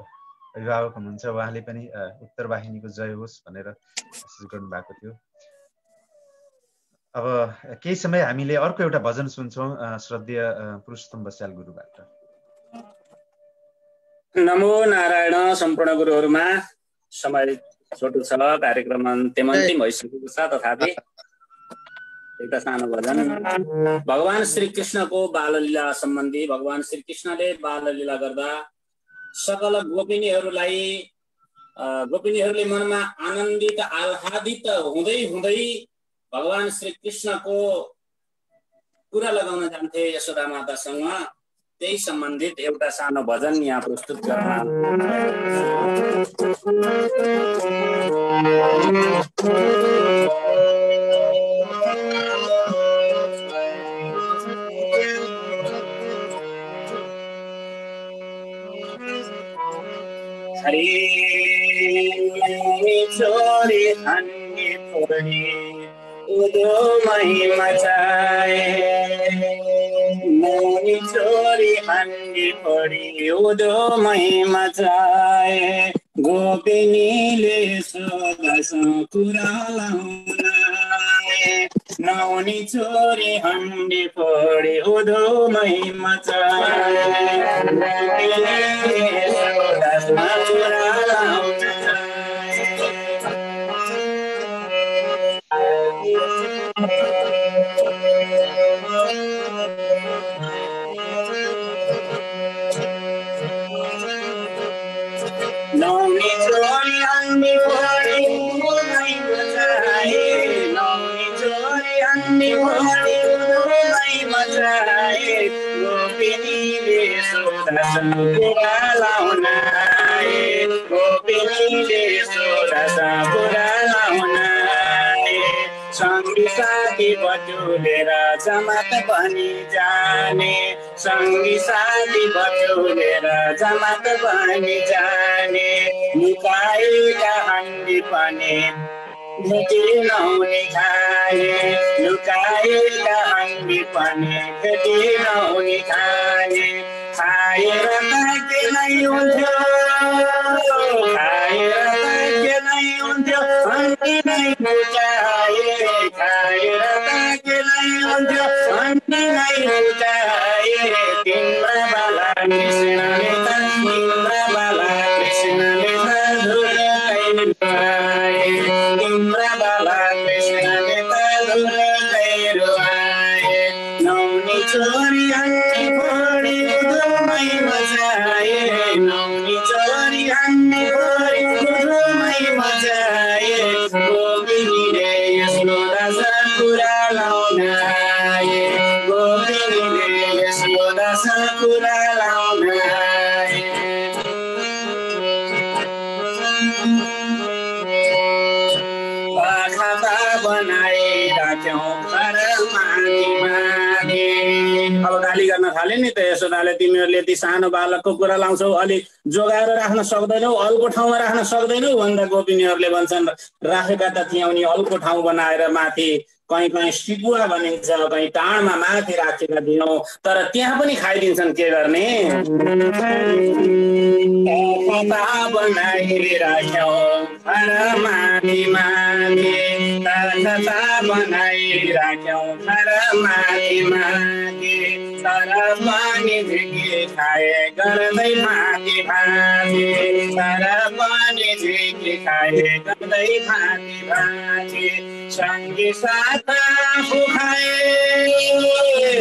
अभिभावक हुनुहुन्छ। उहाँले पनि उत्तर वाहिनीको जय होस् भनेर मेसेज गर्नुभएको थियो। अब केही समय हामीले अर्को एउटा भजन सुन्छौँ श्रद्धेय पुरुषोत्तम बस्याल गुरुबाट। नमो नारायण। सम्पूर्ण गुरुहरूमा समय छोटो छ, कार्यक्रम अन्तिम भइसकेको छ, तथापि एउटा सानो भजन। भगवान श्री कृष्णको बाललीला सम्बन्धी। भगवान श्री कृष्णले बाललीला गर्दा सकल गोपिनीहरूले मनमा आनन्दित आह्लादित हुँदै हुँदै भगवान श्री कृष्णको कुरा लगाउन जान्थे यशोदा मातासँग। त्यही सम्बन्धित एउटा सानो भजन यहाँ प्रस्तुत गर्न छोरी अन्य छोरी उदो महिमा चाहे, मोनी छोरी अन्य छोरी उदो महिमा चाहे, गोपिनीले सोधसो कुरा लाउनाए, नौनी छोरी हन्डी फोडी उदो महिमा चाहे, गोपिनीले सोधसो कुरा लाउनाए। नौनी छोरी अन्नी फोडी महिमा चाहे, नौनी छोरी अन्नी फोडी महिमा चाहे, गोपिनीले सोधसो कुरा लाउनाए, गोपिनीले सोधसो कुरा लाउनाए। सँगी साथी बटुलेर जमात पनि जाने, सँगी साथी बटुलेर जमात पनि जाने, लुकाएका हन्डी पनि भेटी नहुने खाने, लुकाएका हन्डी पनि भेटी नहुने खाने। खाएर त के नै हुन्थ्यो, खाएर त के नै हुन्थ्यो, हन्डी नै लुकाए, खाएर त के नै हुन्थ्यो, हन्डी नै लुकाए। तिम्रा बाला कृष्णले त, तिम्रा बाला कृष्णले त धुलै रुवाए, तिम्रा बाला कृष्णले त धुलै रुवाए। नौनी छोरी अन्नी फोडी उदो महिमा चाहे, नौनी छोरी अन्नी फोडी उदो महिमा चाहे, गोपिनीले खाता बनाए राख्यौं घर माथि। अब गाली गर्न थाले नि त यशोदाले, तिमीहरूले यति सानो बालकको कुरा लाउँछौ, अलि जोगाएर राख्न सक्दैनौ, अल्को ठाउँमा राख्न सक्दैनौ भन्दा गोपिनीहरूले भन्छन् राखेका त थियौ नि अल्को ठाउँ बनाएर माथि, कहीँ कहीँ सिकुवा भनिन्छ, कहीँ टाढमा माथि राखेका थियौँ, तर त्यहाँ पनि खाइदिन्छन्, के गर्ने। बनाई राख्यौं घर माथि माथि, बनाई राख्यौं घर माथि माथि, तर पनि झिकी खाए गर्दै भाती भाती, तर पनि झिकी खाए गर्दै भाती भाती। सँगी साथा पुखाए,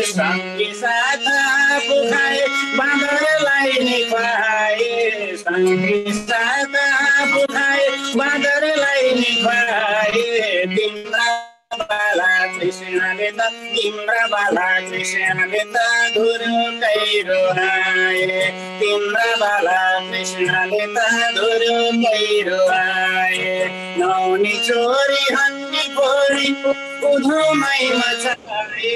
सँगी साथा पुखाए बाँदरलाई नि खुवाए, सँगी साथा पुखाए बाँदरलाई नि खुवाए। तिम्रा बाला कृष्णले त, तिम्रा बाला कृष्णले त धुरुकै रुवाए, तिम्रा बाला कृष्णले त धुरुकै रुवाए। नौनी चोरी हन्नी पोरी उधुमै मचाए,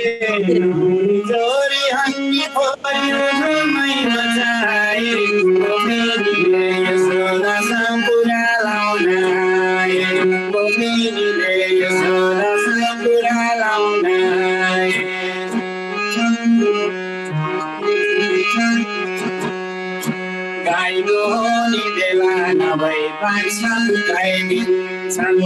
नौनी चोरी हन्नी पोरी उधुमै मचाए। गोपिनीले यशोदासँग कुरा लाउन आए, गोपिनीले यशोदासँग कुरा लाउन आए। गाई दुहुने बेला नभई बाछा फुकाइदिन्छन्।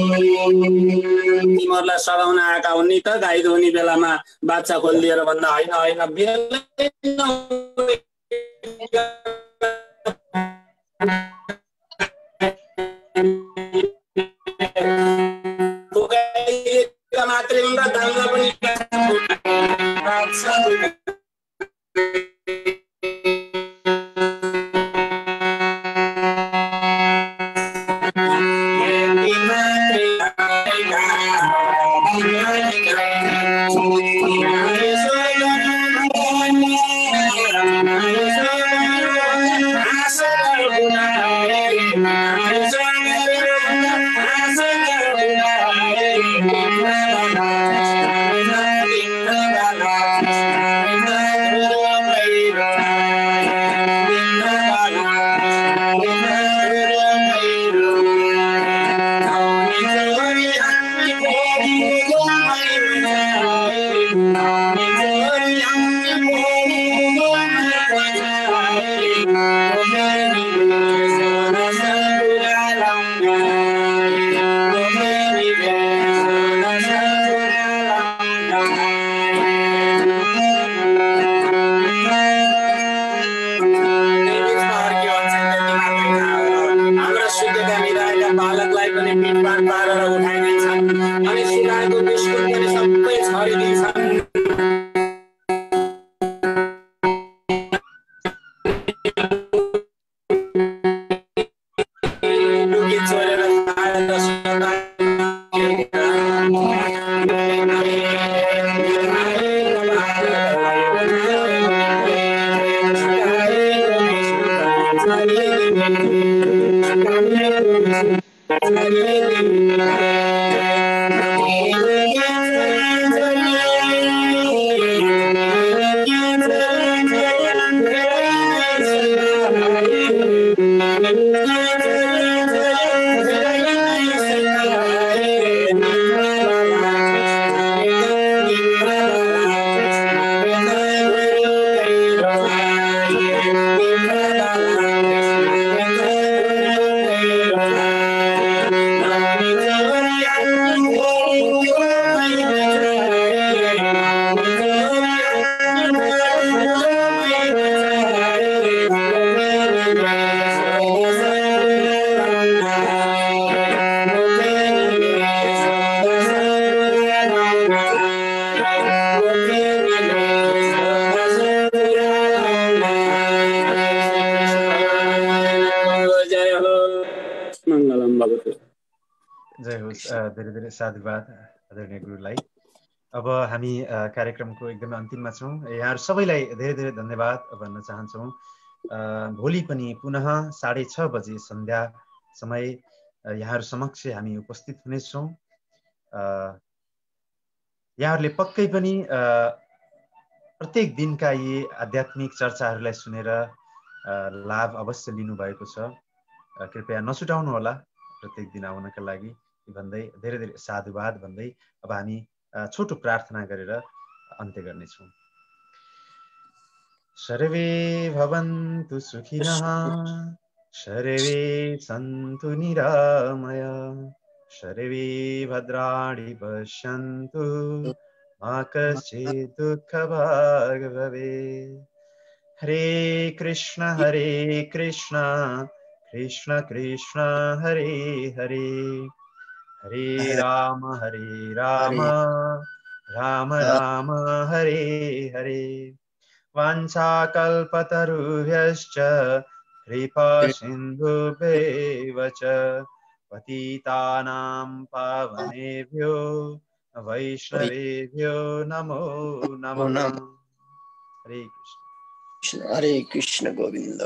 तिमीहरूलाई सघाउन आएका हुन् नि त, गाई दुहुने बेलामा बाछा खोलिदिएर भन्दा होइन होइन मात्रै हुन् र दाउरा पनि धेरै धेरै साधुवाद आदरणीय गुरुलाई। अब हामी कार्यक्रमको एकदमै अन्तिममा छौँ। यहाँहरू सबैलाई धेरै धेरै धन्यवाद भन्न चाहन्छौँ। भोलि पनि पुनः 6:30 बजे सन्ध्या समय यहाँहरू समक्ष हामी उपस्थित हुनेछौँ। यहाँहरूले पक्कै पनि प्रत्येक दिनका यी आध्यात्मिक चर्चाहरूलाई सुनेर लाभ अवश्य लिनुभएको छ। कृपया नछुटाउनु होला प्रत्येक दिन आउनका लागि भन्दै धेरै धेरै साधुवाद भन्दै अब हामी छोटो प्रार्थना गरेर अन्त्य गर्नेछौँ। सर्वे भवन्तु सुखिनः, सर्वे सन्तु निरामय, सर्वे भद्राणि पश्यन्तु, मा कश्चित् दुःखभाग् भवेत्। हरे कृष्ण कृष्ण कृष्ण हरे हरे, हरे राम राम राम हरे हरे। वाञ्छाकल्पतरुभ्यश्च कृपा सिन्धुभ्येव च पतितानां पावनेभ्यो वैष्णवेभ्यो नमो नमः। हरे कृष्ण। हरे कृष्ण गोविंद।